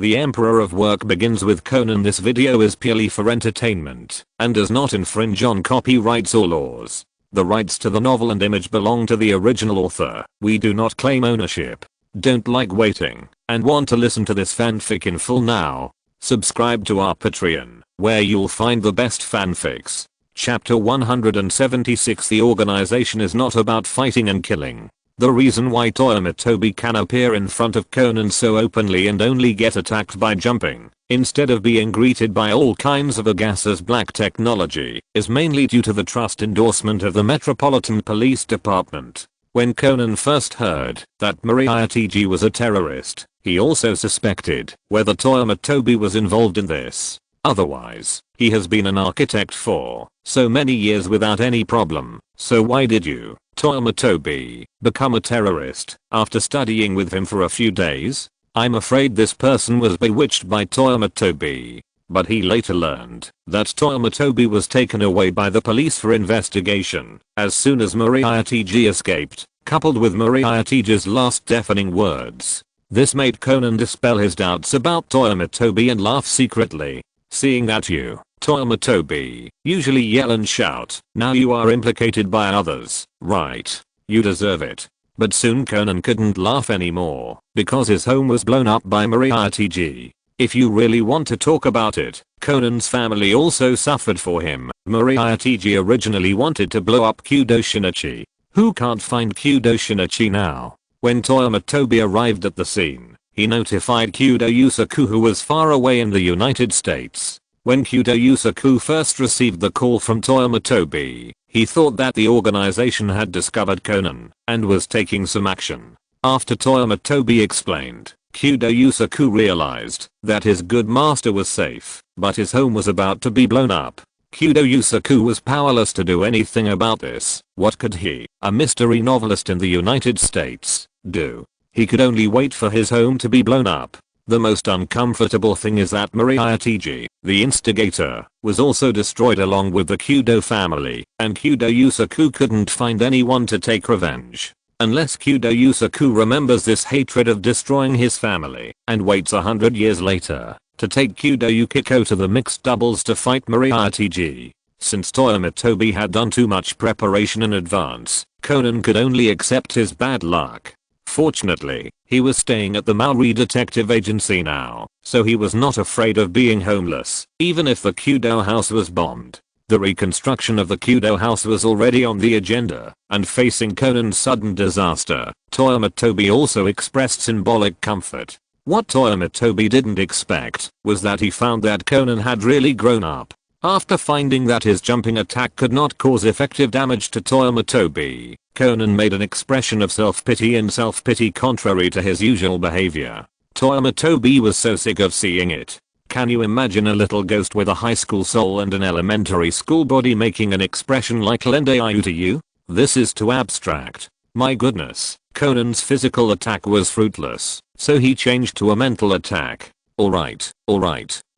The Emperor of Work begins with Conan. This video is purely for entertainment and does not infringe on copyrights or laws. The rights to the novel and image belong to the original author. We do not claim ownership. Don't like waiting and want to listen to this fanfic in full now? Subscribe to our Patreon, where you'll find the best fanfics. Chapter 176. The organization is not about fighting and killing. The reason why Toyama Tobi can appear in front of Conan so openly and only get attacked by jumping, instead of being greeted by all kinds of aghast as black technology, is mainly due to the trust endorsement of the Metropolitan Police Department. When Conan first heard that Metropolitan was a terrorist, he also suspected whether Toyama Tobi was involved in this. Otherwise, he has been an architect for so many years without any problem. So why did you, Toyama Tobi, become a terrorist after studying with him for a few days? I'm afraid this person was bewitched by Toyama Tobi. But he later learned that Toyama Tobi was taken away by the police for investigation as soon as Metropolitan escaped, coupled with Metropolitan's last deafening words. This made Conan dispel his doubts about Toyama Tobi and laugh secretly. Seeing that you, Toyama Tobi, usually yell and shout, now you are implicated by others, right? You deserve it. But soon Conan couldn't laugh anymore because his home was blown up by Metropolitan. If you really want to talk about it, Conan's family also suffered for him. Metropolitan originally wanted to blow up Kudo Shinichi. Who can't find Kudo Shinichi now? When Toyama Tobi arrived at the scene, he notified Kudo Yusaku, who was far away in the United States. When Kudo Yusaku first received the call from Toyama Tobi, he thought that the organization had discovered Conan and was taking some action. After Toyama Tobi explained, Kudo Yusaku realized that his good master was safe, but his home was about to be blown up. Kudo Yusaku was powerless to do anything about this. What could he, a mystery novelist in the United States, do? He could only wait for his home to be blown up. The most uncomfortable thing is that Metropolitan, the instigator, was also destroyed along with the Kudo family, and Kudo Yusaku couldn't find anyone to take revenge. Unless Kudo Yusaku remembers this hatred of destroying his family and waits 100 years later to take Kudo Yukiko to the mixed doubles to fight Metropolitan. Since Toyama Tobi had done too much preparation in advance, Conan could only accept his bad luck. Fortunately, he was staying at the Maori Detective Agency now, so he was not afraid of being homeless, even if the Kudo house was bombed. The reconstruction of the Kudo house was already on the agenda, and facing Conan's sudden disaster, Toyama Tobi also expressed symbolic comfort. What Toyama Tobi didn't expect was that he found that Conan had really grown up. After finding that his jumping attack could not cause effective damage to Toyama Tobi, Conan made an expression of self-pity and self-pity contrary to his usual behavior. Toyama Tobi was so sick of seeing it. Can you imagine a little ghost with a high school soul and an elementary school body making an expression like Lendayu to you? This is too abstract. My goodness, Conan's physical attack was fruitless, so he changed to a mental attack. Alright,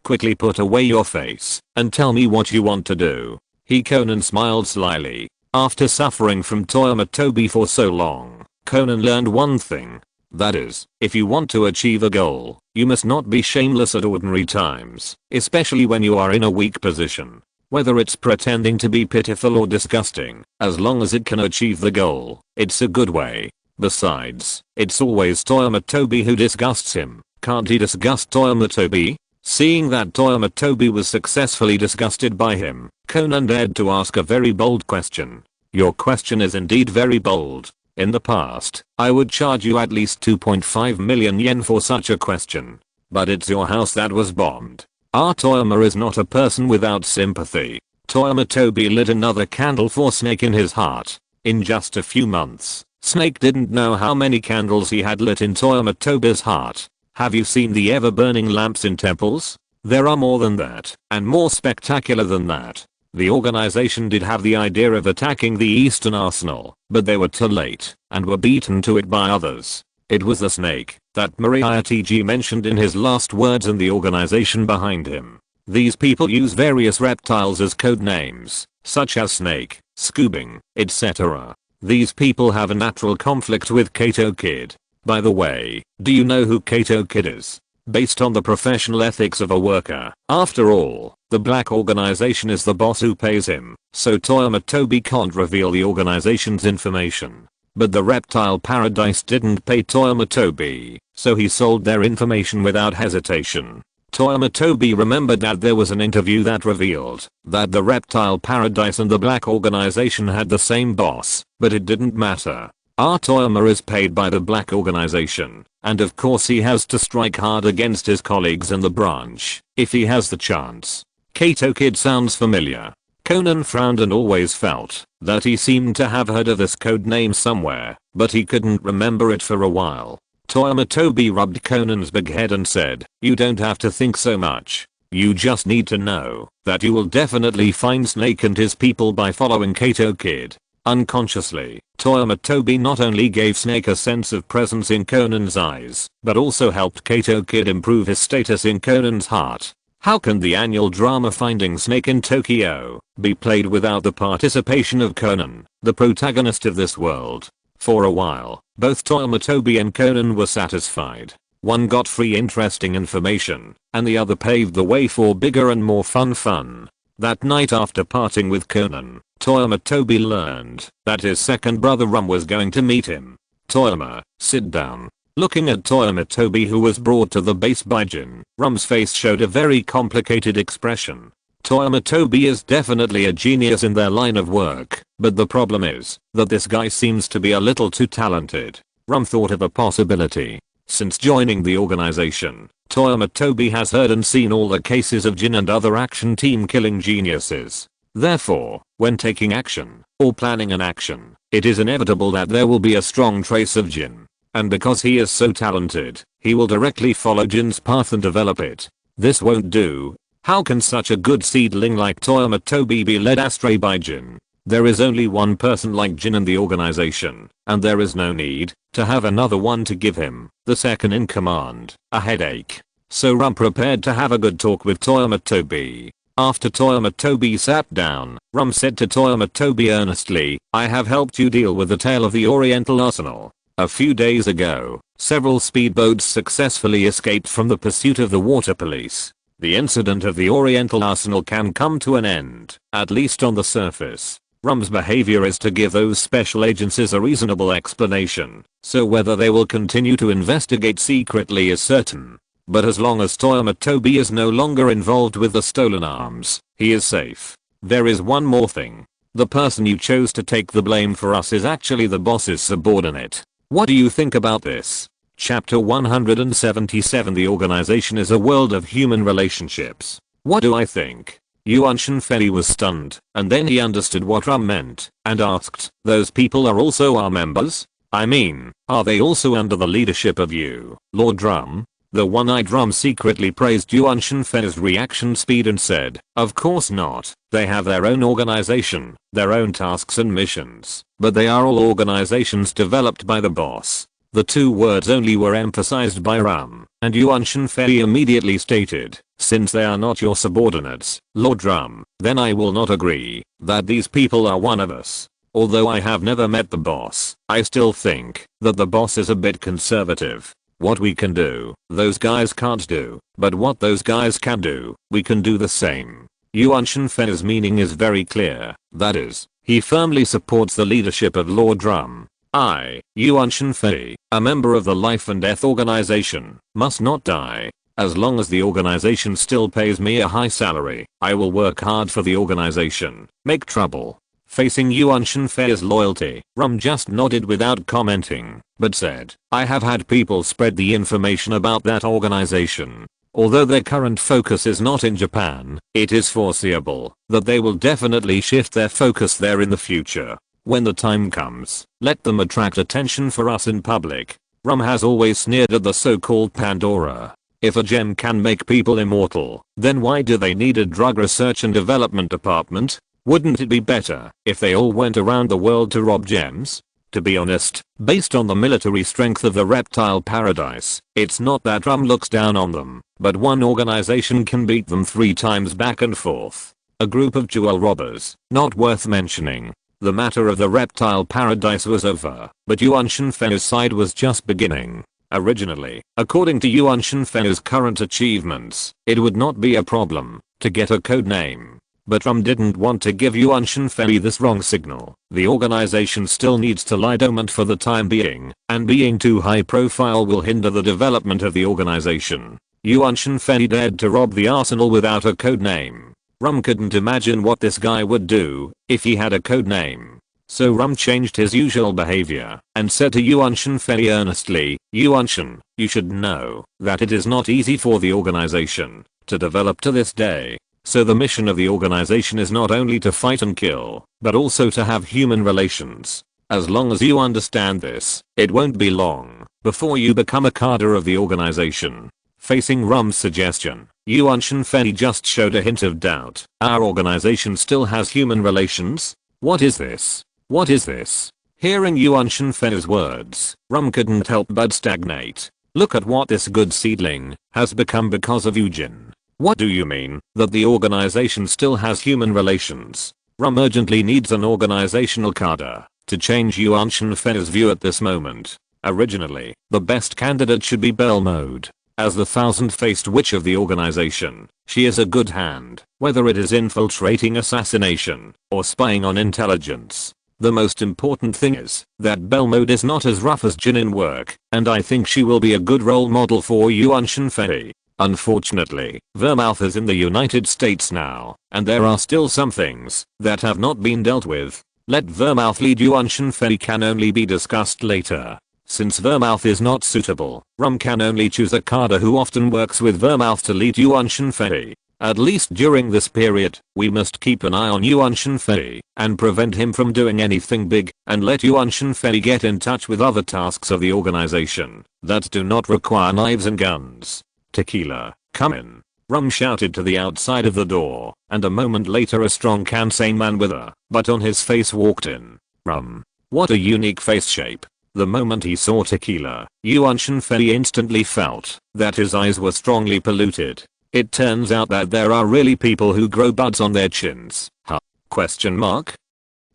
quickly put away your face and tell me what you want to do. Conan smiled slyly. After suffering from Toyama Tobi for so long, Conan learned one thing. That is, if you want to achieve a goal, you must not be shameless at ordinary times, especially when you are in a weak position. Whether it's pretending to be pitiful or disgusting, as long as it can achieve the goal, it's a good way. Besides, it's always Toyama Tobi who disgusts him. Can't he disgust Toyama Tobi? Seeing that Toyama Tobi was successfully disgusted by him, Conan dared to ask a very bold question. Your question is indeed very bold. In the past, I would charge you at least 2.5 million yen for such a question. But it's your house that was bombed. Our Toyama is not a person without sympathy. Toyama Tobi lit another candle for Snake in his heart. In just a few months, Snake didn't know how many candles he had lit in Toyama Tobi's heart. Have you seen the ever-burning lamps in temples? There are more than that, and more spectacular than that. The organization did have the idea of attacking the Eastern Arsenal, but they were too late, and were beaten to it by others. It was the snake that Metropolitan mentioned in his last words and the organization behind him. These people use various reptiles as code names, such as snake, scoobing, etc. These people have a natural conflict with Kato Kid. By the way, do you know who Kato Kid is? based on the professional ethics of a worker. After all, the black organization is the boss who pays him, so Toyama Tobi can't reveal the organization's information. But the reptile paradise didn't pay Toyama Tobi, so he sold their information without hesitation. Toyama Tobi remembered that there was an interview that revealed that the reptile paradise and the black organization had the same boss, but it didn't matter. Toyama is paid by the black organization, and of course he has to strike hard against his colleagues in the branch, if he has the chance. Kato Kid sounds familiar. Conan frowned and always felt that he seemed to have heard of this code name somewhere, but he couldn't remember it for a while. Toyama Tobi rubbed Conan's big head and said, "You don't have to think so much. You just need to know that you will definitely find Snake and his people by following Kato Kid." Unconsciously, Toyama Tobi not only gave Snake a sense of presence in Conan's eyes, but also helped Kato Kid improve his status in Conan's heart. How can the annual drama Finding Snake in Tokyo be played without the participation of Conan, the protagonist of this world? For a while, both Toyama Tobi and Conan were satisfied. One got free interesting information, and the other paved the way for bigger and more fun. That night after parting with Conan, Toyama Tobi learned that his second brother Rum was going to meet him. "Toyama, sit down." Looking at Toyama Tobi, who was brought to the base by Jin, Rum's face showed a very complicated expression. Toyama Tobi is definitely a genius in their line of work, but the problem is that this guy seems to be a little too talented. Rum thought of a possibility. Since joining the organization, Toyama Tobi has heard and seen all the cases of Jin and other action team killing geniuses. Therefore, when taking action, or planning an action, it is inevitable that there will be a strong trace of Jin. And because he is so talented, he will directly follow Jin's path and develop it. This won't do. How can such a good seedling like Toyama Tobi be led astray by Jin? There is only one person like Jin in the organization, and there is no need to have another one to give him, the second in command, a headache. So Rum prepared to have a good talk with Toyama Tobi. After Toyama Tobi sat down, Rum said to Toyama Tobi earnestly, "I have helped you deal with the tale of the Oriental Arsenal. A few days ago, several speedboats successfully escaped from the pursuit of the water police. The incident of the Oriental Arsenal can come to an end, at least on the surface. Rum's behavior is to give those special agencies a reasonable explanation, so whether they will continue to investigate secretly is certain. But as long as Toyama Tobi is no longer involved with the stolen arms, he is safe. There is one more thing. The person you chose to take the blame for us is actually the boss's subordinate. What do you think about this?" Chapter 177. The organization is a world of human relationships. What do I think? Yuan Shenfei was stunned, and then he understood what Rum meant, and asked, "Those people are also our members? I mean, are they also under the leadership of you, Lord Rum?" The one-eyed Rum secretly praised Yuan Shenfei's reaction speed and said, "Of course not. They have their own organization, their own tasks and missions, but they are all organizations developed by the boss." The two words only were emphasized by Rum, and Yuan Shenfei immediately stated, "Since they are not your subordinates, Lord Rum, then I will not agree that these people are one of us. Although I have never met the boss, I still think that the boss is a bit conservative. What we can do, those guys can't do, but what those guys can do, we can do the same." Yuan Shenfei's meaning is very clear, that is, he firmly supports the leadership of Lord Rum. I, Yuan Shenfei, a member of the Life and Death organization, must not die. As long as the organization still pays me a high salary, I will work hard for the organization, make trouble. Facing Yuan Shenfei's loyalty, Rum just nodded without commenting, but said, "I have had people spread the information about that organization. Although their current focus is not in Japan, it is foreseeable that they will definitely shift their focus there in the future. When the time comes, let them attract attention for us in public." Rum has always sneered at the so-called Pandora. If a gem can make people immortal, then why do they need a drug research and development department? Wouldn't it be better if they all went around the world to rob gems? To be honest, based on the military strength of the reptile paradise, it's not that Rum looks down on them, but one organization can beat them 3 times back and forth. A group of jewel robbers, not worth mentioning. The matter of the reptile paradise was over, but Yuan Shenfei's side was just beginning. Originally, according to Yuan Shenfei's current achievements, it would not be a problem to get a code name. But Rum didn't want to give Yuan Shenfei this wrong signal. The organization still needs to lie dormant for the time being, and being too high profile will hinder the development of the organization. Yuan Shenfei dared to rob the arsenal without a code name. Rum couldn't imagine what this guy would do if he had a code name. So Rum changed his usual behavior and said to Yuan Shenfei earnestly, Yuan Shen, you should know that it is not easy for the organization to develop to this day. So the mission of the organization is not only to fight and kill, but also to have human relations. As long as you understand this, it won't be long before you become a cadre of the organization. Facing Rum's suggestion, Yuan Shenfei just showed a hint of doubt. Our organization still has human relations? What is this? What is this? Hearing Yuan Shenfei's words, Rum couldn't help but stagnate. Look at what this good seedling has become because of Eugene. What do you mean that the organization still has human relations? Rum urgently needs an organizational cadre to change Yuan Shenfei's view at this moment. Originally, the best candidate should be Belle Mode. As the thousand-faced witch of the organization, she is a good hand, whether it is infiltrating assassination or spying on intelligence. The most important thing is that Belle Mode is not as rough as Jin in work, and I think she will be a good role model for Yuan Shenfei. Unfortunately, Vermouth is in the United States now, and there are still some things that have not been dealt with. Let Vermouth lead. Yuan Shenfei can only be discussed later. Since Vermouth is not suitable, Rum can only choose a cadre who often works with Vermouth to lead Yuan Shenfei. At least during this period, we must keep an eye on Yuan Shenfei and prevent him from doing anything big, and let Yuan Shenfei get in touch with other tasks of the organization that do not require knives and guns. Tequila, come in. Rum shouted to the outside of the door, and a moment later a strong Kansai man with a butt on his face walked in. Rum. What a unique face shape. The moment he saw Tequila, Yuan Shenfei instantly felt that his eyes were strongly polluted. It turns out that there are really people who grow buds on their chins. Huh? Question mark?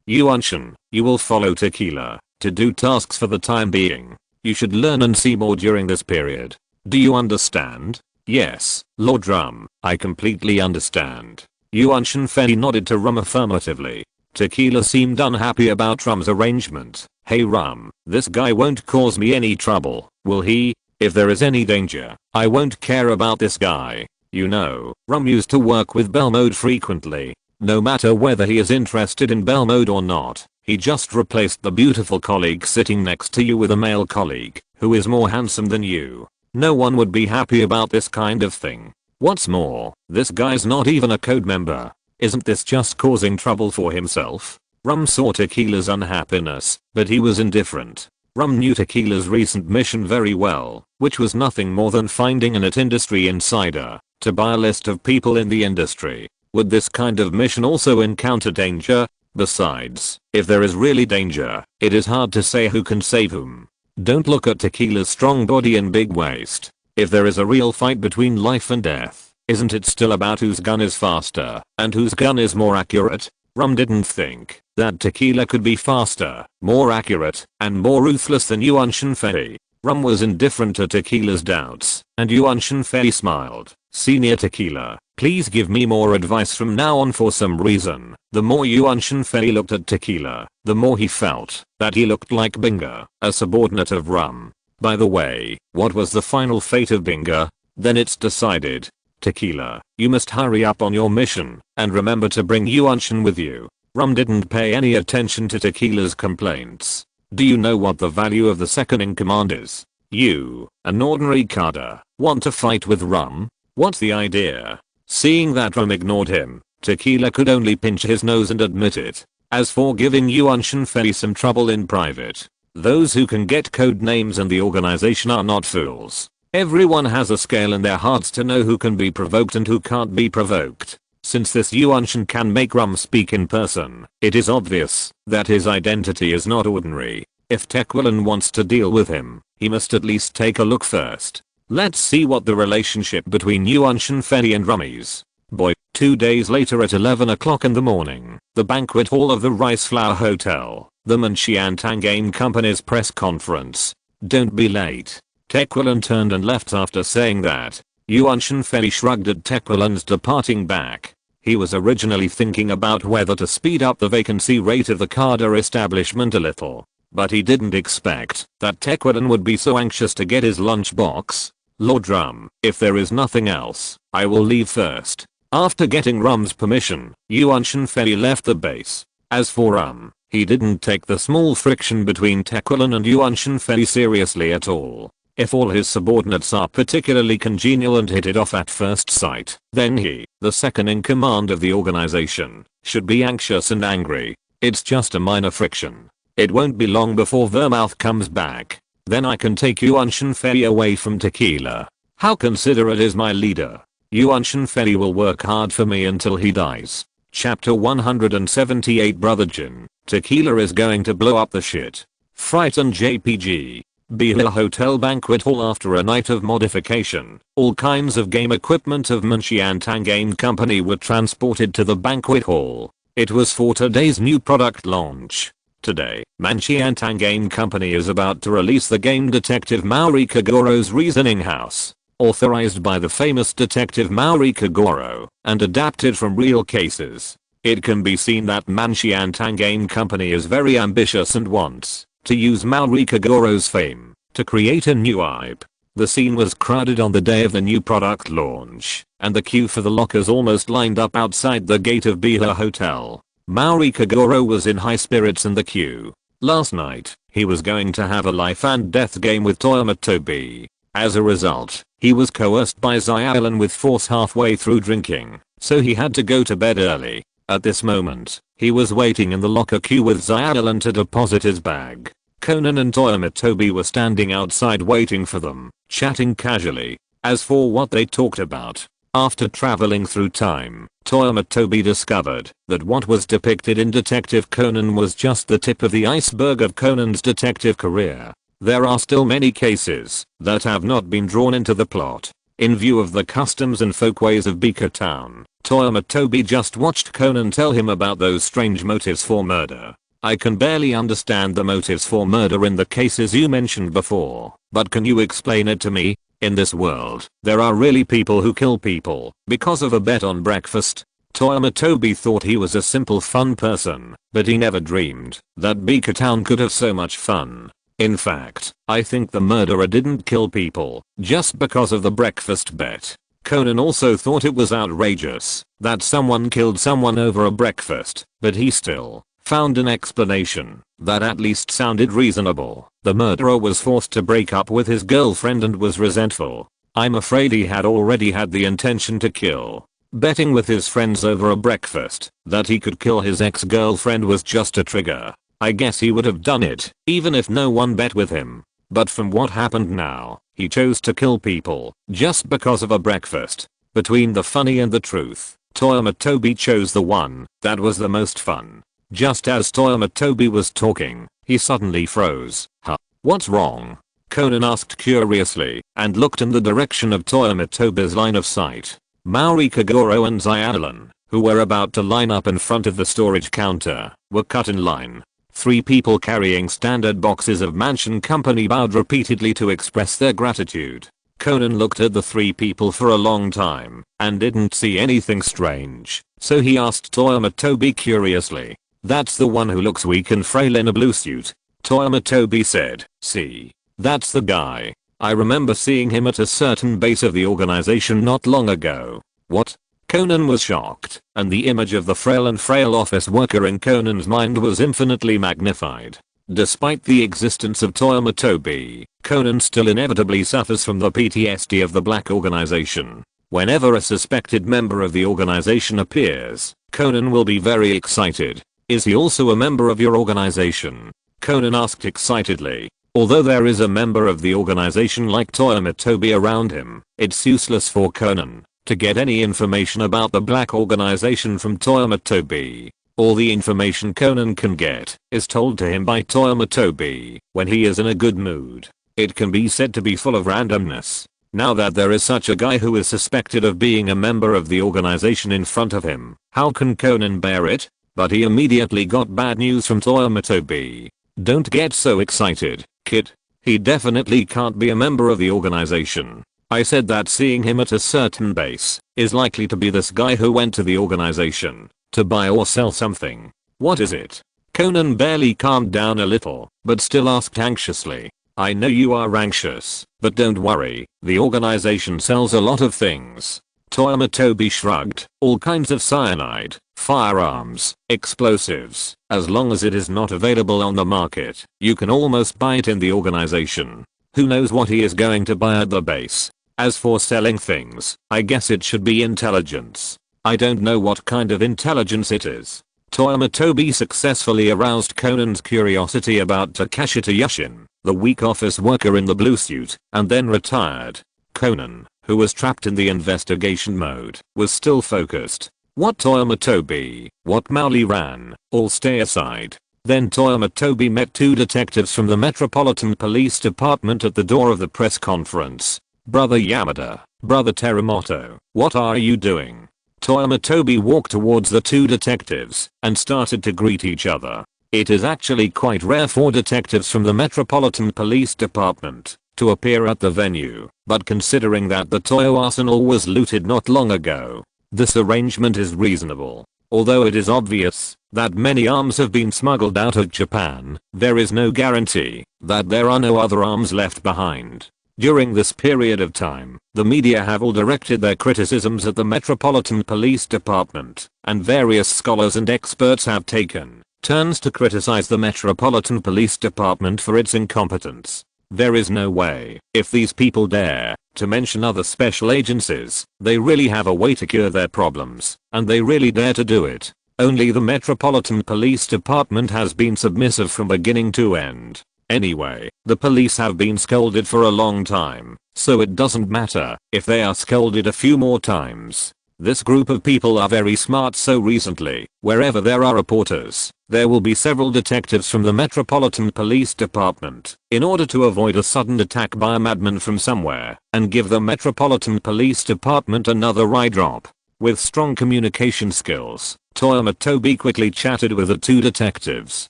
Yuan Shen, you will follow Tequila to do tasks for the time being. You should learn and see more during this period. Do you understand? Yes, Lord Rum, I completely understand. Yuan Shenfei nodded to Rum affirmatively. Tequila seemed unhappy about Rum's arrangement. Hey Rum, this guy won't cause me any trouble, will he? If there is any danger, I won't care about this guy. You know, Rum used to work with Belle Mode frequently. No matter whether he is interested in Belle Mode or not, he just replaced the beautiful colleague sitting next to you with a male colleague who is more handsome than you. No one would be happy about this kind of thing. What's more, this guy's not even a code member. Isn't this just causing trouble for himself? Rum saw Tequila's unhappiness, but he was indifferent. Rum knew Tequila's recent mission very well, which was nothing more than finding an industry insider to buy a list of people in the industry. Would this kind of mission also encounter danger? Besides, if there is really danger, it is hard to say who can save whom. Don't look at Tequila's strong body and big waist. If there is a real fight between life and death, isn't it still about whose gun is faster and whose gun is more accurate? Rum didn't think that Tequila could be faster, more accurate, and more ruthless than Yuan Shenfei. Rum was indifferent to Tequila's doubts, and Yuan Shenfei smiled. Senior Tequila, please give me more advice from now on. For some reason, the more Yuan Shenfei looked at Tequila, the more he felt that he looked like Binga, a subordinate of Rum. By the way, what was the final fate of Binga? Then it's decided. Tequila, you must hurry up on your mission, and remember to bring Yuan Shen with you. Rum didn't pay any attention to Tequila's complaints. Do you know what the value of the second in command is? You, an ordinary cadre, want to fight with Rum? What's the idea? Seeing that Rum ignored him, Tequila could only pinch his nose and admit it. As for giving Yuan Shenfei some trouble in private, those who can get code names in the organization are not fools. Everyone has a scale in their hearts to know who can be provoked and who can't be provoked. Since this Yuan Shen can make Rum speak in person, it is obvious that his identity is not ordinary. If Tequila wants to deal with him, he must at least take a look first. Let's see what the relationship between Yuan Shenfei and Rum is. Boy. 2 days later at 11 o'clock in the morning, the banquet hall of the Rice Flower Hotel, the Manchian Tang Game Company's press conference. Don't be late. Tequilin turned and left after saying that. Yuan Shenfei shrugged at Tequilin's departing back. He was originally thinking about whether to speed up the vacancy rate of the Carter establishment a little. But he didn't expect that Tequilin would be so anxious to get his lunchbox. Lord Rum, if there is nothing else, I will leave first. After getting Rum's permission, Yuan Shenfei left the base. As for Rum, he didn't take the small friction between Tequilin and Yuan Shenfei seriously at all. If all his subordinates are particularly congenial and hit it off at first sight, then he, the second in command of the organization, should be anxious and angry. It's just a minor friction. It won't be long before Vermouth comes back. Then I can take Yuan Shenfei away from Tequila. How considerate is my leader. Yuan Shenfei will work hard for me until he dies. Chapter 178 Brother Jin, Tequila is going to blow up the shit. Frightened JPG. Be Hill Hotel Banquet Hall. After a night of modification, all kinds of game equipment of Manxiantang Game Company were transported to the banquet hall. It was for today's new product launch. Today, Manxiantang Game Company is about to release the game Detective Maori Kagoro's Reasoning House. Authorized by the famous detective Maori Kagoro and adapted from real cases. It can be seen that Manxiantang Game Company is very ambitious and wants to use Maori Kagoro's fame to create a new IP. The scene was crowded on the day of the new product launch, and the queue for the lockers almost lined up outside the gate of Biha Hotel. Maori Kagoro was in high spirits in the queue. Last night, he was going to have a life and death game with Toyama Tobi. As a result, he was coerced by Xiaolin with force halfway through drinking, so he had to go to bed early. At this moment, he was waiting in the locker queue with Xiaolin to deposit his bag. Conan and Toyama Tobi were standing outside waiting for them, chatting casually. As for what they talked about, after traveling through time, Toyama Tobi discovered that what was depicted in Detective Conan was just the tip of the iceberg of Conan's detective career. There are still many cases that have not been drawn into the plot. In view of the customs and folkways of Beaker Town, Toyama Tobi just watched Conan tell him about those strange motives for murder. I can barely understand the motives for murder in the cases you mentioned before, but can you explain it to me? In this world, there are really people who kill people because of a bet on breakfast. Toyama Tobi thought he was a simple fun person, but he never dreamed that Beaker Town could have so much fun. In fact, I think the murderer didn't kill people just because of the breakfast bet. Conan also thought it was outrageous that someone killed someone over a breakfast, but he still found an explanation that at least sounded reasonable. The murderer was forced to break up with his girlfriend and was resentful. I'm afraid he had already had the intention to kill. Betting with his friends over a breakfast that he could kill his ex-girlfriend was just a trigger. I guess he would have done it even if no one bet with him. But from what happened now, he chose to kill people just because of a breakfast. Between the funny and the truth, Toyama Tobi chose the one that was the most fun. Just as Toyama Tobi was talking, he suddenly froze. Huh? What's wrong? Conan asked curiously and looked in the direction of Toyama Tobi's line of sight. Maori Kagoro and Xiaolin, who were about to line up in front of the storage counter, were cut in line. 3 people carrying standard boxes of Mansion Company bowed repeatedly to express their gratitude. Conan looked at the 3 people for a long time and didn't see anything strange, so he asked Toyama Tobi curiously, "That's the one who looks weak and frail in a blue suit?" Toyama Tobi said, "See. That's the guy. I remember seeing him at a certain base of the organization not long ago." What? Conan was shocked, and the image of the frail office worker in Conan's mind was infinitely magnified. Despite the existence of Toyama Tobi, Conan still inevitably suffers from the PTSD of the black organization. Whenever a suspected member of the organization appears, Conan will be very excited. "Is he also a member of your organization?" Conan asked excitedly. Although there is a member of the organization like Toyama Tobi around him, it's useless for Conan to get any information about the black organization from Toyama Tobi. All the information Conan can get is told to him by Toyama Tobi when he is in a good mood. It can be said to be full of randomness. Now that there is such a guy who is suspected of being a member of the organization in front of him, how can Conan bear it? But he immediately got bad news from Toyama Tobi. "Don't get so excited, kid. He definitely can't be a member of the organization. I said that seeing him at a certain base is likely to be this guy who went to the organization to buy or sell something. What is it? Conan barely calmed down a little, but still asked anxiously. I know you are anxious, but don't worry, the organization sells a lot of things. Toyama Tobi shrugged. All kinds of cyanide, firearms, explosives. As long as it is not available on the market, you can almost buy it in the organization. Who knows what he is going to buy at the base? As for selling things, I guess it should be intelligence. I don't know what kind of intelligence it is. Toyama Tobi successfully aroused Conan's curiosity about Takashi Yushin, the weak office worker in the blue suit, and then retired. Conan, who was trapped in the investigation mode, was still focused. What Toyama Tobi? What Maoli ran? All stay aside. Then Toyama Tobi met two detectives from the Metropolitan Police Department at the door of the press conference. Brother Yamada, Brother Teramoto, what are you doing? Toyama Tobi walked towards the two detectives and started to greet each other. It is actually quite rare for detectives from the Metropolitan Police Department to appear at the venue, but considering that the Toyo arsenal was looted not long ago, this arrangement is reasonable. Although it is obvious that many arms have been smuggled out of Japan, there is no guarantee that there are no other arms left behind. During this period of time, the media have all directed their criticisms at the Metropolitan Police Department, and various scholars and experts have taken turns to criticize the Metropolitan Police Department for its incompetence. There is no way, if these people dare to mention other special agencies, they really have a way to cure their problems, and they really dare to do it. Only the Metropolitan Police Department has been submissive from beginning to end. Anyway, the police have been scolded for a long time, so it doesn't matter if they are scolded a few more times. This group of people are very smart, so recently, wherever there are reporters, there will be several detectives from the Metropolitan Police Department in order to avoid a sudden attack by a madman from somewhere and give the Metropolitan Police Department another eye drop. With strong communication skills, Toyama Tobi quickly chatted with the two detectives.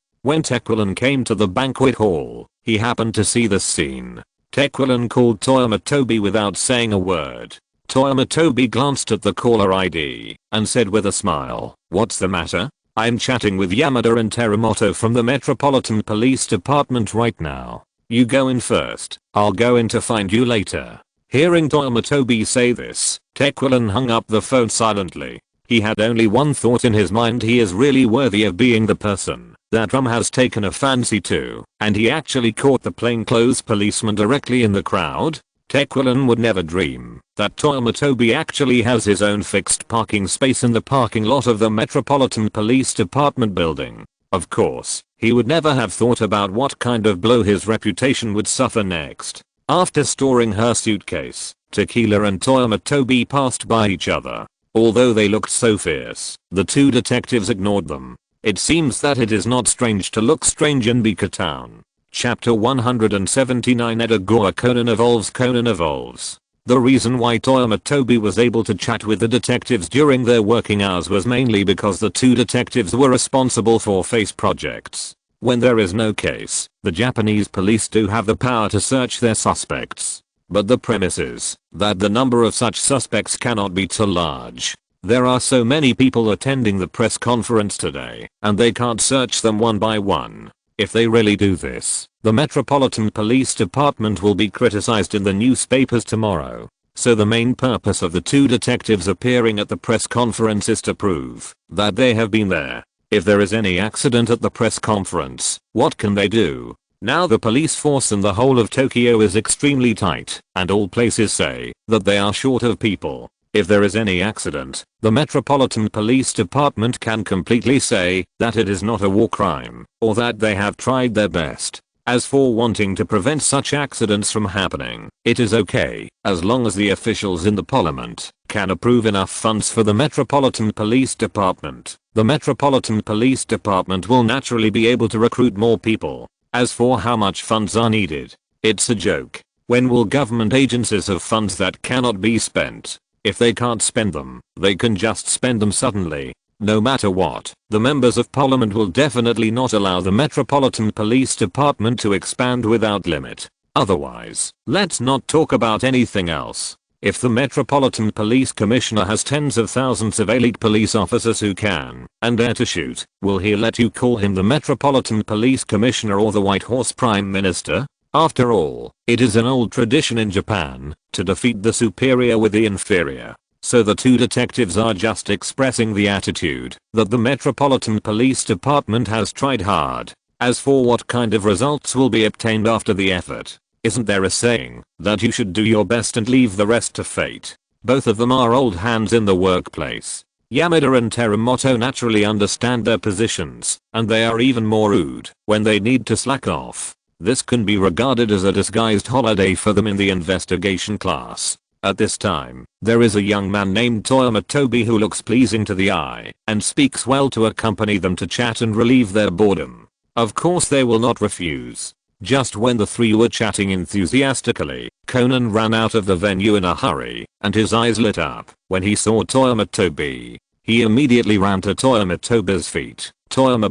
When Tequilin came to the banquet hall, he happened to see this scene. Tequilin called Toyama Tobi without saying a word. Toyama Tobi glanced at the caller ID and said with a smile, "What's the matter? I'm chatting with Yamada and Teramoto from the Metropolitan Police Department right now. You go in first, I'll go in to find you later." Hearing Toyama Tobi say this, Tequilin hung up the phone silently. He had only one thought in his mind: he is really worthy of being the person that Rum has taken a fancy to, and he actually caught the plainclothes policeman directly in the crowd. Tequilin would never dream that Toyama Tobi actually has his own fixed parking space in the parking lot of the Metropolitan Police Department building. Of course, he would never have thought about what kind of blow his reputation would suffer next. After storing her suitcase, Tequila and Toyama Tobi passed by each other. Although they looked so fierce, the two detectives ignored them. It seems that it is not strange to look strange in Bika Town. Chapter 179 Edagora Conan evolves. The reason why Toyama Tobi was able to chat with the detectives during their working hours was mainly because the two detectives were responsible for face projects. When there is no case, the Japanese police do have the power to search their suspects. But the premise is that the number of such suspects cannot be too large. There are so many people attending the press conference today, and they can't search them one by one. If they really do this, the Metropolitan Police Department will be criticized in the newspapers tomorrow. So the main purpose of the two detectives appearing at the press conference is to prove that they have been there. If there is any accident at the press conference, what can they do? Now the police force in the whole of Tokyo is extremely tight, and all places say that they are short of people. If there is any accident, the Metropolitan Police Department can completely say that it is not a war crime, or that they have tried their best. As for wanting to prevent such accidents from happening, it is okay, as long as the officials in the parliament can approve enough funds for the Metropolitan Police Department. The Metropolitan Police Department will naturally be able to recruit more people. As for how much funds are needed, it's a joke. When will government agencies have funds that cannot be spent? If they can't spend them, they can just spend them suddenly. No matter what, the members of parliament will definitely not allow the Metropolitan Police Department to expand without limit. Otherwise, let's not talk about anything else. If the Metropolitan Police Commissioner has tens of thousands of elite police officers who can and dare to shoot, will he let you call him the Metropolitan Police Commissioner or the White Horse Prime Minister? After all, it is an old tradition in Japan to defeat the superior with the inferior. So the two detectives are just expressing the attitude that the Metropolitan Police Department has tried hard. As for what kind of results will be obtained after the effort, isn't there a saying that you should do your best and leave the rest to fate? Both of them are old hands in the workplace. Yamada and Teramoto naturally understand their positions, and they are even more rude when they need to slack off. This can be regarded as a disguised holiday for them in the investigation class. At this time, there is a young man named Toyama Tobi who looks pleasing to the eye and speaks well to accompany them to chat and relieve their boredom. Of course they will not refuse. Just when the three were chatting enthusiastically, Conan ran out of the venue in a hurry, and his eyes lit up when he saw Toyama Tobi. He immediately ran to Toyama Tobi's feet. Toyama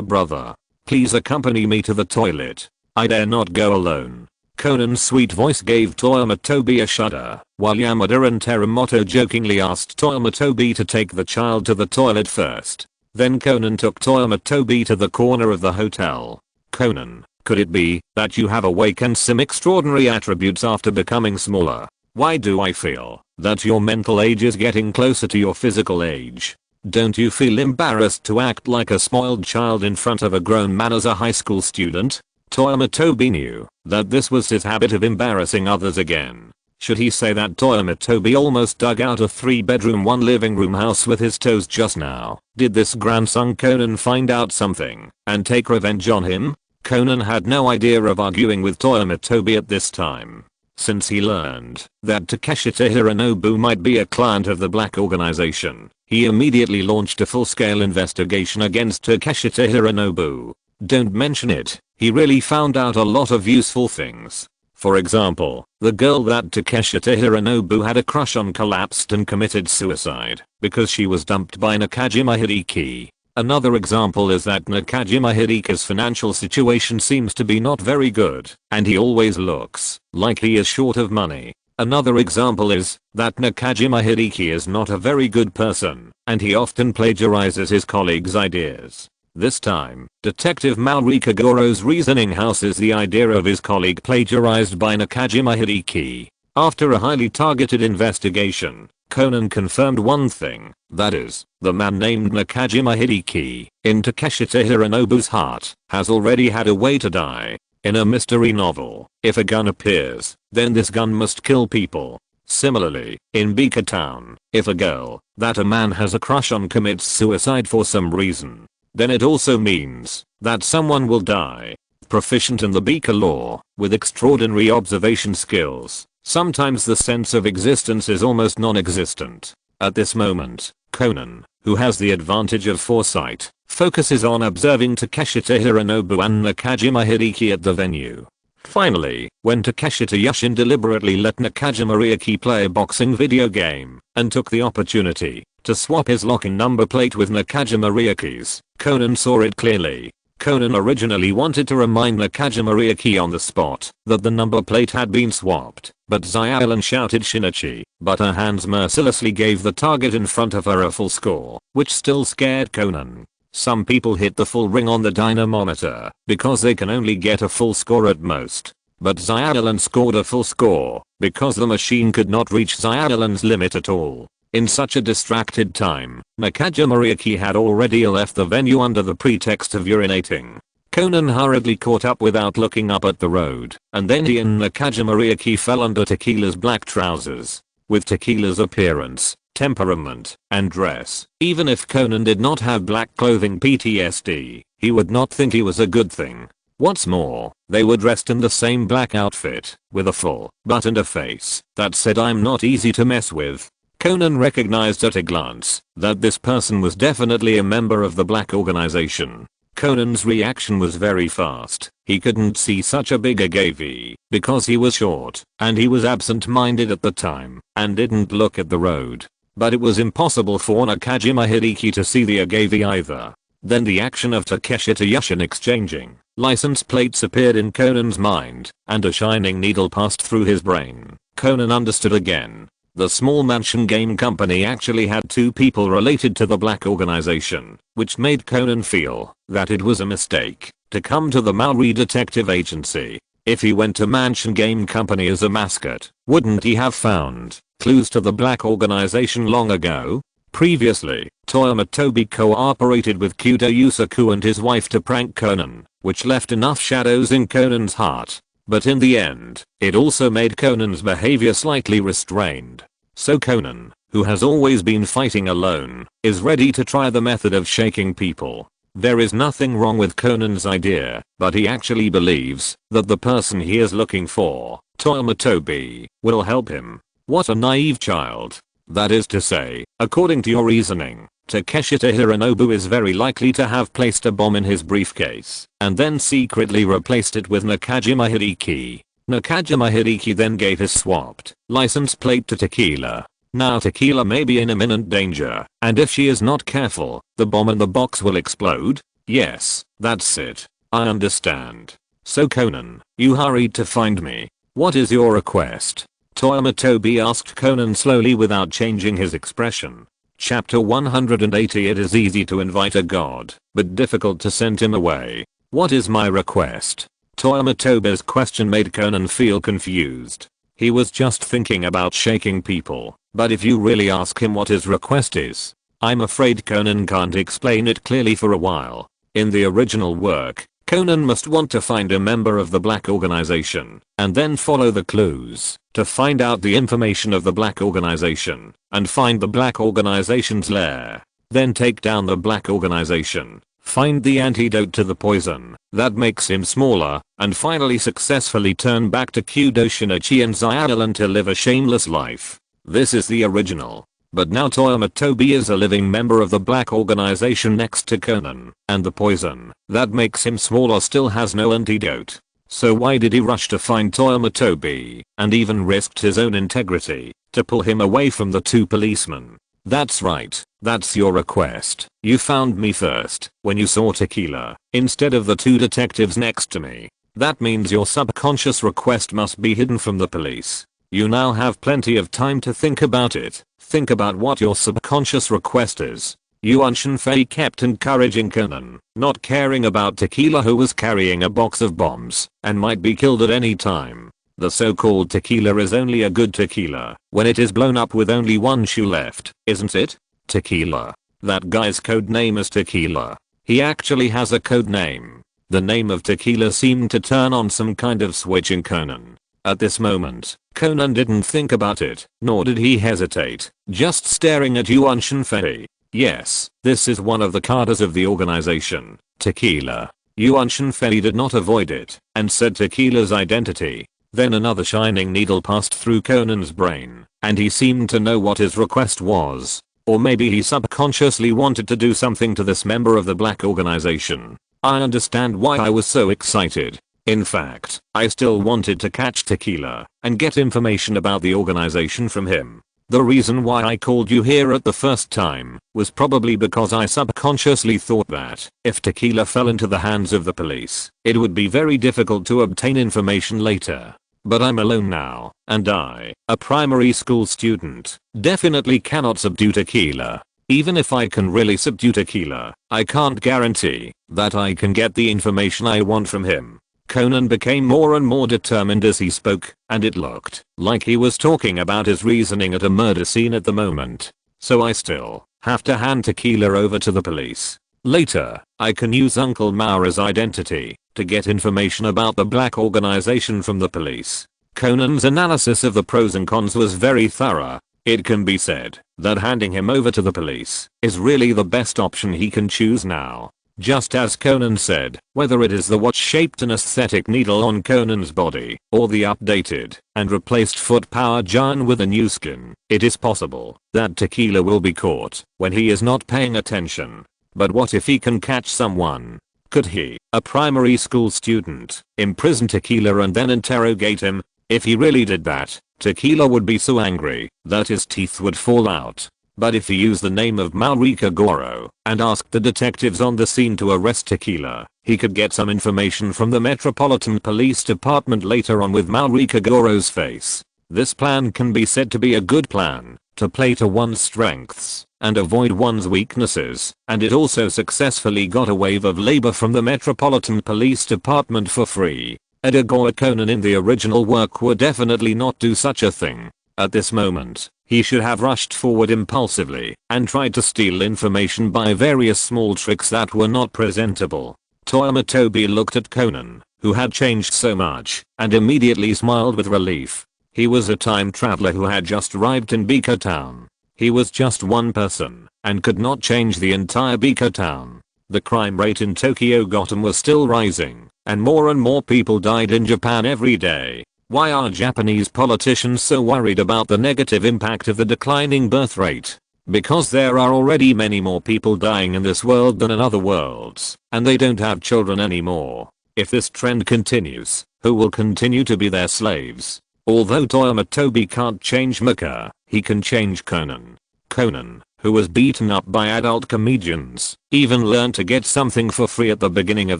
brother, please accompany me to the toilet. I dare not go alone. Conan's sweet voice gave Toyama Tobi a shudder, while Yamada and Teramoto jokingly asked Toyama Tobi to take the child to the toilet first. Then Conan took Toyama Tobi to the corner of the hotel. Conan, could it be that you have awakened some extraordinary attributes after becoming smaller? Why do I feel that your mental age is getting closer to your physical age? Don't you feel embarrassed to act like a spoiled child in front of a grown man as a high school student? Toyama Tobi knew that this was his habit of embarrassing others again. Should he say that Toyama Tobi almost dug out a 3-bedroom 1-living-room house with his toes just now? Did this grandson Conan find out something and take revenge on him? Conan had no idea of arguing with Toyama Tobi at this time. Since he learned that Takeshita Hironobu might be a client of the Black Organization, he immediately launched a full-scale investigation against Takeshita Hironobu. Don't mention it, he really found out a lot of useful things. For example, the girl that Takeshita Hironobu had a crush on collapsed and committed suicide because she was dumped by Nakajima Hideki. Another example is that Nakajima Hideki's financial situation seems to be not very good, and he always looks like he is short of money. Another example is that Nakajima Hideki is not a very good person, and he often plagiarizes his colleagues' ideas. This time, Detective Mauri Kagoro's reasoning houses the idea of his colleague plagiarized by Nakajima Hideki. After a highly targeted investigation, Conan confirmed one thing, that is, the man named Nakajima Hideki, in Takeshita Hironobu's heart, has already had a way to die. In a mystery novel, if a gun appears, then this gun must kill people. Similarly, in Beaker Town, if a girl that a man has a crush on commits suicide for some reason, then it also means that someone will die. Proficient in the Beaker law, with extraordinary observation skills, sometimes the sense of existence is almost non-existent. At this moment, Conan, who has the advantage of foresight, focuses on observing Takeshita Hironobu and Nakajima Hideki at the venue. Finally, when Takeshita Yushin deliberately let Nakajima Ryuki play a boxing video game and took the opportunity to swap his lock-in number plate with Nakajima Ryuki's, Conan saw it clearly. Conan originally wanted to remind Nakajima Ryuki on the spot that the number plate had been swapped, but Xiaolan shouted Shinichi, but her hands mercilessly gave the target in front of her a full score, which still scared Conan. Some people hit the full ring on the dynamometer because they can only get a full score at most. But Xiaolan scored a full score because the machine could not reach Xiaolan's limit at all. In such a distracted time, Nakajima Ryuki had already left the venue under the pretext of urinating. Conan hurriedly caught up without looking up at the road, and then he and Nakajima Ryuki fell under Tequila's black trousers. With Tequila's appearance, temperament, and dress, even if Conan did not have black clothing PTSD, he would not think he was a good thing. What's more, they were dressed in the same black outfit, with a full, buttoned face that said "I'm not easy to mess with." Conan recognized at a glance that this person was definitely a member of the Black Organization. Conan's reaction was very fast. He couldn't see such a big agave because he was short and he was absent-minded at the time and didn't look at the road. But it was impossible for Nakajima Hideki to see the agave either. Then the action of Takeshi Toyama exchanging license plates appeared in Conan's mind, and a shining needle passed through his brain. Conan understood again. The small mansion game company actually had two people related to the black organization, which made Conan feel that it was a mistake to come to the Maori detective agency. If he went to Mansion Game Company as a mascot, wouldn't he have found clues to the black organization long ago? Previously, Toyama Tobi cooperated with Kudo Yusaku and his wife to prank Conan, which left enough shadows in Conan's heart. But in the end, it also made Conan's behavior slightly restrained. So Conan, who has always been fighting alone, is ready to try the method of shaking people. There is nothing wrong with Conan's idea, but he actually believes that the person he is looking for, Toyama Tobi, will help him. What a naive child. That is to say, according to your reasoning, Takeshi Hironobu is very likely to have placed a bomb in his briefcase, and then secretly replaced it with Nakajima Hideki. Nakajima Hideki then gave his swapped license plate to Tequila. Now Tequila may be in imminent danger, and if she is not careful, the bomb in the box will explode? Yes, that's it. I understand. So Conan, you hurried to find me. What is your request? Toyama Tobi asked Conan slowly without changing his expression. Chapter 180. It is easy to invite a god, but difficult to send him away. What is my request? Toyama Tobi's question made Conan feel confused. He was just thinking about shaking people, but if you really ask him what his request is, I'm afraid Conan can't explain it clearly for a while. In the original work, Conan must want to find a member of the black organization, and then follow the clues to find out the information of the black organization, and find the black organization's lair. Then take down the black organization, find the antidote to the poison that makes him smaller, and finally successfully turn back to Kudo Shinichi and Zyallan to live a shameless life. This is the original. But now Toyama Tobi is a living member of the black organization next to Conan, and the poison that makes him smaller still has no antidote. So why did he rush to find Toyama Tobi, and even risked his own integrity, to pull him away from the two policemen? That's right, that's your request. You found me first, when you saw Tequila, instead of the two detectives next to me. That means your subconscious request must be hidden from the police. You now have plenty of time to think about it. Think about what your subconscious request is. Yuan Shinfei kept encouraging Conan, not caring about Tequila, who was carrying a box of bombs and might be killed at any time. The so-called Tequila is only a good tequila when it is blown up with only one shoe left, isn't it? Tequila. That guy's code name is Tequila. He actually has a code name. The name of Tequila seemed to turn on some kind of switch in Conan. At this moment, Conan didn't think about it, nor did he hesitate, just staring at Yuan Shinfei. Yes, this is one of the cadres of the organization, Tequila. Yuan Shinfei did not avoid it, and said Tequila's identity. Then another shining needle passed through Conan's brain, and he seemed to know what his request was. Or maybe he subconsciously wanted to do something to this member of the black organization. I understand why I was so excited. In fact, I still wanted to catch Tequila and get information about the organization from him. The reason why I called you here at the first time was probably because I subconsciously thought that if Tequila fell into the hands of the police, it would be very difficult to obtain information later. But I'm alone now, and I, a primary school student, definitely cannot subdue Tequila. Even if I can really subdue Tequila, I can't guarantee that I can get the information I want from him. Conan became more and more determined as he spoke, and it looked like he was talking about his reasoning at a murder scene at the moment. So I still have to hand Tequila over to the police. Later, I can use Uncle Maura's identity to get information about the black organization from the police. Conan's analysis of the pros and cons was very thorough. It can be said that handing him over to the police is really the best option he can choose now. Just as Conan said, whether it is the watch-shaped anesthetic needle on Conan's body, or the updated and replaced foot power giant with a new skin, it is possible that Tequila will be caught when he is not paying attention. But what if he can catch someone? Could he, a primary school student, imprison Tequila and then interrogate him? If he really did that, Tequila would be so angry that his teeth would fall out. But if he used the name of Maurika Goro and asked the detectives on the scene to arrest Tequila, he could get some information from the Metropolitan Police Department later on with Maurika Goro's face. This plan can be said to be a good plan, to play to one's strengths and avoid one's weaknesses, and it also successfully got a wave of labor from the Metropolitan Police Department for free. Edgar or Conan in the original work would definitely not do such a thing. At this moment, he should have rushed forward impulsively and tried to steal information by various small tricks that were not presentable. Toyama Tobi looked at Conan, who had changed so much, and immediately smiled with relief. He was a time traveler who had just arrived in Biko Town. He was just one person and could not change the entire Biko Town. The crime rate in Tokyo Gotham was still rising, and more people died in Japan every day. Why are Japanese politicians so worried about the negative impact of the declining birth rate? Because there are already many more people dying in this world than in other worlds, and they don't have children anymore. If this trend continues, who will continue to be their slaves? Although Toyama Tobi can't change Mika, he can change Conan. Conan, who was beaten up by adult comedians, even learned to get something for free at the beginning of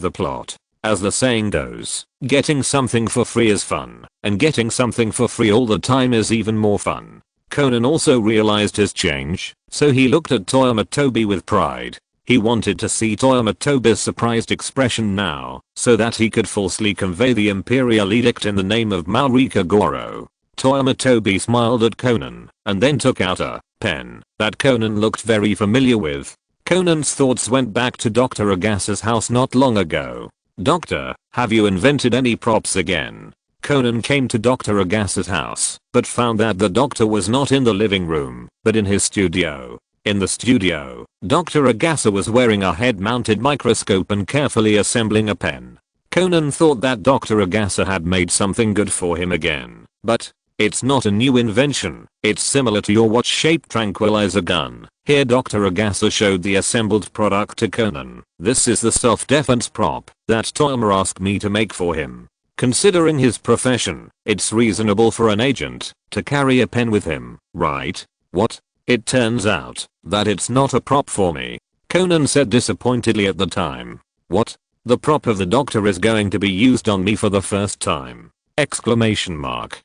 the plot. As the saying goes, getting something for free is fun, and getting something for free all the time is even more fun. Conan also realized his change, so he looked at Toyama Tobi with pride. He wanted to see Toyama Tobi's surprised expression now, so that he could falsely convey the imperial edict in the name of Maurika Goro. Toyama Tobi smiled at Conan, and then took out a pen that Conan looked very familiar with. Conan's thoughts went back to Dr. Agasa's house not long ago. Doctor, have you invented any props again? Conan came to Dr. Agasa's house, but found that the doctor was not in the living room, but in his studio. In the studio, Dr. Agasa was wearing a head-mounted microscope and carefully assembling a pen. Conan thought that Dr. Agasa had made something good for him again, but it's not a new invention. It's similar to your watch-shaped tranquilizer gun. Here Dr. Agasa showed the assembled product to Conan. This is the self-defense prop that Toyama asked me to make for him. Considering his profession, it's reasonable for an agent to carry a pen with him, right? What? It turns out that it's not a prop for me, Conan said disappointedly at the time. What? The prop of the doctor is going to be used on me for the first time! Exclamation mark.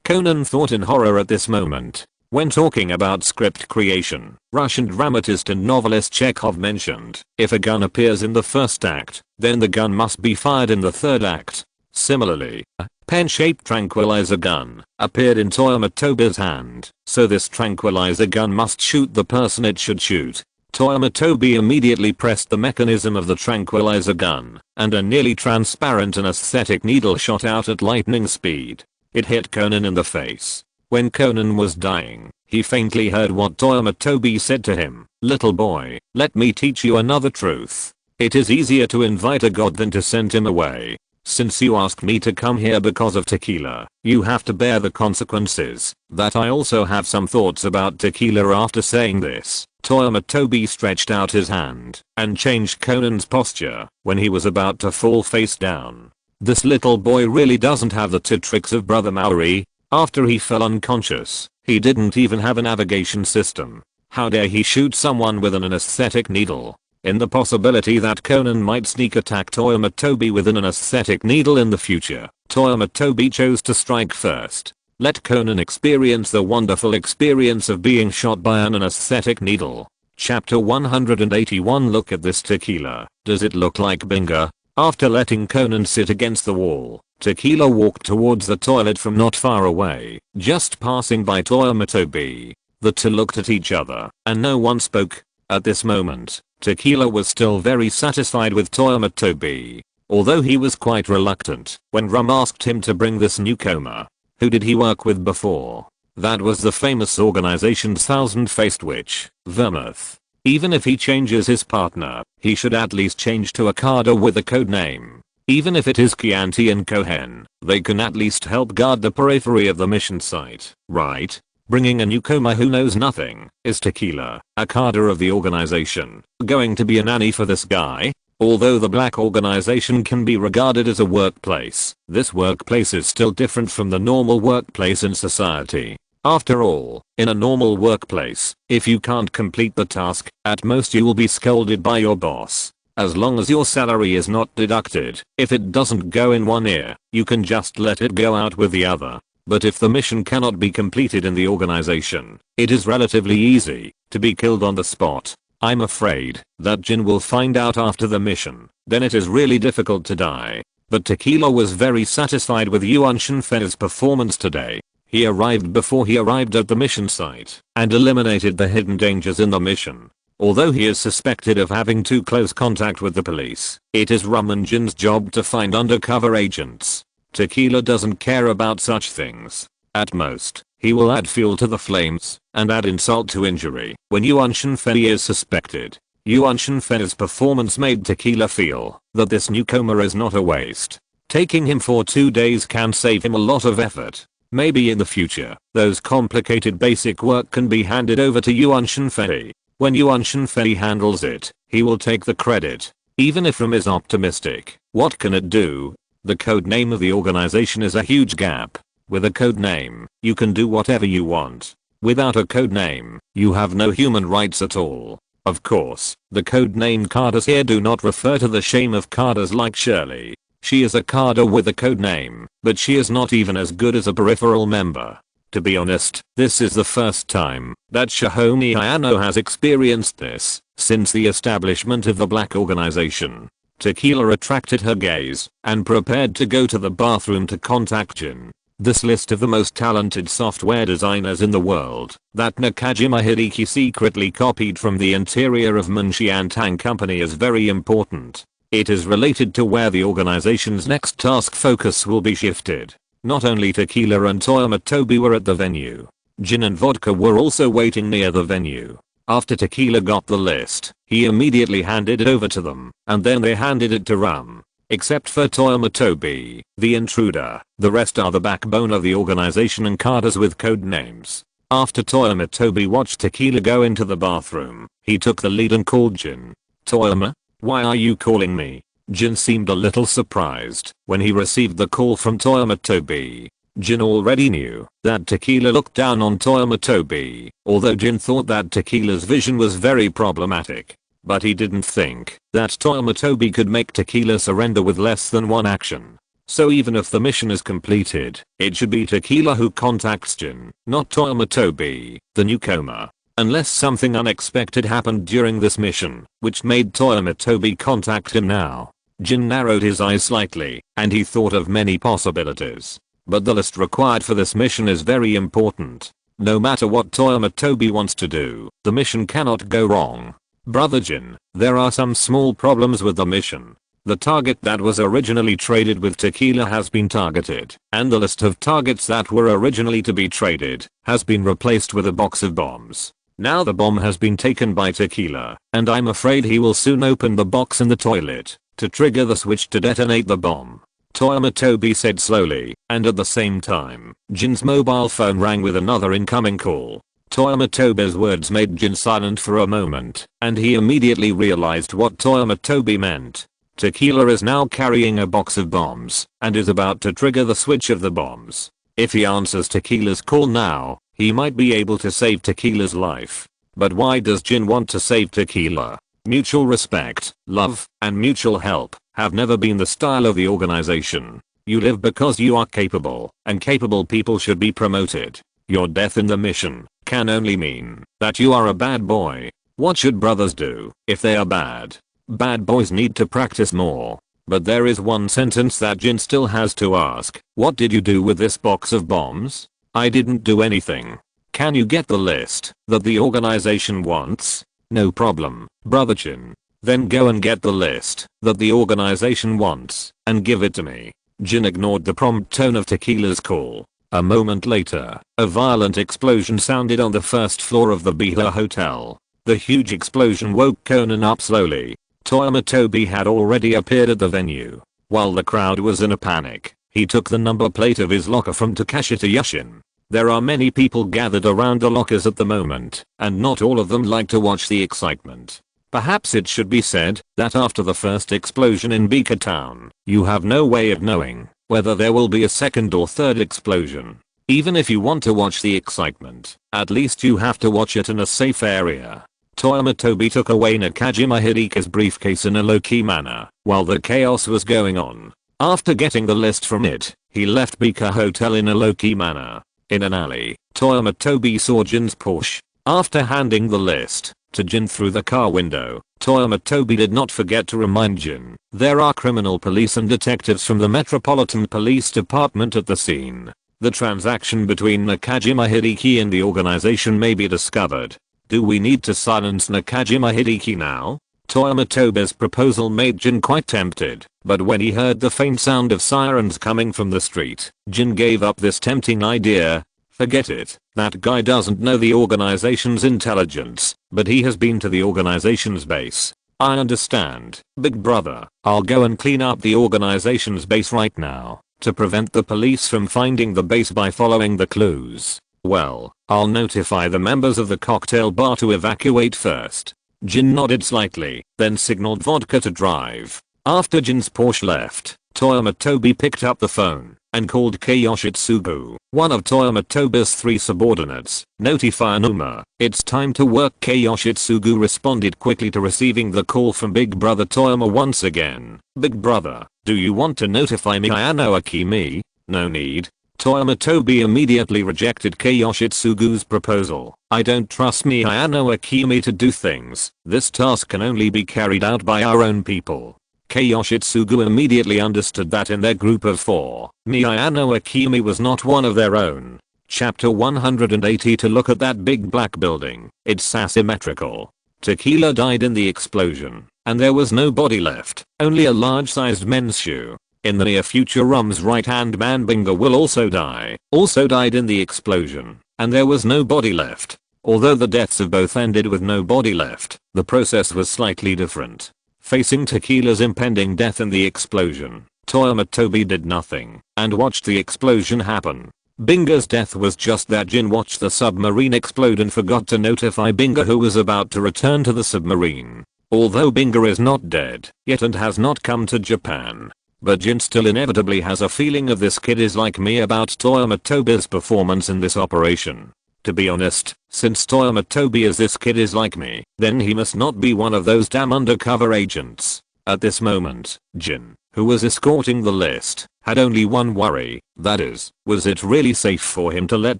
Conan thought in horror at this moment. When talking about script creation, Russian dramatist and novelist Chekhov mentioned, if a gun appears in the first act, then the gun must be fired in the third act. Similarly, a pen-shaped tranquilizer gun appeared in Toyama Tobi's hand, so this tranquilizer gun must shoot the person it should shoot. Toyama Tobi immediately pressed the mechanism of the tranquilizer gun, and a nearly transparent anesthetic needle shot out at lightning speed. It hit Conan in the face. When Conan was dying, he faintly heard what Toyama Tobi said to him. Little boy, let me teach you another truth. It is easier to invite a god than to send him away. Since you asked me to come here because of tequila, you have to bear the consequences. That I also have some thoughts about tequila. After saying this, Toyama Tobi stretched out his hand and changed Conan's posture when he was about to fall face down. This little boy really doesn't have the tricks of Brother Maori. After he fell unconscious, he didn't even have a navigation system. How dare he shoot someone with an anesthetic needle? In the possibility that Conan might sneak attack Toyama Tobi with an anesthetic needle in the future, Toyama Tobi chose to strike first. Let Conan experience the wonderful experience of being shot by an anesthetic needle. Chapter 181. Look at this tequila. Does it look like Binga? After letting Conan sit against the wall, Tequila walked towards the toilet from not far away, just passing by Toyama Tobi. The two looked at each other, and no one spoke. At this moment, Tequila was still very satisfied with Toyama Tobi, although he was quite reluctant when Rum asked him to bring this newcomer. Who did he work with before? That was the famous organization's thousand-faced witch, Vermouth. Even if he changes his partner, he should at least change to a Kada with a code name. Even if it is Chianti and Cohen, they can at least help guard the periphery of the mission site, right? Bringing a newcomer who knows nothing. Is Tequila, a Kada of the organization, going to be a nanny for this guy? Although the black organization can be regarded as a workplace, this workplace is still different from the normal workplace in society. After all, in a normal workplace, if you can't complete the task, at most you will be scolded by your boss. As long as your salary is not deducted, if it doesn't go in one ear, you can just let it go out with the other. But if the mission cannot be completed in the organization, it is relatively easy to be killed on the spot. I'm afraid that Jin will find out after the mission, then it is really difficult to die. But Tequila was very satisfied with Yuan Shenfei's performance today. He arrived before he arrived at the mission site and eliminated the hidden dangers in the mission. Although he is suspected of having too close contact with the police, it is Rum and Jin's job to find undercover agents. Tequila doesn't care about such things. At most, he will add fuel to the flames and add insult to injury when Yuan Shenfei is suspected. Yuan Shenfei's performance made Tequila feel that this newcomer is not a waste. Taking him for 2 days can save him a lot of effort. Maybe in the future, those complicated basic work can be handed over to Yuan Shenfei. When Yuan Shenfei handles it, he will take the credit. Even if Rum is optimistic, what can it do? The code name of the organization is a huge gap. With a code name, you can do whatever you want. Without a code name, you have no human rights at all. Of course, the code name carders here do not refer to the shame of carders like Shirley. She is a carder with a code name, but she is not even as good as a peripheral member. To be honest, this is the first time that Shihomi Ayano has experienced this since the establishment of the Black Organization. Tequila attracted her gaze and prepared to go to the bathroom to contact Jin. This list of the most talented software designers in the world that Nakajima Hideki secretly copied from the interior of Munshiantang Company is very important. It is related to where the organization's next task focus will be shifted. Not only Tequila and Toyama Tobi were at the venue, Gin and Vodka were also waiting near the venue. After Tequila got the list, he immediately handed it over to them, and then they handed it to Rum. Except for Toyama Tobi, the intruder, the rest are the backbone of the organization and carders with code names. After Toyama Tobi watched Tequila go into the bathroom, he took the lead and called Jin. Toyama? Why are you calling me? Jin seemed a little surprised when he received the call from Toyama Tobi. Jin already knew that Tequila looked down on Toyama Tobi, although Jin thought that Tequila's vision was very problematic. But he didn't think that Toyama Tobi could make Tequila surrender with less than one action. So even if the mission is completed, it should be Tequila who contacts Jin, not Toyama Tobi, the newcomer. Unless something unexpected happened during this mission, which made Toyama Tobi contact him now. Jin narrowed his eyes slightly, and he thought of many possibilities. But the list required for this mission is very important. No matter what Toyama Tobi wants to do, the mission cannot go wrong. Brother Jin, there are some small problems with the mission. The target that was originally traded with Tequila has been targeted, and the list of targets that were originally to be traded has been replaced with a box of bombs. Now the bomb has been taken by Tequila, and I'm afraid he will soon open the box in the toilet to trigger the switch to detonate the bomb. Toyama Tobi said slowly, and at the same time, Jin's mobile phone rang with another incoming call. Toyama Tobi's words made Jin silent for a moment, and he immediately realized what Toyama Tobi meant. Tequila is now carrying a box of bombs and is about to trigger the switch of the bombs. If he answers Tequila's call now, he might be able to save Tequila's life. But why does Jin want to save Tequila? Mutual respect, love, and mutual help have never been the style of the organization. You live because you are capable, and capable people should be promoted. Your death in the mission can only mean that you are a bad boy. What should brothers do if they are bad? Bad boys need to practice more. But there is one sentence that Jin still has to ask. What did you do with this box of bombs? I didn't do anything. Can you get the list that the organization wants? No problem, Brother Jin. Then go and get the list that the organization wants and give it to me. Jin ignored the prompt tone of Tequila's call. A moment later, a violent explosion sounded on the first floor of the Biha Hotel. The huge explosion woke Conan up slowly. Toyama Tobi had already appeared at the venue. While the crowd was in a panic, he took the number plate of his locker from Takashi to Yashin. There are many people gathered around the lockers at the moment, and not all of them like to watch the excitement. Perhaps it should be said that after the first explosion in Bika Town, you have no way of knowing whether there will be a second or third explosion. Even if you want to watch the excitement, at least you have to watch it in a safe area. Toyama Tobi took away Nakajima Hideka's briefcase in a low-key manner while the chaos was going on. After getting the list from it, he left Bika Hotel in a low-key manner. In an alley, Toyama Tobi saw Jin's Porsche. After handing the list to Jin through the car window, Toyama Tobi did not forget to remind Jin there are criminal police and detectives from the Metropolitan Police Department at the scene. The transaction between Nakajima Hideki and the organization may be discovered. Do we need to silence Nakajima Hideki now? Toyama Tobi's proposal made Jin quite tempted, but when he heard the faint sound of sirens coming from the street, Jin gave up this tempting idea. Forget it, that guy doesn't know the organization's intelligence, but he has been to the organization's base. I understand, big brother. I'll go and clean up the organization's base right now, to prevent the police from finding the base by following the clues. Well, I'll notify the members of the cocktail bar to evacuate first. Jin nodded slightly, then signaled vodka to drive. After Jin's Porsche left, Toyama Tobi picked up the phone and called Kyoshitsugu, one of Toyama Tobi's 3 subordinates. Notify Numa, it's time to work. Kyoshitsugu responded quickly to receiving the call from Big Brother Toyama once again. Big brother, do you want to notify me Ayano Akimi? No need. Toyama Tobi immediately rejected Kyoshitsugu's proposal. I don't trust Ayano Akimi to do things. This task can only be carried out by our own people. Kyoshitsugu immediately understood that in their group of 4, Ayano Akimi was not one of their own. Chapter 180. To look at that big black building, it's asymmetrical. Tequila died in the explosion, and there was no body left, only a large-sized men's shoe. In the near future, Rum's right-hand man Bingo will also died in the explosion, and there was no body left. Although the deaths of both ended with no body left, the process was slightly different. Facing Tequila's impending death in the explosion, Toyama Tobi did nothing and watched the explosion happen. Bingo's death was just that. Jin watched the submarine explode and forgot to notify Bingo, who was about to return to the submarine. Although Bingo is not dead yet and has not come to Japan, but Jin still inevitably has a feeling of this kid is like me about Toyama Tobi's performance in this operation. To be honest, since Toyama Tobi is this kid is like me, then he must not be one of those damn undercover agents. At this moment, Jin, who was escorting the list, had only one worry, that is, was it really safe for him to let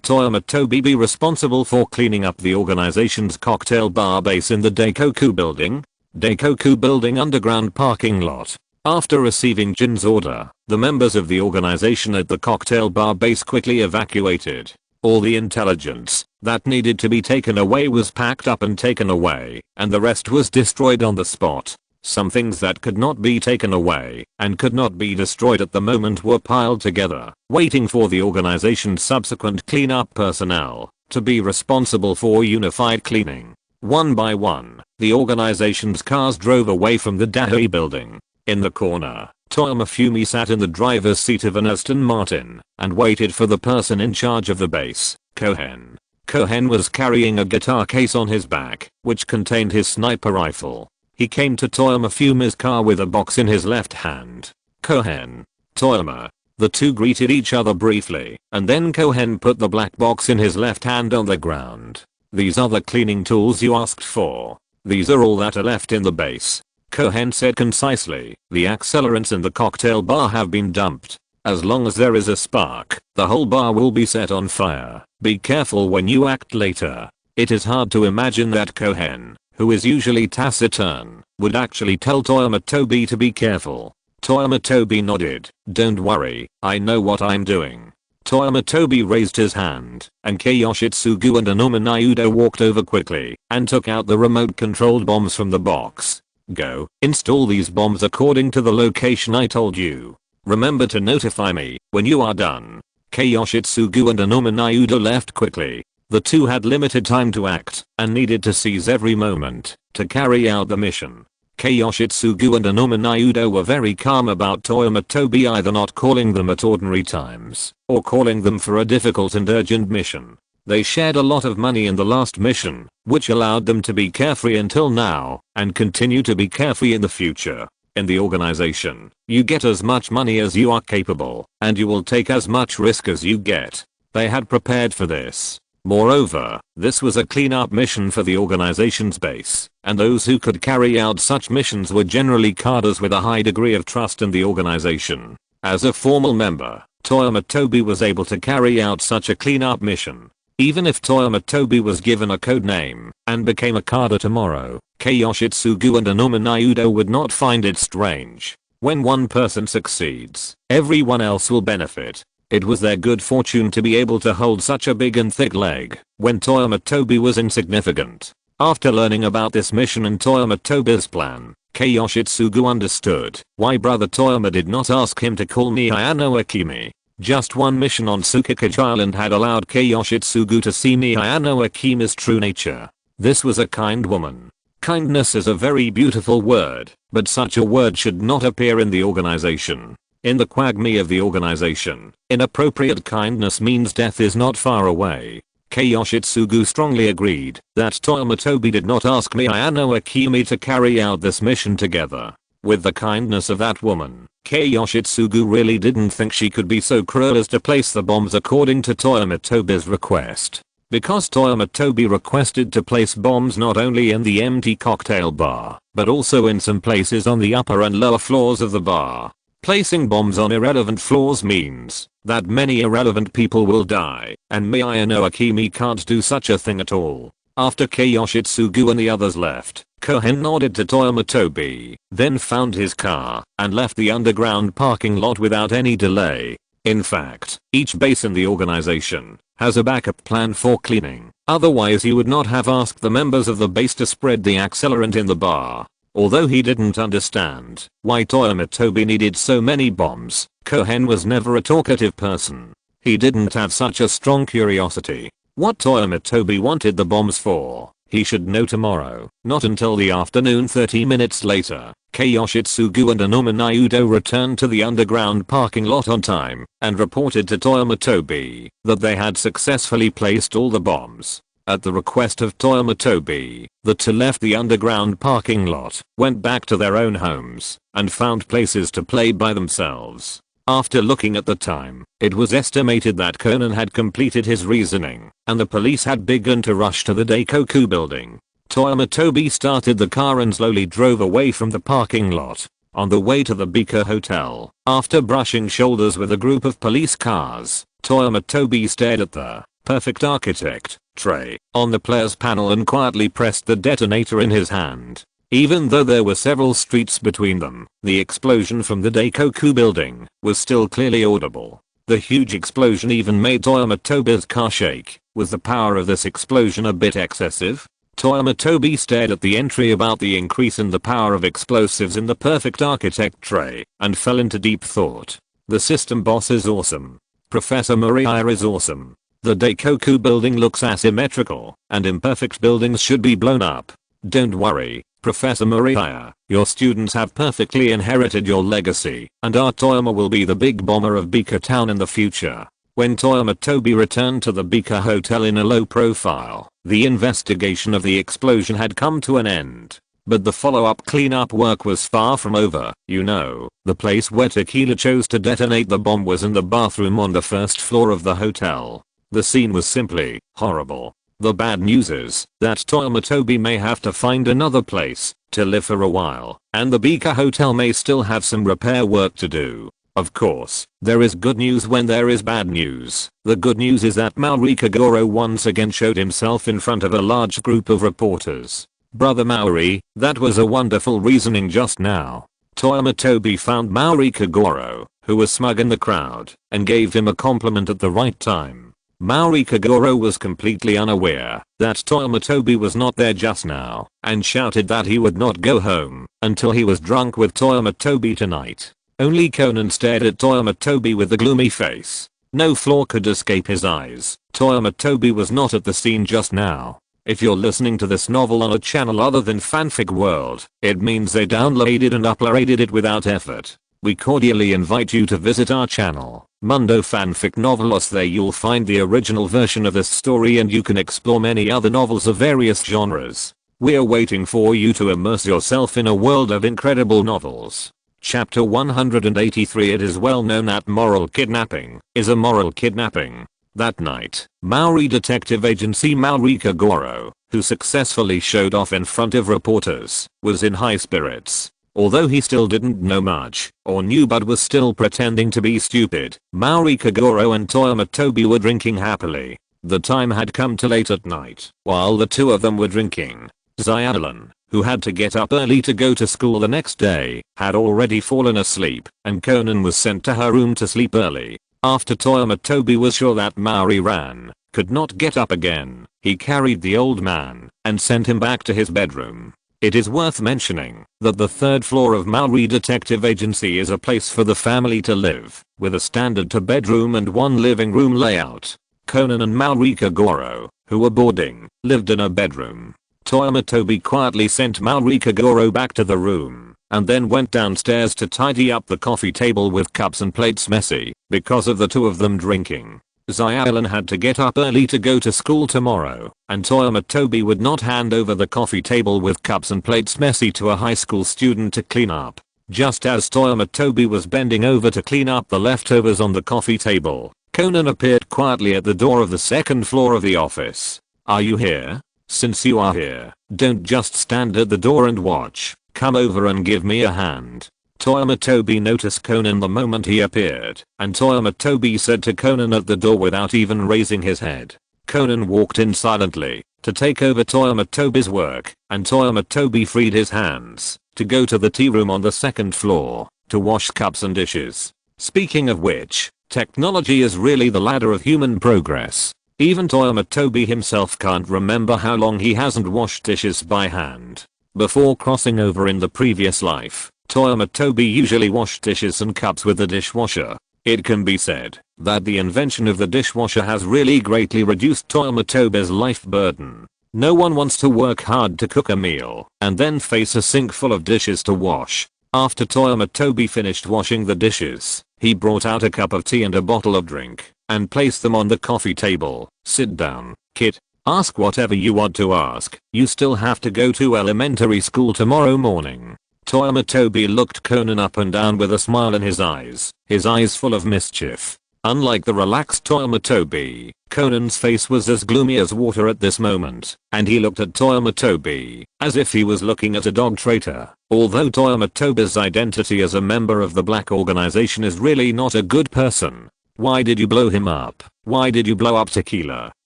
Toyama Tobi be responsible for cleaning up the organization's cocktail bar base in the Daikoku building? Daikoku building underground parking lot. After receiving Jin's order, the members of the organization at the cocktail bar base quickly evacuated. All the intelligence that needed to be taken away was packed up and taken away, and the rest was destroyed on the spot. Some things that could not be taken away and could not be destroyed at the moment were piled together, waiting for the organization's subsequent cleanup personnel to be responsible for unified cleaning. One by one, the organization's cars drove away from the Dahui building. In the corner, Toyama Fumi sat in the driver's seat of an Aston Martin and waited for the person in charge of the base, Kohen. Kohen was carrying a guitar case on his back, which contained his sniper rifle. He came to Toyama Fumi's car with a box in his left hand. Kohen. Toyama. The two greeted each other briefly, and then Kohen put the black box in his left hand on the ground. These are the cleaning tools you asked for. These are all that are left in the base. Kohen said concisely. The accelerants in the cocktail bar have been dumped. As long as there is a spark, the whole bar will be set on fire. Be careful when you act later. It is hard to imagine that Kohen, who is usually taciturn, would actually tell Toyama Tobi to be careful. Toyama Tobi nodded. Don't worry, I know what I'm doing. Toyama Tobi raised his hand, and Kyoshitsugu and Anuma Nayudo walked over quickly and took out the remote-controlled bombs from the box. Go, install these bombs according to the location I told you. Remember to notify me when you are done. Kyoshitsugu and Anuma Nayudo left quickly. The two had limited time to act and needed to seize every moment to carry out the mission. Kyoshitsugu and Anuma Nayudo were very calm about Toyama Tobi either not calling them at ordinary times or calling them for a difficult and urgent mission. They shared a lot of money in the last mission, which allowed them to be carefree until now and continue to be carefree in the future. In the organization, you get as much money as you are capable, and you will take as much risk as you get. They had prepared for this. Moreover, this was a cleanup mission for the organization's base, and those who could carry out such missions were generally cadres with a high degree of trust in the organization. As a formal member, Toyama Tobi was able to carry out such a cleanup mission. Even if Toyama Tobi was given a code name and became a cadre tomorrow, Kyoshitsugu and Inuma Naruto would not find it strange. When one person succeeds, everyone else will benefit. It was their good fortune to be able to hold such a big and thick leg when Toyama Tobi was insignificant. After learning about this mission and Toyama Tobi's plan, Kyoshitsugu understood why brother Toyama did not ask him to call Miyano Akimi. Just one mission on Tsukikage Island had allowed Kyoshitsugu to see Miyano Akimi's true nature. This was a kind woman. Kindness is a very beautiful word, but such a word should not appear in the organization. In the quagmire of the organization, inappropriate kindness means death is not far away. Kyoshitsugu strongly agreed that Toyama Tobi did not ask Miyano Akimi to carry out this mission together. With the kindness of that woman, Kyoshitsugu really didn't think she could be so cruel as to place the bombs according to Toyama Tobi's request. Because Toyama Tobi requested to place bombs not only in the empty cocktail bar, but also in some places on the upper and lower floors of the bar. Placing bombs on irrelevant floors means that many irrelevant people will die, and Miyano Akimi can't do such a thing at all. After Kyoshitsugu and the others left, Kohen nodded to Toyama Tobi, then found his car, and left the underground parking lot without any delay. In fact, each base in the organization has a backup plan for cleaning, otherwise he would not have asked the members of the base to spread the accelerant in the bar. Although he didn't understand why Toyama Tobi needed so many bombs, Kohen was never a talkative person. He didn't have such a strong curiosity. What Toyama Tobi wanted the bombs for, he should know tomorrow. Not until the afternoon. 30 minutes later, Kyoshitsugu and Inuma Naruto returned to the underground parking lot on time and reported to Toyama Tobi that they had successfully placed all the bombs. At the request of Toyama Tobi, the two left the underground parking lot, went back to their own homes, and found places to play by themselves. After looking at the time, it was estimated that Conan had completed his reasoning, and the police had begun to rush to the Daikoku building. Toyama Tobi started the car and slowly drove away from the parking lot. On the way to the Beaker Hotel, after brushing shoulders with a group of police cars, Toyama Tobi stared at the perfect architect tray on the player's panel and quietly pressed the detonator in his hand. Even though there were several streets between them, the explosion from the Daikoku building was still clearly audible. The huge explosion even made Toyama Tobi's car shake. Was the power of this explosion a bit excessive? Toyama Tobi stared at the entry about the increase in the power of explosives in the perfect architect tray and fell into deep thought. The system boss is awesome. Professor Moriya is awesome. The Daikoku building looks asymmetrical, and imperfect buildings should be blown up. Don't worry, Professor Moriya, your students have perfectly inherited your legacy, and our Toyama will be the big bomber of Beaker Town in the future. When Toyama Tobi returned to the Beaker Hotel in a low profile, the investigation of the explosion had come to an end. But the follow-up cleanup work was far from over. The place where Tequila chose to detonate the bomb was in the bathroom on the first floor of the hotel. The scene was simply horrible. The bad news is that Toyama Tobi may have to find another place to live for a while, and the Beaker Hotel may still have some repair work to do. Of course, there is good news when there is bad news. The good news is that Maori Kagoro once again showed himself in front of a large group of reporters. Brother Maori, that was a wonderful reasoning just now. Toyama Tobi found Maori Kagoro, who was smug in the crowd, and gave him a compliment at the right time. Maori Kagoro was completely unaware that Toyama Tobi was not there just now, and shouted that he would not go home until he was drunk with Toyama Tobi tonight. Only Conan stared at Toyama Tobi with a gloomy face. No flaw could escape his eyes. Toyama Tobi was not at the scene just now. If you're listening to this novel on a channel other than Fanfic World, it means they downloaded and uploaded it without effort. We cordially invite you to visit our channel, Mundo Fanfic Novelos. There you'll find the original version of this story and you can explore many other novels of various genres. We're waiting for you to immerse yourself in a world of incredible novels. Chapter 183. It is well known that moral kidnapping is a moral kidnapping. That night, Maori Detective Agency Maori Kagoro, who successfully showed off in front of reporters, was in high spirits. Although he still didn't know much, or knew but was still pretending to be stupid, Maori Kagoro and Toyama Tobi were drinking happily. The time had come to late at night. While the two of them were drinking, Zyalin, who had to get up early to go to school the next day, had already fallen asleep, and Conan was sent to her room to sleep early. After Toyama Tobi was sure that Maori ran, could not get up again, he carried the old man and sent him back to his bedroom. It is worth mentioning that the third floor of Maori Detective Agency is a place for the family to live, with a standard 2-bedroom and 1 living room layout. Conan and Maori Kagoro, who were boarding, lived in a bedroom. Toyama Tobi quietly sent Maori Kagoro back to the room, and then went downstairs to tidy up the coffee table with cups and plates messy, because of the two of them drinking. Zyalin had to get up early to go to school tomorrow, and Toyama Tobi would not hand over the coffee table with cups and plates messy to a high school student to clean up. Just as Toyama Tobi was bending over to clean up the leftovers on the coffee table, Conan appeared quietly at the door of the second floor of the office. "Are you here? Since you are here, don't just stand at the door and watch. Come over and give me a hand." Toyama Tobi noticed Conan the moment he appeared, and Toyama Tobi said to Conan at the door without even raising his head. Conan walked in silently to take over Toyama Tobi's work, and Toyama Tobi freed his hands to go to the tea room on the second floor to wash cups and dishes. Speaking of which, technology is really the ladder of human progress. Even Toyama Tobi himself can't remember how long he hasn't washed dishes by hand. Before crossing over in the previous life, Toyama Tobi usually washed dishes and cups with the dishwasher. It can be said that the invention of the dishwasher has really greatly reduced Toyama Tobi's life burden. No one wants to work hard to cook a meal and then face a sink full of dishes to wash. After Toyama Tobi finished washing the dishes, he brought out a cup of tea and a bottle of drink and placed them on the coffee table. "Sit down, kid. Ask whatever you want to ask. You still have to go to elementary school tomorrow morning." Toyama Tobi looked Conan up and down with a smile in his eyes full of mischief. Unlike the relaxed Toyama Tobi, Conan's face was as gloomy as water at this moment, and he looked at Toyama Tobi as if he was looking at a dog traitor. Although Toyama Tobi's identity as a member of the black organization is really not a good person. "Why did you blow him up? Why did you blow up Tequila?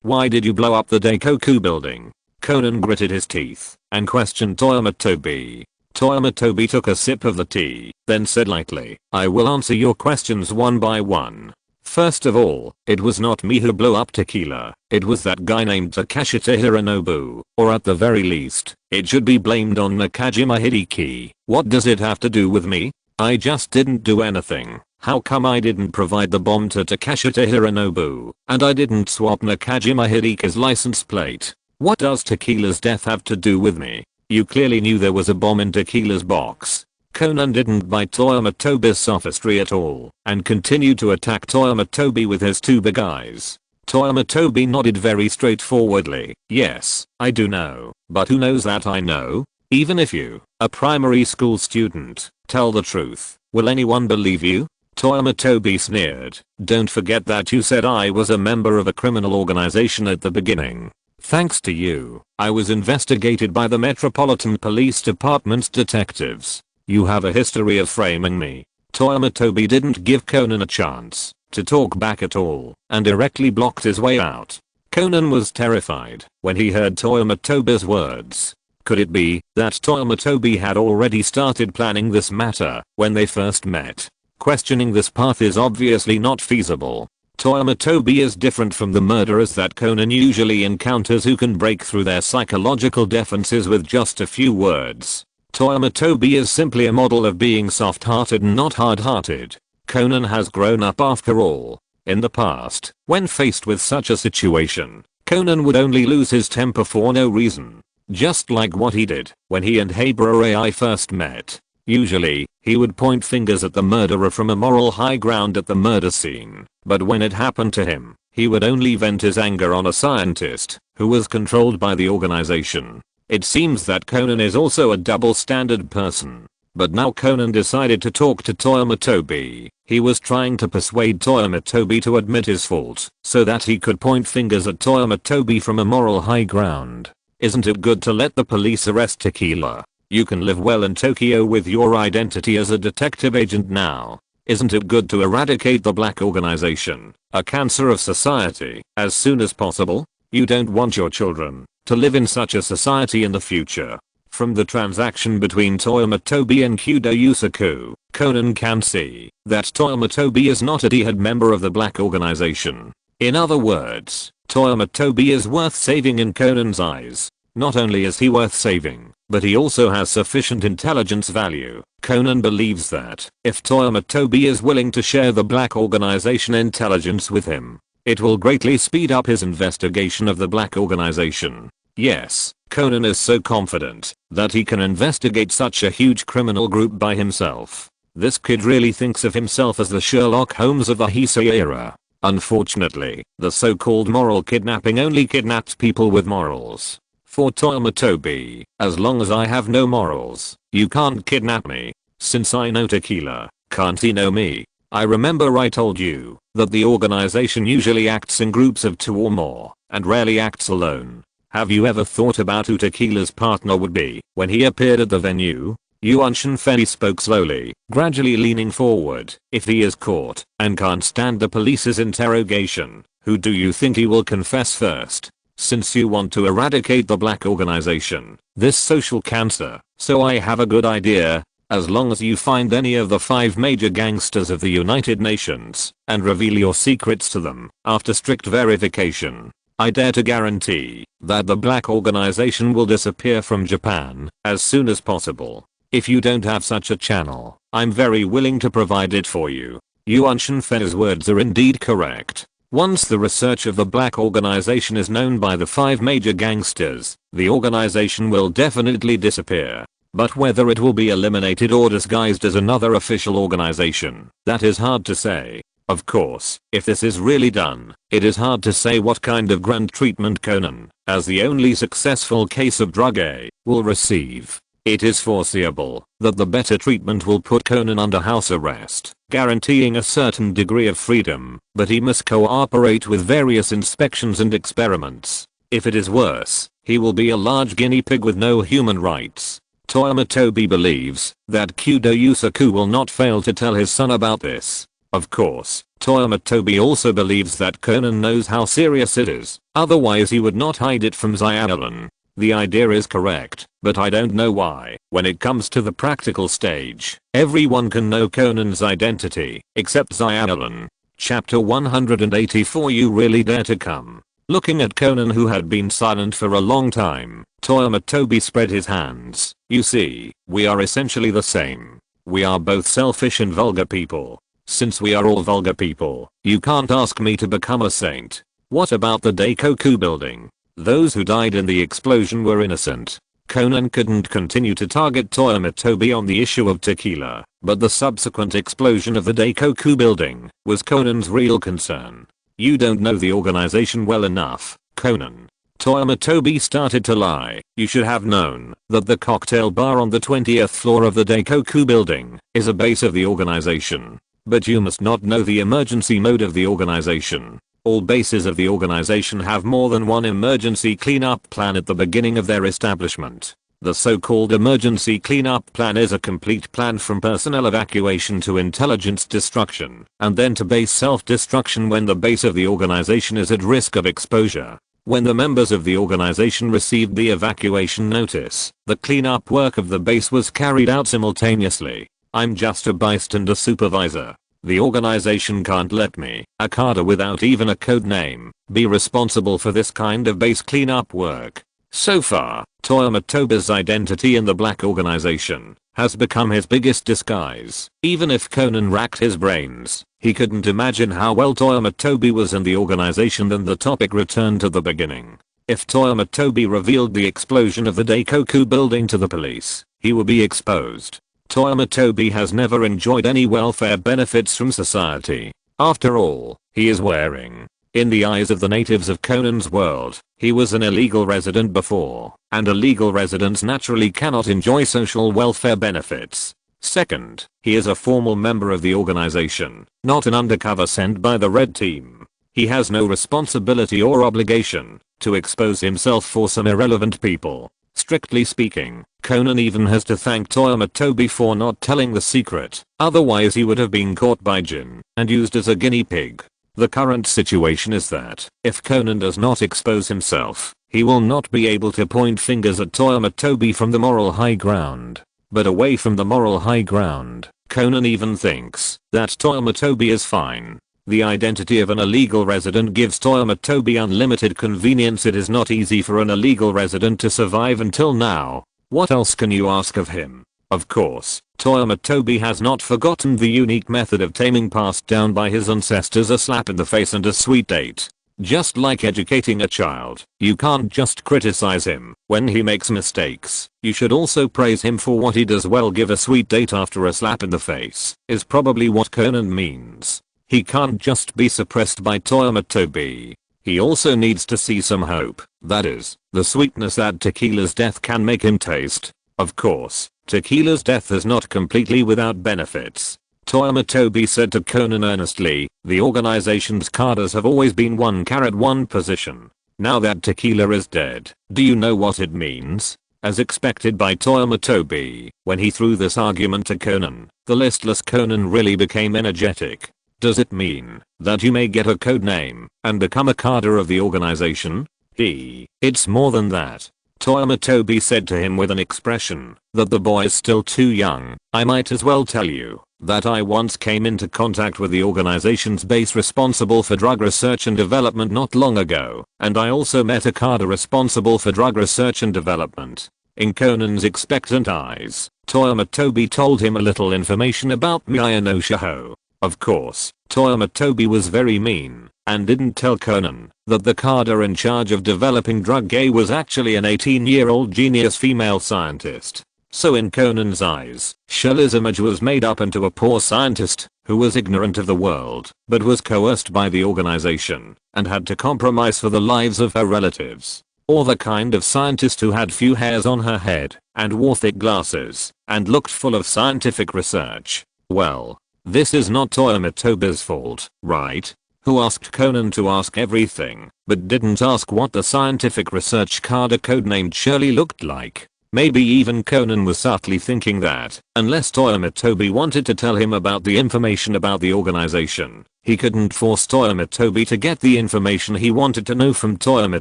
Why did you blow up the Daikoku building?" Conan gritted his teeth and questioned Toyama Tobi. Toyama Tobi took a sip of the tea, then said lightly, "I will answer your questions one by one. First of all, it was not me who blew up Tequila. It was that guy named Takashita Hironobu, or at the very least, it should be blamed on Nakajima Hideki. What does it have to do with me? I just didn't do anything. How come I didn't provide the bomb to Takashita Hironobu, and I didn't swap Nakajima Hideki's license plate? What does Tequila's death have to do with me? You clearly knew there was a bomb in Tequila's box." Conan didn't buy Toyama Tobi's sophistry at all, and continued to attack Toyama Tobi with his two big eyes. Toyama Tobi nodded very straightforwardly. "Yes, I do know, but who knows that I know? Even if you, a primary school student, tell the truth, will anyone believe you?" Toyama Tobi sneered. "Don't forget that you said I was a member of a criminal organization at the beginning. Thanks to you, I was investigated by the Metropolitan Police Department's detectives. You have a history of framing me." Toyama Tobi didn't give Conan a chance to talk back at all, and directly blocked his way out. Conan was terrified when he heard Toyama Tobi's words. Could it be that Toyama Tobi had already started planning this matter when they first met? Questioning this path is obviously not feasible. Toyama Tobi is different from the murderers that Conan usually encounters who can break through their psychological defenses with just a few words. Toyama Tobi is simply a model of being soft-hearted and not hard-hearted. Conan has grown up after all. In the past, when faced with such a situation, Conan would only lose his temper for no reason. Just like what he did when he and Haibara first met. Usually, he would point fingers at the murderer from a moral high ground at the murder scene, but when it happened to him, he would only vent his anger on a scientist who was controlled by the organization. It seems that Conan is also a double-standard person. But now Conan decided to talk to Toyama Tobi. He was trying to persuade Toyama Tobi to admit his fault so that he could point fingers at Toyama Tobi from a moral high ground. Isn't it good to let the police arrest Tequila? You can live well in Tokyo with your identity as a detective agent now. Isn't it good to eradicate the black organization, a cancer of society, as soon as possible? You don't want your children to live in such a society in the future. From the transaction between Toyama Tobi and Kudo Yusaku, Conan can see that Toyama Tobi is not a dead member of the black organization. In other words, Toyama Tobi is worth saving in Conan's eyes. Not only is he worth saving, but he also has sufficient intelligence value. Conan believes that if Toyama Tobi is willing to share the black organization intelligence with him, it will greatly speed up his investigation of the black organization. Yes, Conan is so confident that he can investigate such a huge criminal group by himself. This kid really thinks of himself as the Sherlock Holmes of the Heisei era. Unfortunately, the so-called moral kidnapping only kidnaps people with morals. For Toyama Tobi, as long as I have no morals, you can't kidnap me. Since I know Tequila, can't he know me? I remember I told you that the organization usually acts in groups of 2 or more, and rarely acts alone. Have you ever thought about who Tequila's partner would be when he appeared at the venue? Yuan Shenfei spoke slowly, gradually leaning forward. If he is caught and can't stand the police's interrogation, who do you think he will confess first? Since you want to eradicate the black organization, this social cancer, so I have a good idea. As long as you find any of the 5 major gangsters of the United Nations and reveal your secrets to them after strict verification, I dare to guarantee that the black organization will disappear from Japan as soon as possible. If you don't have such a channel, I'm very willing to provide it for you. Yuan Shenfei's words are indeed correct. Once the research of the black organization is known by the 5 major gangsters, the organization will definitely disappear. But whether it will be eliminated or disguised as another official organization, that is hard to say. Of course, if this is really done, it is hard to say what kind of grand treatment Conan, as the only successful case of drug A, will receive. It is foreseeable that the better treatment will put Conan under house arrest, guaranteeing a certain degree of freedom, but he must cooperate with various inspections and experiments. If it is worse, he will be a large guinea pig with no human rights. Toyama Tobi believes that Kudo Yusaku will not fail to tell his son about this. Of course, Toyama Tobi also believes that Conan knows how serious it is, otherwise he would not hide it from Xiaolin. The idea is correct, but I don't know why. When it comes to the practical stage, everyone can know Conan's identity, except Xiaolin. Chapter 184. You really dare to come? Looking at Conan, who had been silent for a long time, Toyama Tobi spread his hands. You see, we are essentially the same. We are both selfish and vulgar people. Since we are all vulgar people, you can't ask me to become a saint. What about the Daikoku building? Those who died in the explosion were innocent. Conan couldn't continue to target Toyama Tobi on the issue of Tequila, but the subsequent explosion of the Daikoku building was Conan's real concern. You don't know the organization well enough, Conan. Toyama Tobi started to lie. You should have known that the cocktail bar on the 20th floor of the Daikoku building is a base of the organization. But you must not know the emergency mode of the organization. All bases of the organization have more than one emergency cleanup plan at the beginning of their establishment. The so-called emergency cleanup plan is a complete plan from personnel evacuation to intelligence destruction, and then to base self-destruction when the base of the organization is at risk of exposure. When the members of the organization received the evacuation notice, the cleanup work of the base was carried out simultaneously. I'm just a bystander supervisor. The organization can't let me, a cadre without even a code name, be responsible for this kind of base cleanup work. So far, Toyama Tobi's identity in the black organization has become his biggest disguise. Even if Conan racked his brains, he couldn't imagine how well Toyama Tobi was in the organization. Then the topic returned to the beginning. If Toyama Tobi revealed the explosion of the Daikoku building to the police, he would be exposed. Toyama Tobi has never enjoyed any welfare benefits from society. After all, he is wearing. In the eyes of the natives of Conan's world, he was an illegal resident before, and illegal residents naturally cannot enjoy social welfare benefits. Second, he is a formal member of the organization, not an undercover sent by the red team. He has no responsibility or obligation to expose himself for some irrelevant people. Strictly speaking, Conan even has to thank Toyama Tobi for not telling the secret, otherwise he would have been caught by Jin and used as a guinea pig. The current situation is that, if Conan does not expose himself, he will not be able to point fingers at Toyama Tobi from the moral high ground. But away from the moral high ground, Conan even thinks that Toyama Tobi is fine. The identity of an illegal resident gives Toyama Tobi unlimited convenience. It is not easy for an illegal resident to survive until now. What else can you ask of him? Of course, Toyama Tobi has not forgotten the unique method of taming passed down by his ancestors: a slap in the face and a sweet date. Just like educating a child, you can't just criticize him when he makes mistakes. You should also praise him for what he does well. Give a sweet date after a slap in the face is probably what Conan means. He can't just be suppressed by Toyama Tobi. He also needs to see some hope, that is, the sweetness that Tequila's death can make him taste. Of course, Tequila's death is not completely without benefits. Toyama Tobi said to Conan earnestly, the organization's cadres have always been one position. Now that Tequila is dead, do you know what it means? As expected by Toyama Tobi, when he threw this argument to Conan, the listless Conan really became energetic. Does it mean that you may get a code name and become a cadre of the organization? It's more than that. Toyama Tobi said to him with an expression that the boy is still too young. I might as well tell you that I once came into contact with the organization's base responsible for drug research and development not long ago, and I also met a cadre responsible for drug research and development. In Conan's expectant eyes, Toyama Tobi told him a little information about Miyano Shaho. Of course, Toyama Tobi was very mean and didn't tell Conan that the cadre in charge of developing drug A was actually an 18-year-old genius female scientist. So in Conan's eyes, Shirley's image was made up into a poor scientist who was ignorant of the world but was coerced by the organization and had to compromise for the lives of her relatives. Or the kind of scientist who had few hairs on her head and wore thick glasses and looked full of scientific research. Well, this is not Toyama Tobi's fault, right? Who asked Conan to ask everything, but didn't ask what the scientific research cadre codenamed Shirley looked like. Maybe even Conan was subtly thinking that, unless Toyama Tobi wanted to tell him about the information about the organization, he couldn't force Toyama Tobi to get the information he wanted to know from Toyama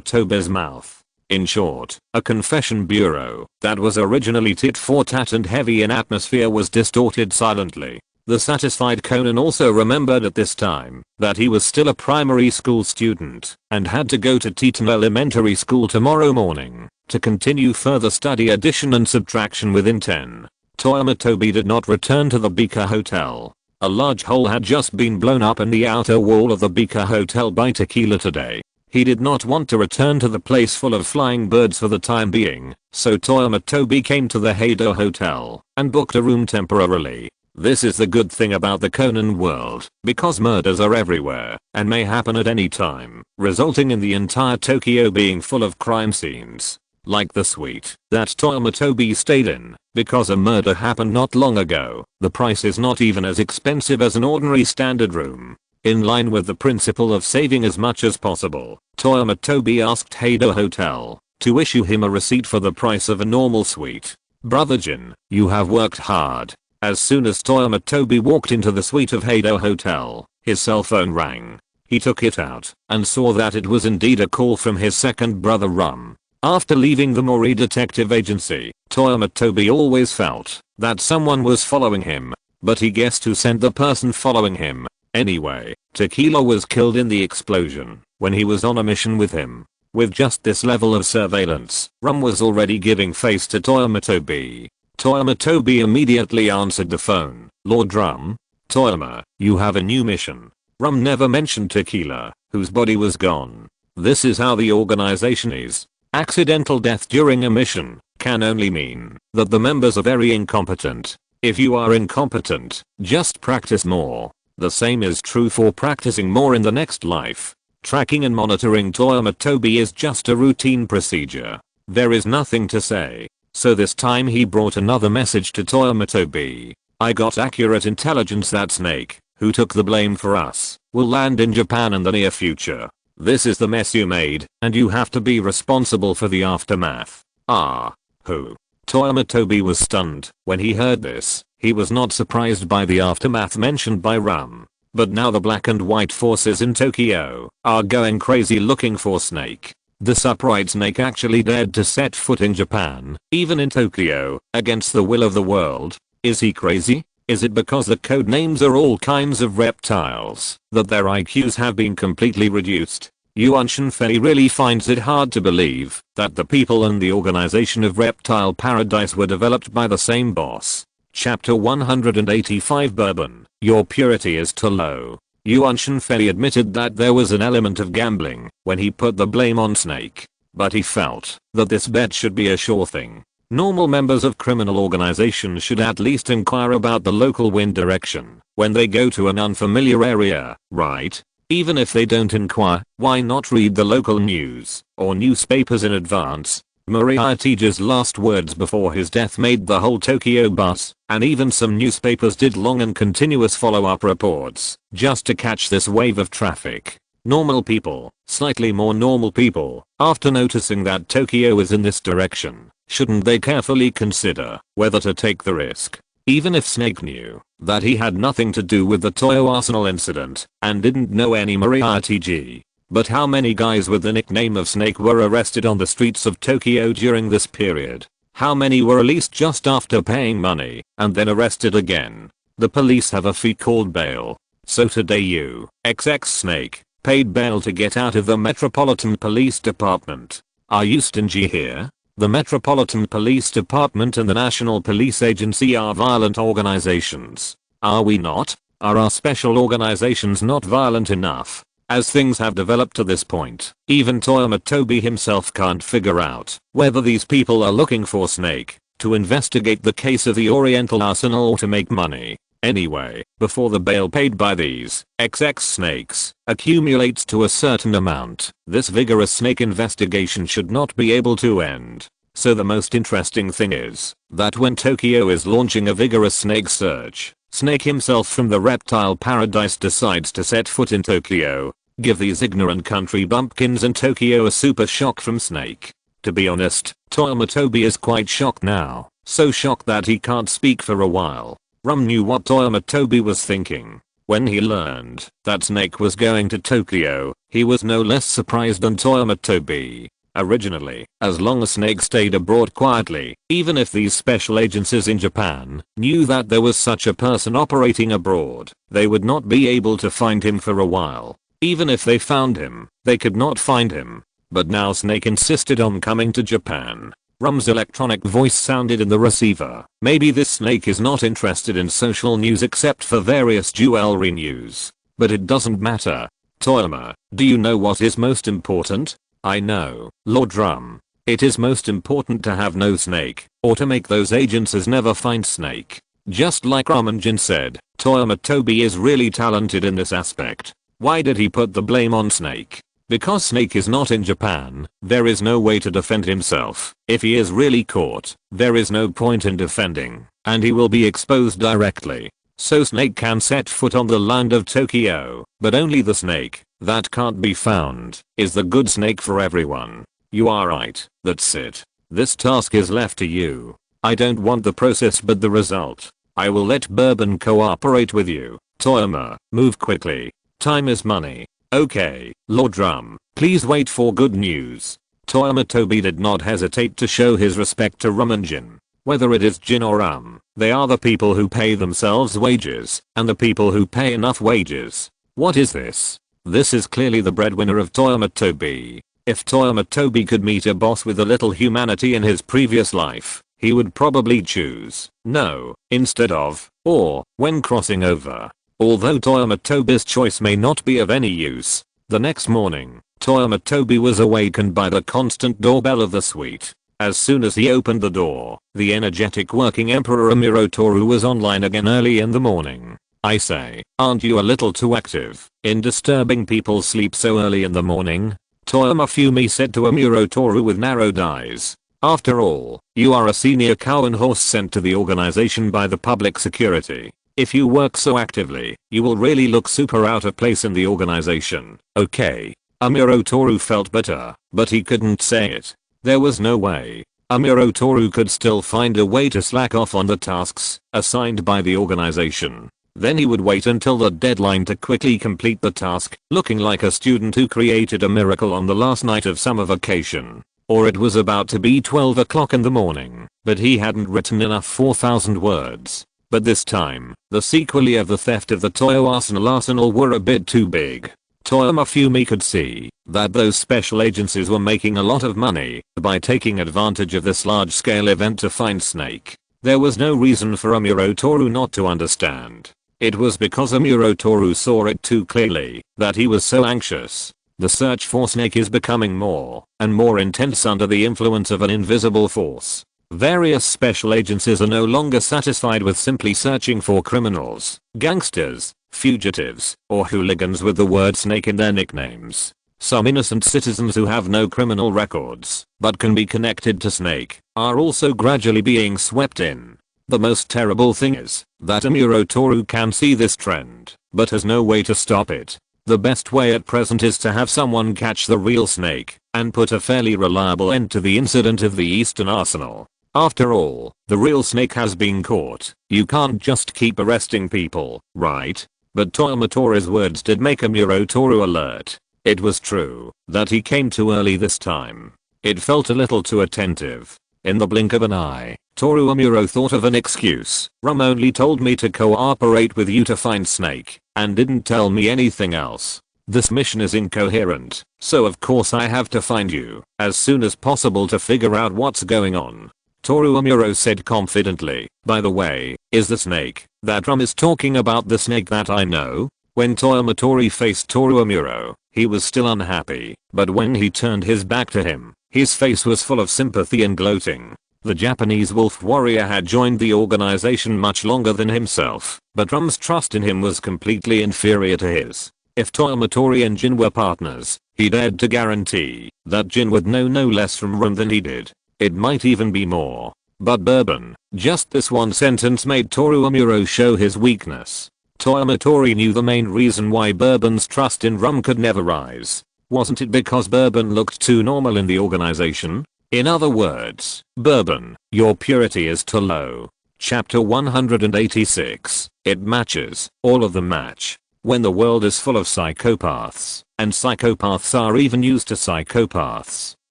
Tobi's mouth. In short, a confession bureau that was originally tit for tat and heavy in atmosphere was distorted silently. The satisfied Conan also remembered at this time that he was still a primary school student and had to go to Teton Elementary School tomorrow morning to continue further study addition and subtraction within 10. Toyama Tobi did not return to the Beaker Hotel. A large hole had just been blown up in the outer wall of the Beaker Hotel by Tequila today. He did not want to return to the place full of flying birds for the time being, so Toyama Tobi came to the Heido Hotel and booked a room temporarily. This is the good thing about the Conan world, because murders are everywhere and may happen at any time, resulting in the entire Tokyo being full of crime scenes. Like the suite that Toyama Tobi stayed in, because a murder happened not long ago, the price is not even as expensive as an ordinary standard room. In line with the principle of saving as much as possible, Toyama Tobi asked Heido Hotel to issue him a receipt for the price of a normal suite. Brother Jin, you have worked hard. As soon as Toyama Tobi walked into the suite of Heido Hotel, his cell phone rang. He took it out and saw that it was indeed a call from his second brother Rum. After leaving the Mori detective agency, Toyama Tobi always felt that someone was following him, but he guessed who sent the person following him. Anyway, Tequila was killed in the explosion when he was on a mission with him. With just this level of surveillance, Rum was already giving face to Toyama Tobi. Toyama Tobi immediately answered the phone. Lord Rum? Toyama, you have a new mission. Rum never mentioned Tequila, whose body was gone. This is how the organization is. Accidental death during a mission can only mean that the members are very incompetent. If you are incompetent, just practice more. The same is true for practicing more in the next life. Tracking and monitoring Toyama Tobi is just a routine procedure. There is nothing to say. So this time he brought another message to Toyama Tobi. I got accurate intelligence that Snake, who took the blame for us, will land in Japan in the near future. This is the mess you made, and you have to be responsible for the aftermath. Ah. Who? Toyama Tobi was stunned when he heard this. He was not surprised by the aftermath mentioned by Rum. But now the black and white forces in Tokyo are going crazy looking for Snake. This upright Snake actually dared to set foot in Japan, even in Tokyo, against the will of the world. Is he crazy? Is it because the code names are all kinds of reptiles that their IQs have been completely reduced? Yuan Shenfei really finds it hard to believe that the people and the organization of Reptile Paradise were developed by the same boss. Chapter 185 Bourbon, your purity is too low. Yuan Shenfei admitted that there was an element of gambling when he put the blame on Snake, but he felt that this bet should be a sure thing. Normal members of criminal organizations should at least inquire about the local wind direction when they go to an unfamiliar area, right? Even if they don't inquire, why not read the local news or newspapers in advance? Moriarty's last words before his death made the whole Tokyo buzz, and even some newspapers did long and continuous follow-up reports just to catch this wave of traffic. Normal people, slightly more normal people, after noticing that Tokyo is in this direction, shouldn't they carefully consider whether to take the risk? Even if Snake knew that he had nothing to do with the Toyo Arsenal incident and didn't know any Moriarty. But how many guys with the nickname of Snake were arrested on the streets of Tokyo during this period? How many were released just after paying money and then arrested again? The police have a fee called bail. So today you, XX Snake, paid bail to get out of the Metropolitan Police Department. Are you stingy here? The Metropolitan Police Department and the National Police Agency are violent organizations. Are we not? Are our special organizations not violent enough? As things have developed to this point, even Toyama Tobi himself can't figure out whether these people are looking for Snake to investigate the case of the Oriental Arsenal or to make money. Anyway, before the bail paid by these XX Snakes accumulates to a certain amount, this vigorous Snake investigation should not be able to end. So the most interesting thing is that when Tokyo is launching a vigorous Snake search, Snake himself from the Reptile Paradise decides to set foot in Tokyo. Give these ignorant country bumpkins in Tokyo a super shock from Snake. To be honest, Toyama Tobi is quite shocked now, so shocked that he can't speak for a while. Rum knew what Toyama Tobi was thinking. When he learned that Snake was going to Tokyo, he was no less surprised than Toyama Tobi. Originally, as long as Snake stayed abroad quietly, even if these special agencies in Japan knew that there was such a person operating abroad, they would not be able to find him for a while. Even if they found him, they could not find him. But now Snake insisted on coming to Japan. Rum's electronic voice sounded in the receiver. Maybe this Snake is not interested in social news except for various jewelry news. But it doesn't matter. Toyama, do you know what is most important? I know, Lord Rum. It is most important to have no Snake, or to make those agencies never find Snake. Just like Rum and Jin said, Toyama Tobi is really talented in this aspect. Why did he put the blame on Snake? Because Snake is not in Japan, there is no way to defend himself. If he is really caught, there is no point in defending, and he will be exposed directly. So Snake can set foot on the land of Tokyo, but only the Snake that can't be found is the good Snake for everyone. You are right, that's it. This task is left to you. I don't want the process but the result. I will let Bourbon cooperate with you. Toyama, move quickly. Time is money. Okay, Lord Rum, please wait for good news. Toyama Tobi did not hesitate to show his respect to Rum and Jin. Whether it is Jin or Rum, they are the people who pay themselves wages, and the people who pay enough wages. What is this? This is clearly the breadwinner of Toyama Tobi. If Toyama Tobi could meet a boss with a little humanity in his previous life, he would probably choose no instead of or when crossing over. Although Toyama Tobi's choice may not be of any use, the next morning, Toyama Tobi was awakened by the constant doorbell of the suite. As soon as he opened the door, the energetic working Emperor Amirotoru was online again early in the morning. I say, aren't you a little too active in disturbing people's sleep so early in the morning? Toyama Fumi said to Amirotoru with narrowed eyes. After all, you are a senior cow and horse sent to the organization by the public security. If you work so actively, you will really look super out of place in the organization, okay? Amuro Toru felt bitter, but he couldn't say it. There was no way. Amuro Toru could still find a way to slack off on the tasks assigned by the organization. Then he would wait until the deadline to quickly complete the task, looking like a student who created a miracle on the last night of summer vacation. Or it was about to be 12 o'clock in the morning, but he hadn't written enough 4,000 words. But this time, the sequelae of the theft of the Toyoama arsenal were a bit too big. Toyama Fumi could see that those special agencies were making a lot of money by taking advantage of this large-scale event to find Snake. There was no reason for Amuro Toru not to understand. It was because Amuro Toru saw it too clearly that he was so anxious. The search for Snake is becoming more and more intense under the influence of an invisible force. Various special agencies are no longer satisfied with simply searching for criminals, gangsters, fugitives, or hooligans with the word Snake in their nicknames. Some innocent citizens who have no criminal records but can be connected to Snake are also gradually being swept in. The most terrible thing is that Amuro Toru can see this trend but has no way to stop it. The best way at present is to have someone catch the real Snake and put a fairly reliable end to the incident of the Eastern Arsenal. After all, the real Snake has been caught. You can't just keep arresting people, right? But Toyama Toru's words did make Amuro Toru alert. It was true that he came too early this time. It felt a little too attentive. In the blink of an eye, Toru Amuro thought of an excuse. Rum only told me to cooperate with you to find Snake, and didn't tell me anything else. This mission is incoherent, so of course I have to find you as soon as possible to figure out what's going on. Toru Amuro said confidently, by the way, is the Snake that Rum is talking about the Snake that I know? When Toyama Toru faced Toru Amuro, he was still unhappy, but when he turned his back to him, his face was full of sympathy and gloating. The Japanese wolf warrior had joined the organization much longer than himself, but Rum's trust in him was completely inferior to his. If Toyama Toru and Jin were partners, he dared to guarantee that Jin would know no less from Rum than he did. It might even be more. But bourbon, just this one sentence made Toru Amuro show his weakness. Toyama Toru knew the main reason why Bourbon's trust in Rum could never rise. Wasn't it because Bourbon looked too normal in the organization? In other words, Bourbon, your purity is too low. Chapter 186. It matches. All of them match. When the world is full of psychopaths, and psychopaths are even used to psychopaths,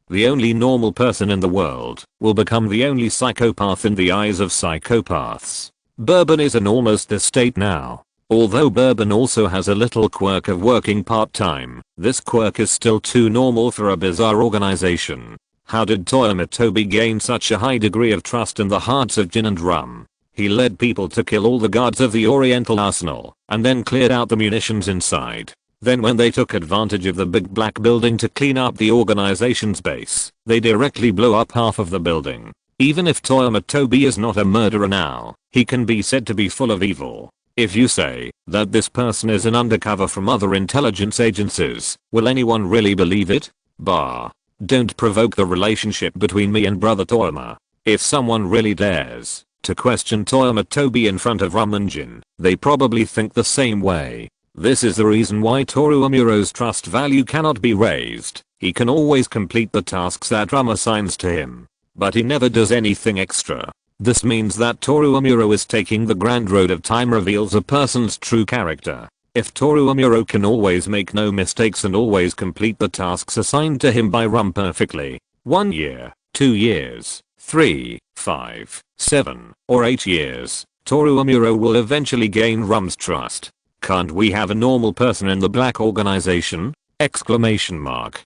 the only normal person in the world will become the only psychopath in the eyes of psychopaths. Bourbon is in almost this state now. Although Bourbon also has a little quirk of working part-time, this quirk is still too normal for a bizarre organization. How did Toyama Tobi gain such a high degree of trust in the hearts of Gin and Rum? He led people to kill all the guards of the Oriental Arsenal, and then cleared out the munitions inside. Then when they took advantage of the big black building to clean up the organization's base, they directly blew up half of the building. Even if Toyama Tobi is not a murderer now, he can be said to be full of evil. If you say that this person is an undercover from other intelligence agencies, will anyone really believe it? Bah. Don't provoke the relationship between me and brother Toyama. If someone really dares to question Toyama Tobi in front of Rum and Jin, they probably think the same way. This is the reason why Toru Amuro's trust value cannot be raised. He can always complete the tasks that Rum assigns to him, but he never does anything extra. This means that Toru Amuro is taking the grand road of time reveals a person's true character. If Toru Amuro can always make no mistakes and always complete the tasks assigned to him by Rum perfectly, 1 year, 2 years, 3, 5, 7, or 8 years, Toru Amuro will eventually gain Rum's trust. Can't we have a normal person in the black organization? Exclamation mark.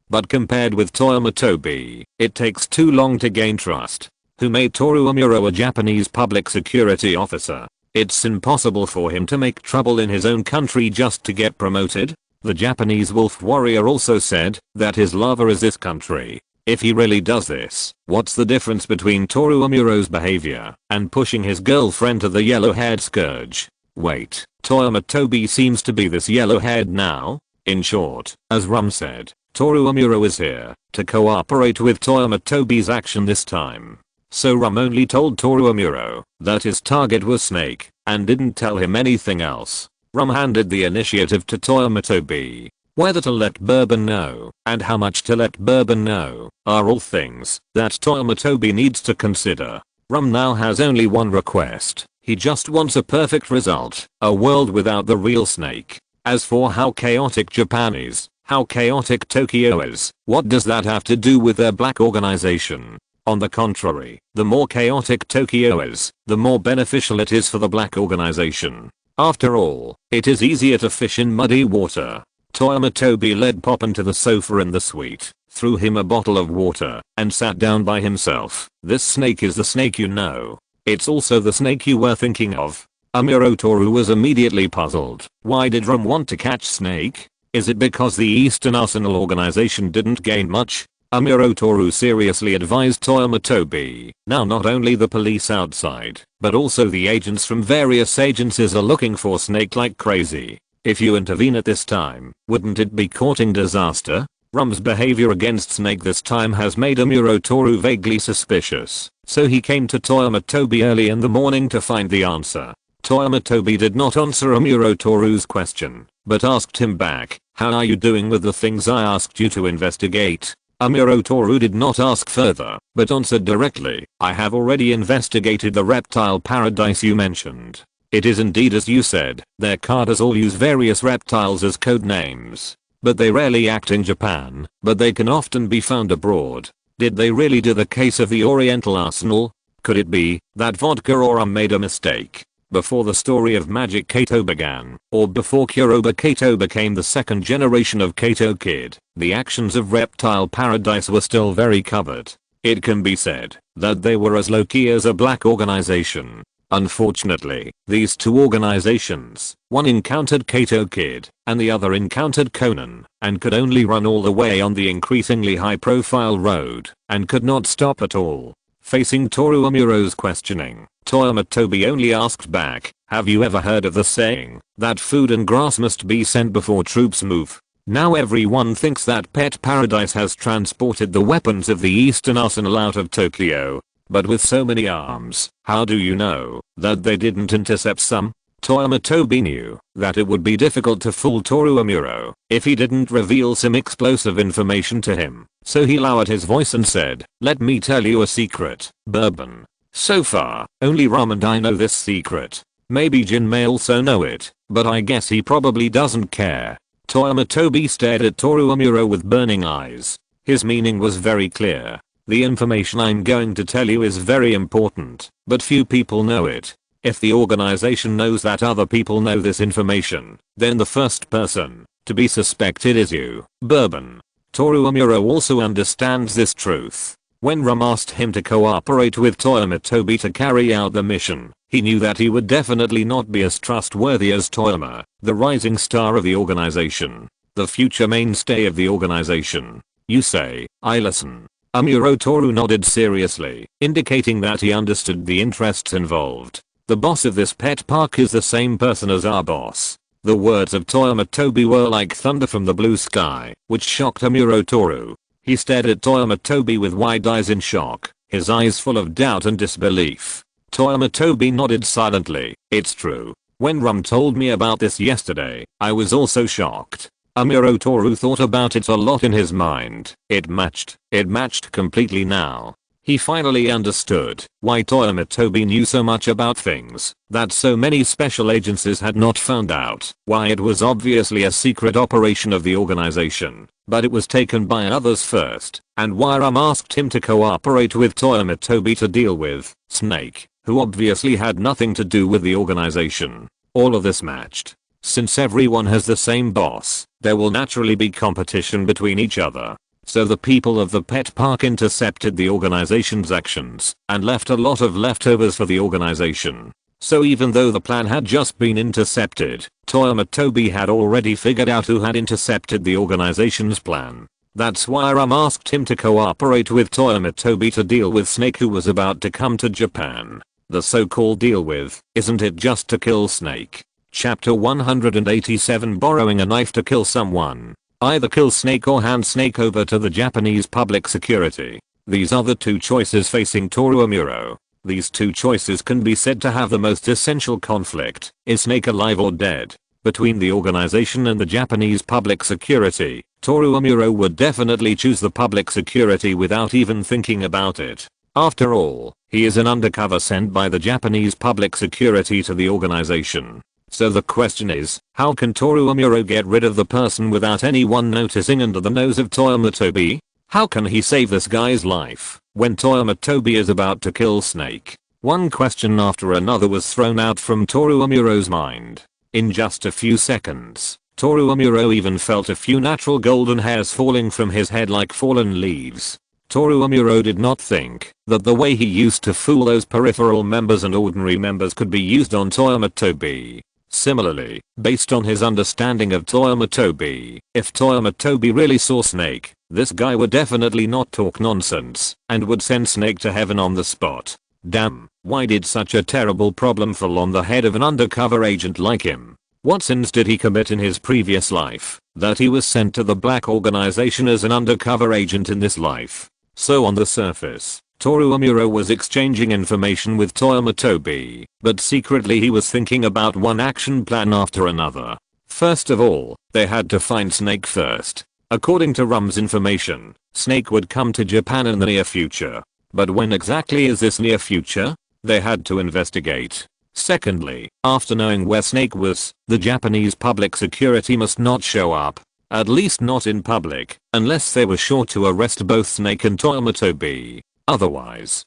But compared with Toyama Tobi, it takes too long to gain trust. Who made Toru Amuro a Japanese public security officer? It's impossible for him to make trouble in his own country just to get promoted. The Japanese wolf warrior also said that his lover is this country. If he really does this, what's the difference between Toru Amuro's behavior and pushing his girlfriend to the yellow-haired scourge? Wait, Toyama Tobi seems to be this yellow-haired now? In short, as Rum said, Toru Amuro is here to cooperate with Toyama Tobi's action this time. So Rum only told Toru Amuro that his target was Snake and didn't tell him anything else. Rum handed the initiative to Toyama Tobi. Whether to let Bourbon know and how much to let Bourbon know are all things that Toyama Tobi needs to consider. Rum now has only one request. He just wants a perfect result, a world without the real Snake. As for how chaotic Japan is, how chaotic Tokyo is, what does that have to do with their black organization? On the contrary, the more chaotic Tokyo is, the more beneficial it is for the black organization. After all, it is easier to fish in muddy water. Toyama Tobi led Poppin to the sofa in the suite, threw him a bottle of water, and sat down by himself. This Snake is the Snake you know. It's also the Snake you were thinking of. Amuro Toru was immediately puzzled. Why did Rum want to catch Snake? Is it because the Eastern Arsenal organization didn't gain much? Amuro Toru seriously advised Toyama Tobi. Now not only the police outside, but also the agents from various agencies are looking for Snake like crazy. If you intervene at this time, wouldn't it be courting disaster? Rum's behavior against Snake this time has made Amuro Toru vaguely suspicious, so he came to Toyama Tobi early in the morning to find the answer. Toyama Tobi did not answer Amuro Toru's question, but asked him back, "How are you doing with the things I asked you to investigate?" Amuro Toru did not ask further, but answered directly, "I have already investigated the reptile paradise you mentioned. It is indeed as you said, their carters all use various reptiles as code names. But they rarely act in Japan, but they can often be found abroad. Did they really do the case of the Oriental Arsenal? Could it be that vodka or rum made a mistake? Before the story of Magic Kato began, or before Kuroba Kato became the second generation of Kato Kid, the actions of Reptile Paradise were still very covert. It can be said that they were as low-key as a black organization. Unfortunately, these two organizations, one encountered Kato Kid, and the other encountered Conan, and could only run all the way on the increasingly high-profile road, and could not stop at all. Facing Toru Amuro's questioning, Toyama Tobi only asked back, "Have you ever heard of the saying, that food and grass must be sent before troops move?" Now everyone thinks that Pet Paradise has transported the weapons of the Eastern Arsenal out of Tokyo. But with so many arms, how do you know that they didn't intercept some? Toyama Tobi knew that it would be difficult to fool Toru Amuro if he didn't reveal some explosive information to him. So he lowered his voice and said, "Let me tell you a secret, Bourbon. So far, only Rum and I know this secret. Maybe Jin may also know it, but I guess he probably doesn't care." Toyama Tobi stared at Toru Amuro with burning eyes. His meaning was very clear. The information I'm going to tell you is very important, but few people know it. If the organization knows that other people know this information, then the first person to be suspected is you, Bourbon. Toru Amuro also understands this truth. When Rum asked him to cooperate with Toyama Tobi to carry out the mission, he knew that he would definitely not be as trustworthy as Toyama, the rising star of the organization, the future mainstay of the organization. You say, I listen. Amuro Toru nodded seriously, indicating that he understood the interests involved. The boss of this pet park is the same person as our boss. The words of Toyama Tobi were like thunder from the blue sky, which shocked Amuro Toru. He stared at Toyama Tobi with wide eyes in shock, his eyes full of doubt and disbelief. Toyama Tobi nodded silently. "It's true. When Rum told me about this yesterday, I was also shocked." Amuro Toru thought about it a lot in his mind. It matched completely now. He finally understood why Toyama Tobi knew so much about things that so many special agencies had not found out, why it was obviously a secret operation of the organization, but it was taken by others first, and why Rum asked him to cooperate with Toyama Tobi to deal with Snake, who obviously had nothing to do with the organization. All of this matched. Since everyone has the same boss, there will naturally be competition between each other. So the people of the pet park intercepted the organization's actions and left a lot of leftovers for the organization. So even though the plan had just been intercepted, Toyama Tobi had already figured out who had intercepted the organization's plan. That's why Rum asked him to cooperate with Toyama Tobi to deal with Snake, who was about to come to Japan. The so-called deal with, isn't it just to kill Snake? Chapter 187, Borrowing a Knife to Kill Someone. Either kill Snake or hand Snake over to the Japanese public security. These are the two choices facing Toru Amuro. These two choices can be said to have the most essential conflict. Is Snake alive or dead? Between the organization and the Japanese public security, Toru Amuro would definitely choose the public security without even thinking about it. After all, he is an undercover sent by the Japanese public security to the organization. So the question is, how can Toru Amuro get rid of the person without anyone noticing under the nose of Toyama Tobi? How can he save this guy's life when Toyama Tobi is about to kill Snake? One question after another was thrown out from Toru Amuro's mind. In just a few seconds, Toru Amuro even felt a few natural golden hairs falling from his head like fallen leaves. Toru Amuro did not think that the way he used to fool those peripheral members and ordinary members could be used on Toyama Tobi. Similarly, based on his understanding of Toyama Tobi, if Toyama Tobi really saw Snake, this guy would definitely not talk nonsense and would send Snake to heaven on the spot. Damn, why did such a terrible problem fall on the head of an undercover agent like him? What sins did he commit in his previous life that he was sent to the black organization as an undercover agent in this life? So on the surface, Toru Amuro was exchanging information with Toyama Tobi, but secretly he was thinking about one action plan after another. First of all, they had to find Snake first. According to Rum's information, Snake would come to Japan in the near future. But when exactly is this near future? They had to investigate. Secondly, after knowing where Snake was, the Japanese public security must not show up. At least not in public, unless they were sure to arrest both Snake and Toyama Tobi. Otherwise,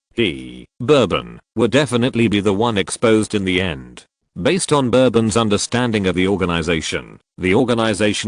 Bourbon, would definitely be the one exposed in the end. Based on Bourbon's understanding of the organization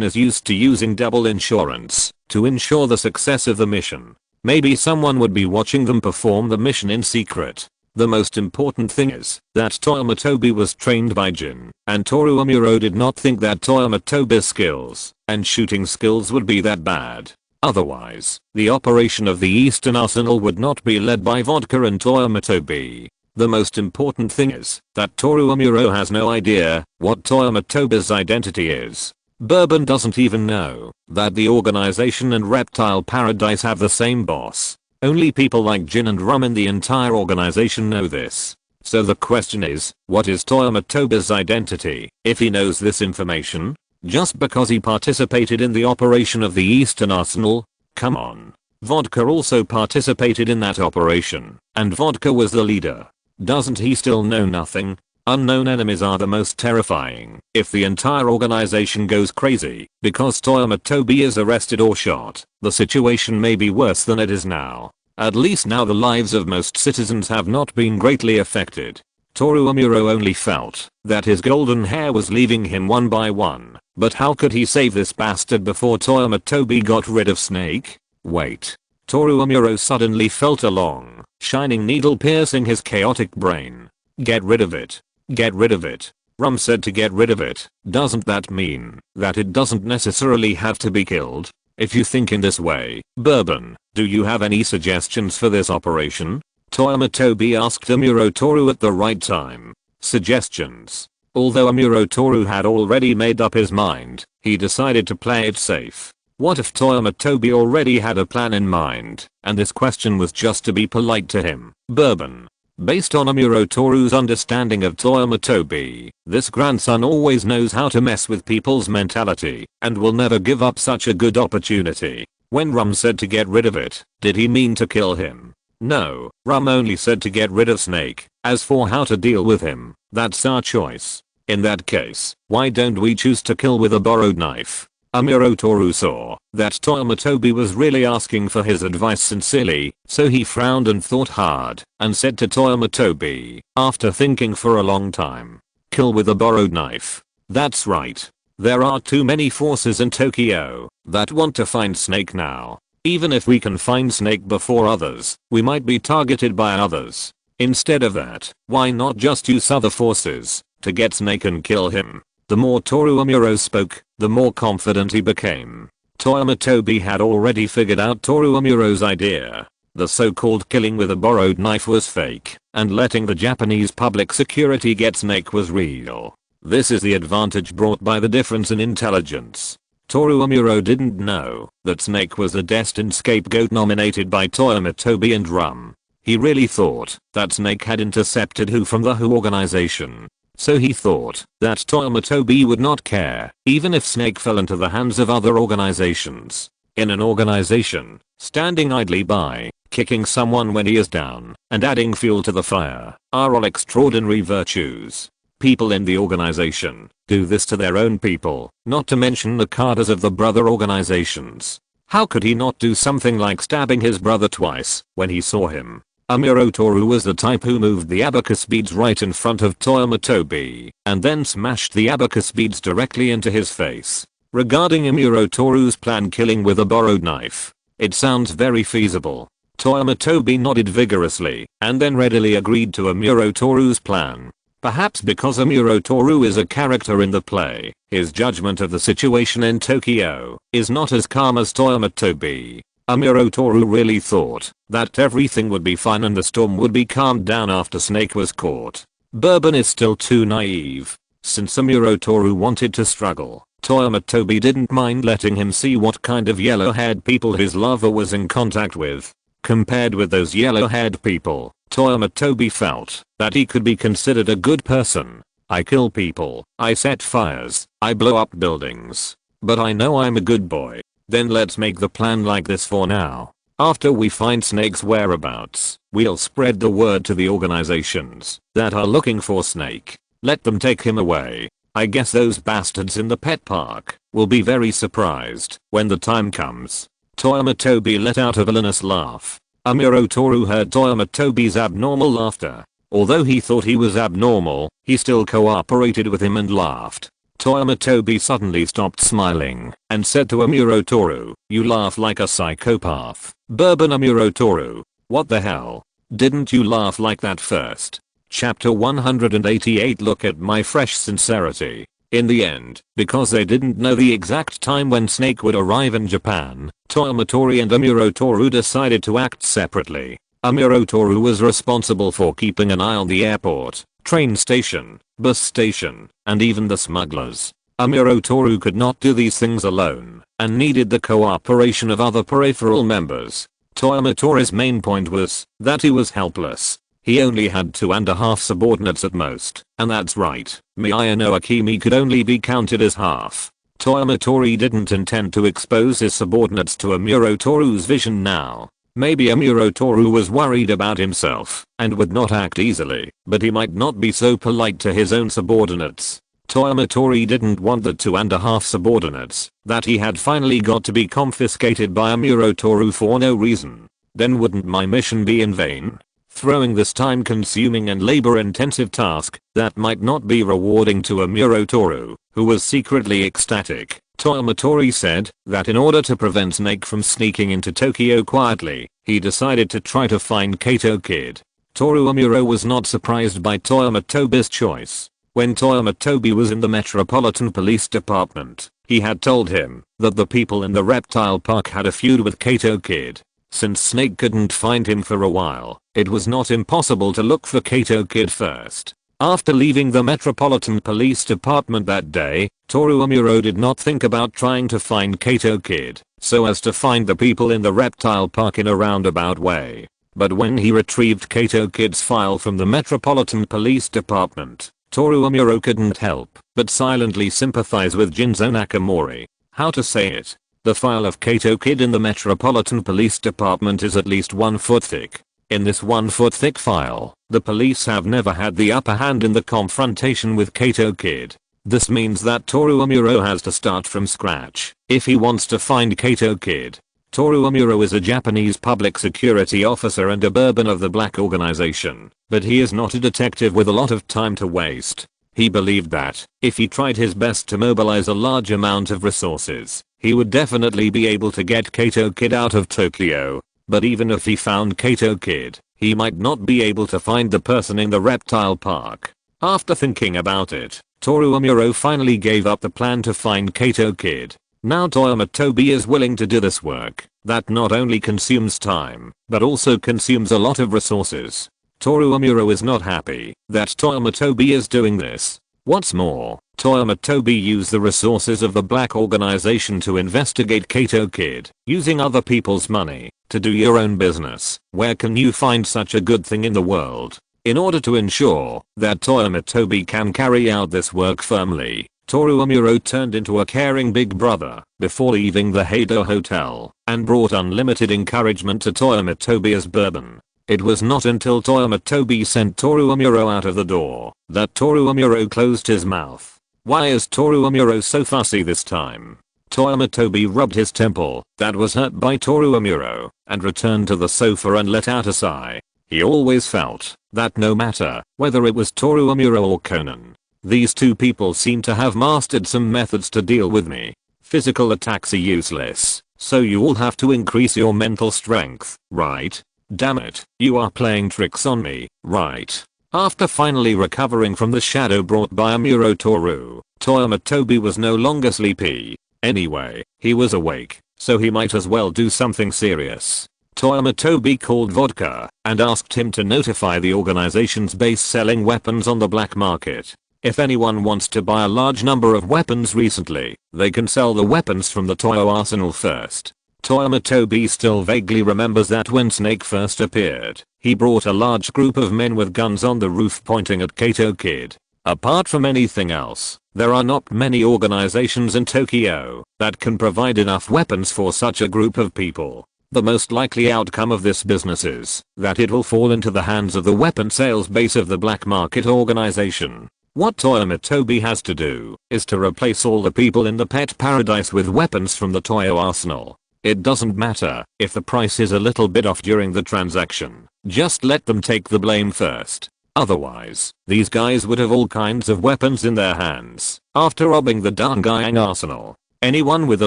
is used to using double insurance to ensure the success of the mission. Maybe someone would be watching them perform the mission in secret. The most important thing is that Toyama Tobi was trained by Jin, and Toru Amuro did not think that Toyama Tobi's skills and shooting skills would be that bad. Otherwise, the operation of the Eastern Arsenal would not be led by Vodka and Toyama Tobi. The most important thing is that Toru Amuro has no idea what Toyama Tobi's identity is. Bourbon doesn't even know that the organization and Reptile Paradise have the same boss. Only people like Gin and Rum in the entire organization know this. So the question is, what is Toyama Tobi's identity if he knows this information? Just because he participated in the operation of the Eastern Arsenal? Come on. Vodka also participated in that operation, and Vodka was the leader. Doesn't he still know nothing? Unknown enemies are the most terrifying. If the entire organization goes crazy because Toyama Tobi is arrested or shot, the situation may be worse than it is now. At least now the lives of most citizens have not been greatly affected. Toru Amuro only felt that his golden hair was leaving him one by one, but how could he save this bastard before Toyama Tobi got rid of Snake? Wait. Toru Amuro suddenly felt a long, shining needle piercing his chaotic brain. Get rid of it. Get rid of it. Rum said to get rid of it. Doesn't that mean that it doesn't necessarily have to be killed? If you think in this way, Bourbon, do you have any suggestions for this operation? Toyama Tobi asked Amuro Toru at the right time. Suggestions. Although Amuro Toru had already made up his mind, he decided to play it safe. What if Toyama Tobi already had a plan in mind, and this question was just to be polite to him? Bourbon. Based on Amuro Toru's understanding of Toyama Tobi, this grandson always knows how to mess with people's mentality, and will never give up such a good opportunity. When Rum said to get rid of it, did he mean to kill him? No, Rum only said to get rid of Snake. As for how to deal with him, that's our choice. In that case, why don't we choose to kill with a borrowed knife? Amuro Toru saw that Toyama Tobi was really asking for his advice sincerely, so he frowned and thought hard, and said to Toyama Tobi, after thinking for a long time, kill with a borrowed knife. That's right. There are too many forces in Tokyo that want to find Snake now. Even if we can find Snake before others, we might be targeted by others. Instead of that, why not just use other forces to get Snake and kill him? The more Toru Amuro spoke, the more confident he became. Toyama Tobi had already figured out Toru Amuro's idea. The so-called killing with a borrowed knife was fake, and letting the Japanese public security get Snake was real. This is the advantage brought by the difference in intelligence. Toru Amuro didn't know that Snake was a destined scapegoat nominated by Toyama Tobi and Rum. He really thought that Snake had intercepted Who from the Who organization. So he thought that Toyama Tobi would not care even if Snake fell into the hands of other organizations. In an organization, standing idly by, kicking someone when he is down, and adding fuel to the fire are all extraordinary virtues. People in the organization do this to their own people, not to mention the cadres of the brother organizations. How could he not do something like stabbing his brother twice when he saw him? Amuro Toru was the type who moved the abacus beads right in front of Toyama Tobi and then smashed the abacus beads directly into his face. Regarding Amuro Toru's plan killing with a borrowed knife, it sounds very feasible. Toyama Tobi nodded vigorously and then readily agreed to Amuro Toru's plan. Perhaps because Amuro Toru is a character in the play, his judgment of the situation in Tokyo is not as calm as Toyama Tobi. Amuro Toru really thought that everything would be fine and the storm would be calmed down after Snake was caught. Bourbon is still too naive. Since Amuro Toru wanted to struggle, Toyama Tobi didn't mind letting him see what kind of yellow-haired people his lover was in contact with. Compared with those yellow-haired people, Toyama Tobi felt that he could be considered a good person. I kill people, I set fires, I blow up buildings. But I know I'm a good boy. Then let's make the plan like this for now. After we find Snake's whereabouts, we'll spread the word to the organizations that are looking for Snake. Let them take him away. I guess those bastards in the pet park will be very surprised when the time comes. Toyama Tobi let out a villainous laugh. Amuro Toru heard Toyama Tobi's abnormal laughter. Although he thought he was abnormal, he still cooperated with him and laughed. Toyama Tobi suddenly stopped smiling and said to Amuro Toru, "You laugh like a psychopath." Bourbon. Amuro Toru, what the hell? Didn't you laugh like that first? Chapter 188. Look at my fresh sincerity. In the end, because they didn't know the exact time when Snake would arrive in Japan, Toyama Toru and Amuro Toru decided to act separately. Amuro Toru was responsible for keeping an eye on the airport, train station, bus station, and even the smugglers. Amuro Toru could not do these things alone and needed the cooperation of other peripheral members. Toyama Toru's main point was that he was helpless. He only had 2.5 subordinates at most, and that's right, Miyano Akemi could only be counted as half. Toyama Toru didn't intend to expose his subordinates to Amuro Toru's vision now. Maybe Amuro Toru was worried about himself and would not act easily, but he might not be so polite to his own subordinates. Toyama Toru didn't want the 2.5 subordinates that he had finally got to be confiscated by Amuro Toru for no reason. Then wouldn't my mission be in vain? Throwing this time-consuming and labor-intensive task that might not be rewarding to Amuro Toru, who was secretly ecstatic. Toyama Toru said that in order to prevent Snake from sneaking into Tokyo quietly, he decided to try to find Kato Kid. Toru Amuro was not surprised by Toyama Tobi's choice. When Toyama Tobi was in the Metropolitan Police Department, he had told him that the people in the reptile park had a feud with Kato Kid. Since Snake couldn't find him for a while, it was not impossible to look for Kato Kid first. After leaving the Metropolitan Police Department that day, Toru Amuro did not think about trying to find Kato Kid so as to find the people in the reptile park in a roundabout way. But when he retrieved Kato Kid's file from the Metropolitan Police Department, Toru Amuro couldn't help but silently sympathize with Jinzo Nakamori. How to say it? The file of Kato Kid in the Metropolitan Police Department is at least 1 foot thick. In this 1 foot thick file, the police have never had the upper hand in the confrontation with Kato Kid. This means that Toru Amuro has to start from scratch if he wants to find Kato Kid. Toru Amuro is a Japanese public security officer and a bourbon of the black organization, but he is not a detective with a lot of time to waste. He believed that if he tried his best to mobilize a large amount of resources, he would definitely be able to get Kato Kid out of Tokyo. But even if he found Kato Kid, he might not be able to find the person in the reptile park. After thinking about it, Toru Amuro finally gave up the plan to find Kato Kid. Now Toyama Tobi is willing to do this work that not only consumes time, but also consumes a lot of resources. Toru Amuro is not happy that Toyama Tobi is doing this. What's more, Toyama Tobi used the resources of the black organization to investigate Kato Kid, using other people's money to do your own business. Where can you find such a good thing in the world? In order to ensure that Toyama Tobi can carry out this work firmly, Toru Amuro turned into a caring big brother before leaving the Heido Hotel and brought unlimited encouragement to Toyama Tobi as bourbon. It was not until Toyama Tobi sent Toru Amuro out of the door that Toru Amuro closed his mouth. Why is Toru Amuro so fussy this time? Toyama Tobi rubbed his temple that was hurt by Toru Amuro and returned to the sofa and let out a sigh. He always felt that no matter whether it was Toru Amuro or Conan, these two people seem to have mastered some methods to deal with me. Physical attacks are useless, so you all have to increase your mental strength, right? Damn it, you are playing tricks on me, right? After finally recovering from the shadow brought by Amuro Toru, Toyama Tobi was no longer sleepy. Anyway, he was awake, so he might as well do something serious. Toyama Tobi called Vodka and asked him to notify the organization's base selling weapons on the black market. If anyone wants to buy a large number of weapons recently, they can sell the weapons from the Toyo arsenal first. Toyama Tobi still vaguely remembers that when Snake first appeared, he brought a large group of men with guns on the roof pointing at Kato Kid. Apart from anything else, there are not many organizations in Tokyo that can provide enough weapons for such a group of people. The most likely outcome of this business is that it will fall into the hands of the weapon sales base of the black market organization. What Toyama Tobi has to do is to replace all the people in the pet paradise with weapons from the Toyo arsenal. It doesn't matter if the price is a little bit off during the transaction, just let them take the blame first. Otherwise, these guys would have all kinds of weapons in their hands after robbing the Dangyang arsenal. Anyone with a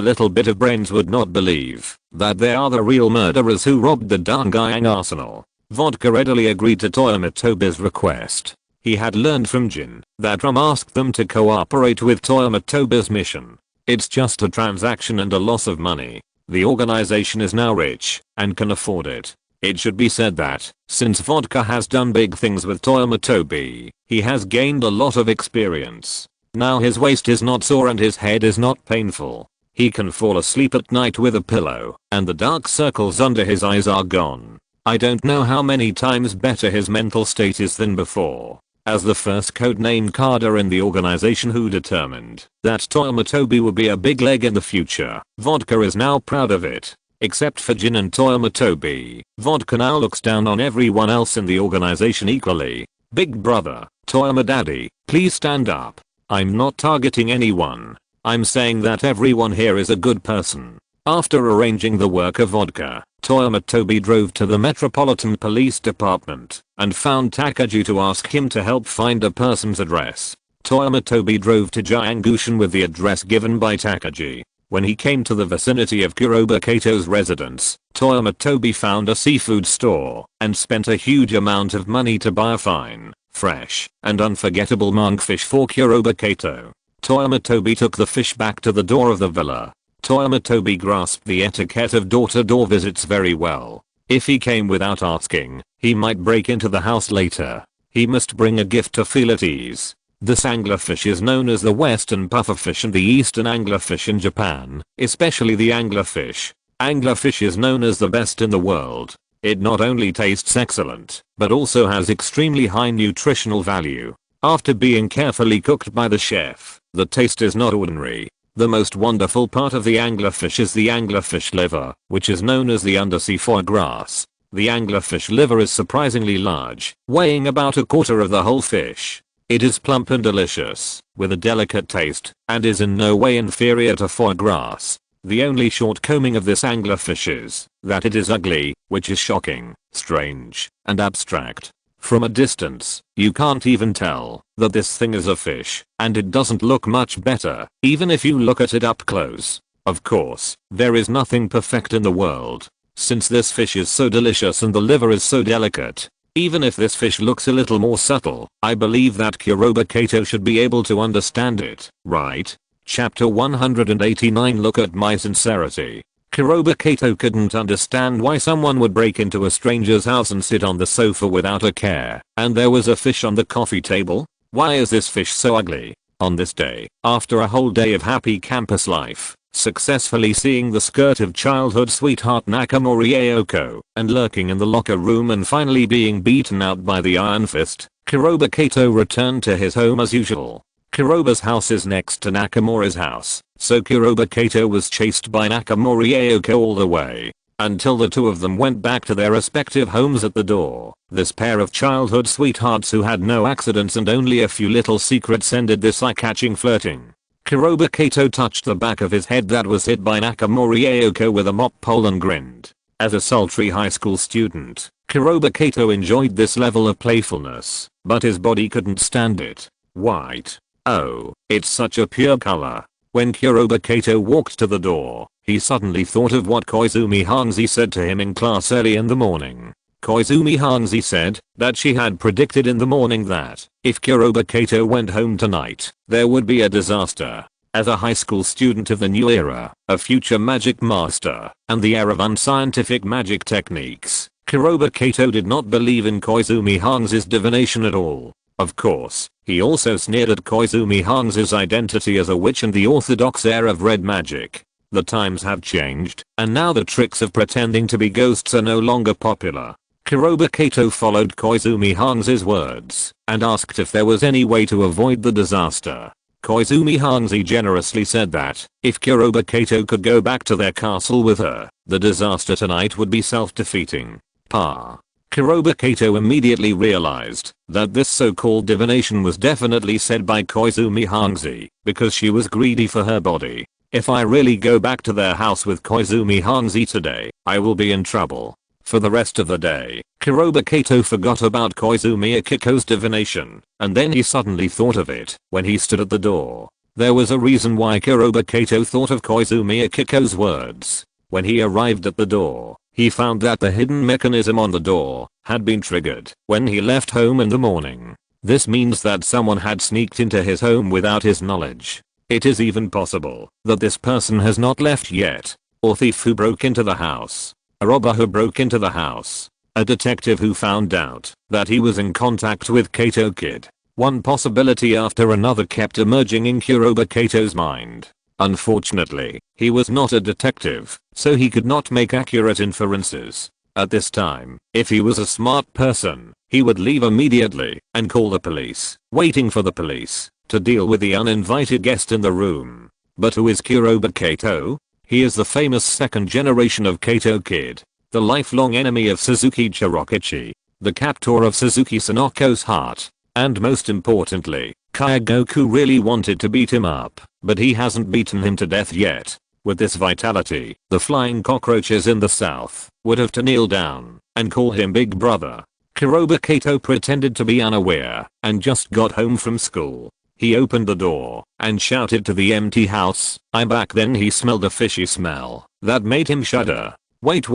little bit of brains would not believe that they are the real murderers who robbed the Dangyang arsenal. Vodka readily agreed to Toyama Tobi's request. He had learned from Gin that Rum asked them to cooperate with Toyama Tobi's mission. It's just a transaction and a loss of money. The organization is now rich and can afford it. It should be said that, since Vodka has done big things with Toyama Tobi, he has gained a lot of experience. Now his waist is not sore and his head is not painful. He can fall asleep at night with a pillow, and the dark circles under his eyes are gone. I don't know how many times better his mental state is than before. As the first codenamed cadre in the organization who determined that Toyama Tobi would be a big leg in the future, Vodka is now proud of it. Except for Gin and Toyama Tobi, Vodka now looks down on everyone else in the organization equally. Big brother, Toyama daddy, please stand up. I'm not targeting anyone. I'm saying that everyone here is a good person. After arranging the work of Vodka, Toyama Tobi drove to the Metropolitan Police Department and found Takagi to ask him to help find a person's address. Toyama Tobi drove to Jiangushan with the address given by Takagi. When he came to the vicinity of Kuroba Kato's residence, Toyama Tobi found a seafood store and spent a huge amount of money to buy a fine, fresh, and unforgettable monkfish for Kuroba Kato. Toyama Tobi took the fish back to the door of the villa. Toyama Tobi grasped the etiquette of door-to-door visits very well. If he came without asking, he might break into the house later. He must bring a gift to feel at ease. This anglerfish is known as the western pufferfish and the eastern anglerfish in Japan, especially the anglerfish. Anglerfish is known as the best in the world. It not only tastes excellent, but also has extremely high nutritional value. After being carefully cooked by the chef, the taste is not ordinary. The most wonderful part of the anglerfish is the anglerfish liver, which is known as the undersea foie gras. The anglerfish liver is surprisingly large, weighing about a quarter of the whole fish. It is plump and delicious, with a delicate taste, and is in no way inferior to foie gras. The only shortcoming of this anglerfish is that it is ugly, which is shocking, strange, and abstract. From a distance, you can't even tell that this thing is a fish, and it doesn't look much better, even if you look at it up close. Of course, there is nothing perfect in the world. Since this fish is so delicious and the liver is so delicate, even if this fish looks a little more subtle, I believe that Kuroba Kato should be able to understand it, right? Chapter 189. Look at my sincerity. Kuroba Kato couldn't understand why someone would break into a stranger's house and sit on the sofa without a care, and there was a fish on the coffee table. Why is this fish so ugly? On this day, after a whole day of happy campus life, successfully seeing the skirt of childhood sweetheart Nakamori Aoko, and lurking in the locker room and finally being beaten out by the Iron Fist, Kuroba Kato returned to his home as usual. Kuroba's house is next to Nakamori's house, so Kuroba Kato was chased by Nakamori Aoko all the way, until the two of them went back to their respective homes. At the door, this pair of childhood sweethearts who had no accidents and only a few little secrets ended this eye-catching flirting. Kuroba Kato touched the back of his head that was hit by Nakamori Aoko with a mop pole and grinned. As a sultry high school student, Kuroba Kato enjoyed this level of playfulness, but his body couldn't stand it. White. Oh, it's such a pure color. When Kuroba Kato walked to the door, he suddenly thought of what Koizumi Hanzi said to him in class early in the morning. Koizumi Hanzi said that she had predicted in the morning that if Kuroba Kato went home tonight, there would be a disaster. As a high school student of the new era, a future magic master, and the heir of unscientific magic techniques, Kuroba Kato did not believe in Koizumi Hanzi's divination at all. Of course, he also sneered at Koizumi Hanzi's identity as a witch and the orthodox heir of red magic. The times have changed, and now the tricks of pretending to be ghosts are no longer popular. Kuroba Kato followed Koizumi Hanzi's words, and asked if there was any way to avoid the disaster. Koizumi Hanzi generously said that, if Kuroba Kato could go back to their castle with her, the disaster tonight would be self-defeating. Kuroba Kato immediately realized that this so-called divination was definitely said by Koizumi Hanzi, because she was greedy for her body. If I really go back to their house with Koizumi Hanzi today, I will be in trouble. For the rest of the day, Kuroba Kato forgot about Koizumi Akiko's divination, and then he suddenly thought of it when he stood at the door. There was a reason why Kuroba Kato thought of Koizumi Akiko's words. When he arrived at the door, he found that the hidden mechanism on the door had been triggered when he left home in the morning. This means that someone had sneaked into his home without his knowledge. It is even possible that this person has not left yet. Or thief who broke into the house. A robber who broke into the house. A detective who found out that he was in contact with Kato Kid. One possibility after another kept emerging in Kuroba Kato's mind. Unfortunately, he was not a detective, so he could not make accurate inferences. At this time, if he was a smart person, he would leave immediately and call the police, waiting for the police to deal with the uninvited guest in the room. But who is Kuroba Kato? He is the famous second generation of Kato Kid, the lifelong enemy of Suzuki Jirokichi, the captor of Suzuki Sanako's heart, and most importantly, Kyogoku really wanted to beat him up, but he hasn't beaten him to death yet. With this vitality, the flying cockroaches in the south would have to kneel down and call him Big Brother. Kuroba Kato pretended to be unaware and just got home from school. He opened the door and shouted to the empty house, "I'm back." Then he smelled a fishy smell that made him shudder. Wait.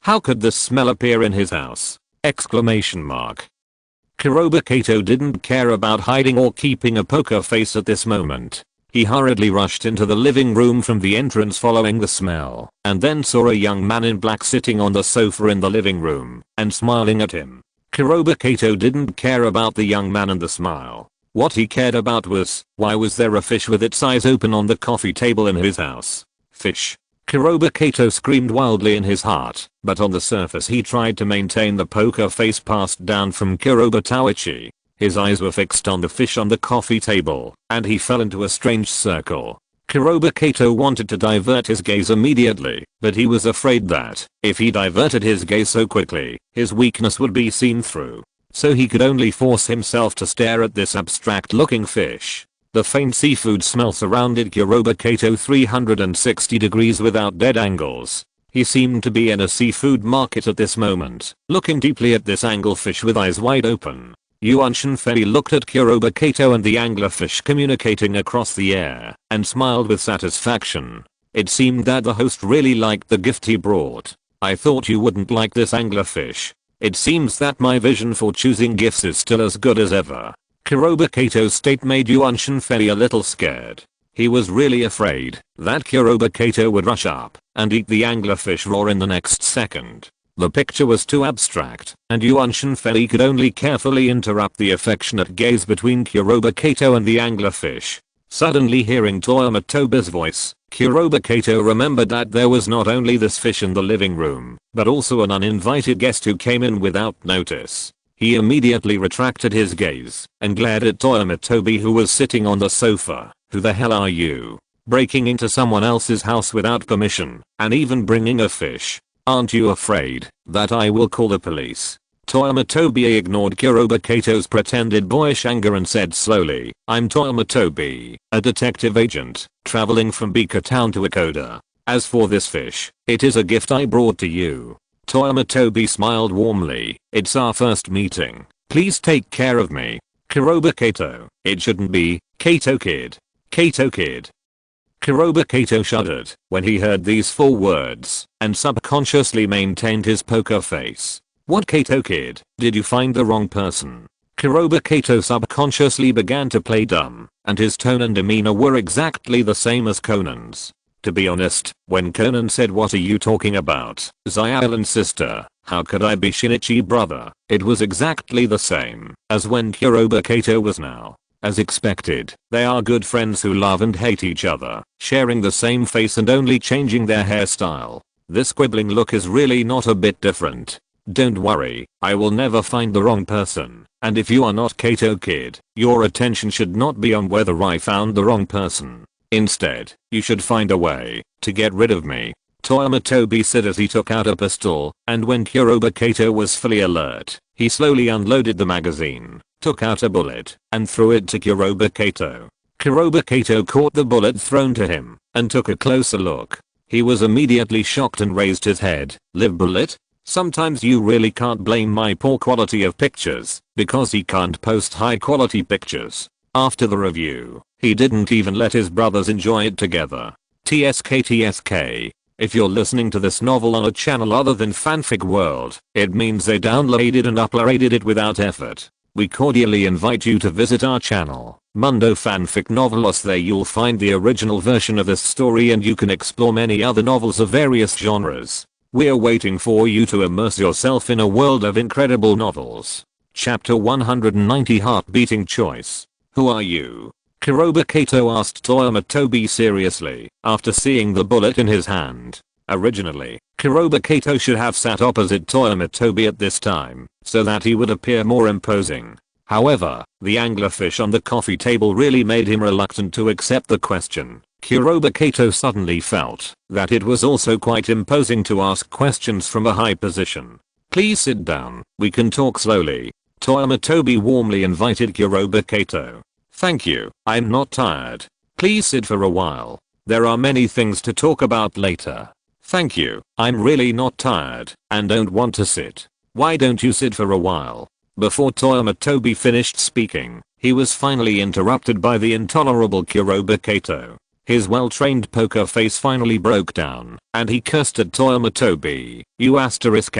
How could this smell appear in his house? Exclamation mark. Kuroba Kato didn't care about hiding or keeping a poker face at this moment. He hurriedly rushed into the living room from the entrance following the smell, and then saw a young man in black sitting on the sofa in the living room and smiling at him. Kuroba Kato didn't care about the young man and the smile. What he cared about was, why was there a fish with its eyes open on the coffee table in his house? Fish. Kuroba Kato screamed wildly in his heart, but on the surface he tried to maintain the poker face passed down from Kuroba Tawichi. His eyes were fixed on the fish on the coffee table, and he fell into a strange circle. Kuroba Kato wanted to divert his gaze immediately, but he was afraid that, if he diverted his gaze so quickly, his weakness would be seen through. So he could only force himself to stare at this abstract looking fish. The faint seafood smell surrounded Kuroba Kato 360 degrees without dead angles. He seemed to be in a seafood market at this moment, looking deeply at this anglefish with eyes wide open. Yuan Shinfei looked at Kuroba Kato and the anglerfish communicating across the air, and smiled with satisfaction. It seemed that the host really liked the gift he brought. "I thought you wouldn't like this anglerfish. It seems that my vision for choosing gifts is still as good as ever." Kuroba Kato's state made Yuan Shinfei a little scared. He was really afraid that Kuroba Kato would rush up and eat the anglerfish raw in the next second. The picture was too abstract, and Yuan Shinfei could only carefully interrupt the affectionate gaze between Kuroba Kato and the anglerfish. Suddenly hearing Toyama Tobi's voice, Kuroba Kato remembered that there was not only this fish in the living room, but also an uninvited guest who came in without notice. He immediately retracted his gaze and glared at Toyama Tobi, who was sitting on the sofa. Who the hell are you? Breaking into someone else's house without permission, and even bringing a fish. Aren't you afraid that I will call the police? Toyama Tobi ignored Kuroba Kato's pretended boyish anger and said slowly, I'm Toyama Tobi, a detective agent, traveling from Bika Town to Ikoda. As for this fish, it is a gift I brought to you. Toyama Tobi smiled warmly. It's our first meeting. Please take care of me. Kuroba Kato. It shouldn't be, Kato kid. Kato kid. Kuroba Kato shuddered when he heard these 4 words and subconsciously maintained his poker face. What Kato kid? Did you find the wrong person? Kuroba Kato subconsciously began to play dumb, and his tone and demeanor were exactly the same as Conan's. To be honest, when Conan said what are you talking about, Xiaolin's sister, how could I be Shinichi brother, it was exactly the same as when Kuroba Kato was now. As expected, they are good friends who love and hate each other, sharing the same face and only changing their hairstyle. This quibbling look is really not a bit different. Don't worry, I will never find the wrong person, and if you are not Kato kid, your attention should not be on whether I found the wrong person. Instead, you should find a way to get rid of me. Toyama Tobi said as he took out a pistol, and when Kuroba Kato was fully alert, he slowly unloaded the magazine, took out a bullet, and threw it to Kuroba Kato. Kuroba Kato caught the bullet thrown to him, and took a closer look. He was immediately shocked and raised his head. Live bullet? Sometimes you really can't blame my poor quality of pictures, because he can't post high quality pictures. After the review, he didn't even let his brothers enjoy it together. TSK. If you're listening to this novel on a channel other than Fanfic World, it means they downloaded and uploaded it without effort. We cordially invite you to visit our channel, Mundo Fanfic Novelos. There you'll find the original version of this story and you can explore many other novels of various genres. We're waiting for you to immerse yourself in a world of incredible novels. Chapter 190 Heart-Beating Choice. Who are you? Kuroba Kato asked Toyama Tobi seriously, after seeing the bullet in his hand. Originally, Kuroba Kato should have sat opposite Toyama Tobi at this time, so that he would appear more imposing. However, the anglerfish on the coffee table really made him reluctant to accept the question. Kuroba Kato suddenly felt that it was also quite imposing to ask questions from a high position. Please sit down, we can talk slowly. Toyama Tobi warmly invited Kuroba Kato. Thank you, I'm not tired. Please sit for a while. There are many things to talk about later. Thank you, I'm really not tired and don't want to sit. Why don't you sit for a while? Before Toyama Tobi finished speaking, he was finally interrupted by the intolerable Kuroba Kato. His well-trained poker face finally broke down, and he cursed at Toyama Tobi. You asterisk.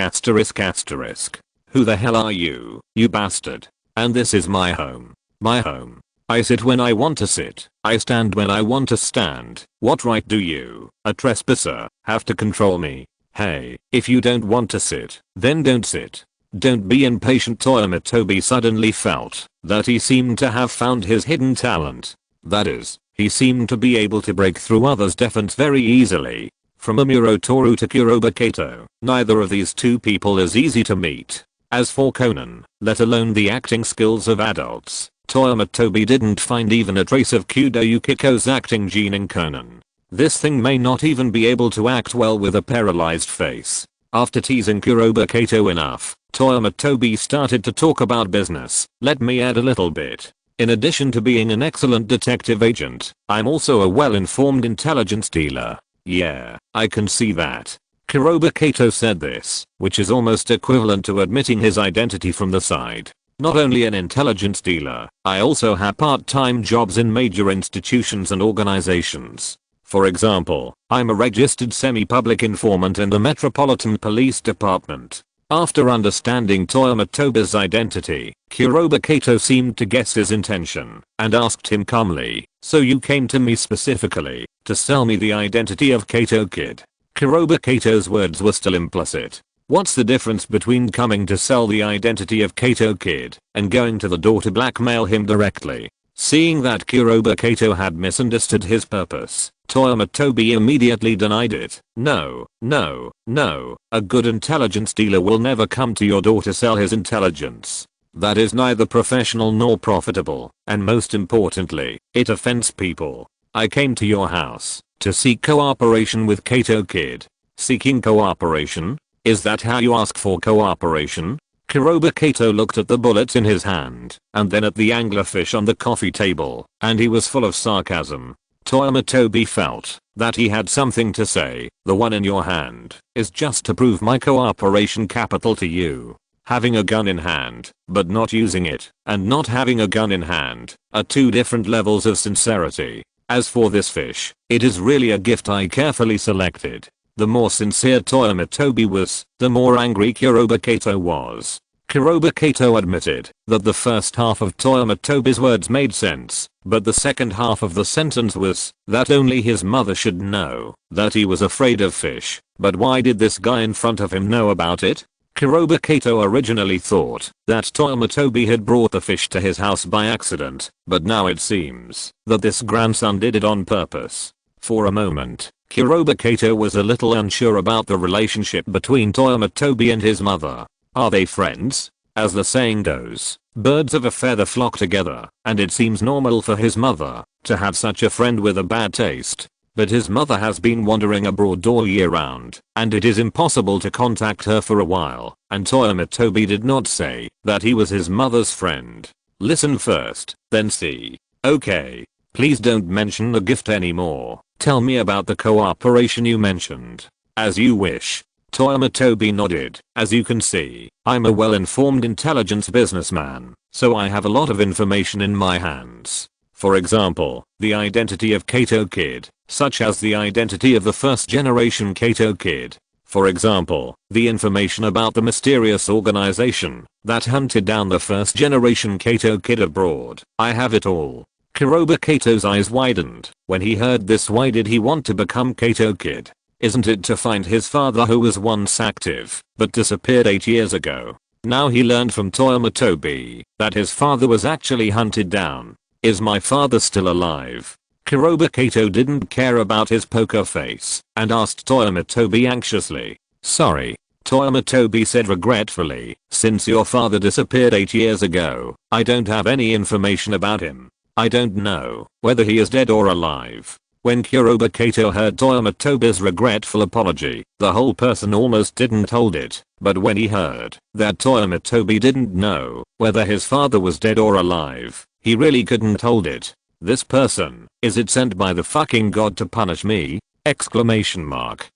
Who the hell are you, you bastard? And this is my home. My home. I sit when I want to sit. I stand when I want to stand. What right do you, a trespasser, have to control me? Hey, if you don't want to sit, then don't sit. Don't be impatient. Toyama Tobi suddenly felt that he seemed to have found his hidden talent. That is, he seemed to be able to break through others' defense very easily. From Amuro Toru to Kuroba Kato, neither of these two people is easy to meet. As for Conan, let alone the acting skills of adults, Toyama Tobi didn't find even a trace of Kudo Yukiko's acting gene in Conan. This thing may not even be able to act well with a paralyzed face. After teasing Kuroba Kato enough, Toyama Tobi started to talk about business. Let me add a little bit. In addition to being an excellent detective agent, I'm also a well-informed intelligence dealer. Yeah, I can see that. Kuroba Kato said this, which is almost equivalent to admitting his identity from the side. Not only an intelligence dealer, I also have part-time jobs in major institutions and organizations. For example, I'm a registered semi-public informant in the Metropolitan Police Department. After understanding Toyama Tobi's identity, Kuroba Kato seemed to guess his intention and asked him calmly, so you came to me specifically to sell me the identity of Kato Kid? Kuroba Kato's words were still implicit. What's the difference between coming to sell the identity of Kato Kid and going to the door to blackmail him directly? Seeing that Kuroba Kato had misunderstood his purpose, Toyama Tobi immediately denied it. No, no, no, a good intelligence dealer will never come to your door to sell his intelligence. That is neither professional nor profitable, and most importantly, it offends people. I came to your house to seek cooperation with Kato Kid. Seeking cooperation? Is that how you ask for cooperation? Kuroba Kato looked at the bullets in his hand, and then at the anglerfish on the coffee table, and he was full of sarcasm. Toyama Tobi felt that he had something to say. The one in your hand is just to prove my cooperation capital to you. Having a gun in hand, but not using it, and not having a gun in hand, are two different levels of sincerity. As for this fish, it is really a gift I carefully selected. The more sincere Toyama Tobi was, the more angry Kuroba Kato was. Kuroba Kato admitted that the first half of Toyama Tobi's words made sense, but the second half of the sentence was that only his mother should know that he was afraid of fish. But why did this guy in front of him know about it? Kuroba Kato originally thought that Toyama Tobi had brought the fish to his house by accident, but now it seems that this grandson did it on purpose. For a moment, Kuroba Kato was a little unsure about the relationship between Toyama Tobi and his mother. Are they friends? As the saying goes, birds of a feather flock together, and it seems normal for his mother to have such a friend with a bad taste. But his mother has been wandering abroad all year round, and it is impossible to contact her for a while, and Toyama Tobi did not say that he was his mother's friend. Listen first, then see. Okay. Please don't mention the gift anymore. Tell me about the cooperation you mentioned. As you wish. Toyama Tobi nodded. As you can see, I'm a well-informed intelligence businessman, so I have a lot of information in my hands. For example, the identity of Kato Kid, such as the identity of the first generation Kato Kid. For example, the information about the mysterious organization that hunted down the first generation Kato Kid abroad. I have it all. Kuroba Kato's eyes widened when he heard this. Why did he want to become Kato Kid? Isn't it to find his father who was once active but disappeared 8 years ago? Now he learned from Toyama Tobi that his father was actually hunted down. Is my father still alive? Kuroba Kato didn't care about his poker face and asked Toyama Tobi anxiously. Sorry. Toyama Tobi said regretfully, since your father disappeared 8 years ago, I don't have any information about him. I don't know whether he is dead or alive. When Kuroba Kato heard Toyama Tobi's regretful apology, the whole person almost didn't hold it. But when he heard that Toyama Tobi didn't know whether his father was dead or alive, he really couldn't hold it. This person, is it sent by the fucking god to punish me? Exclamation mark.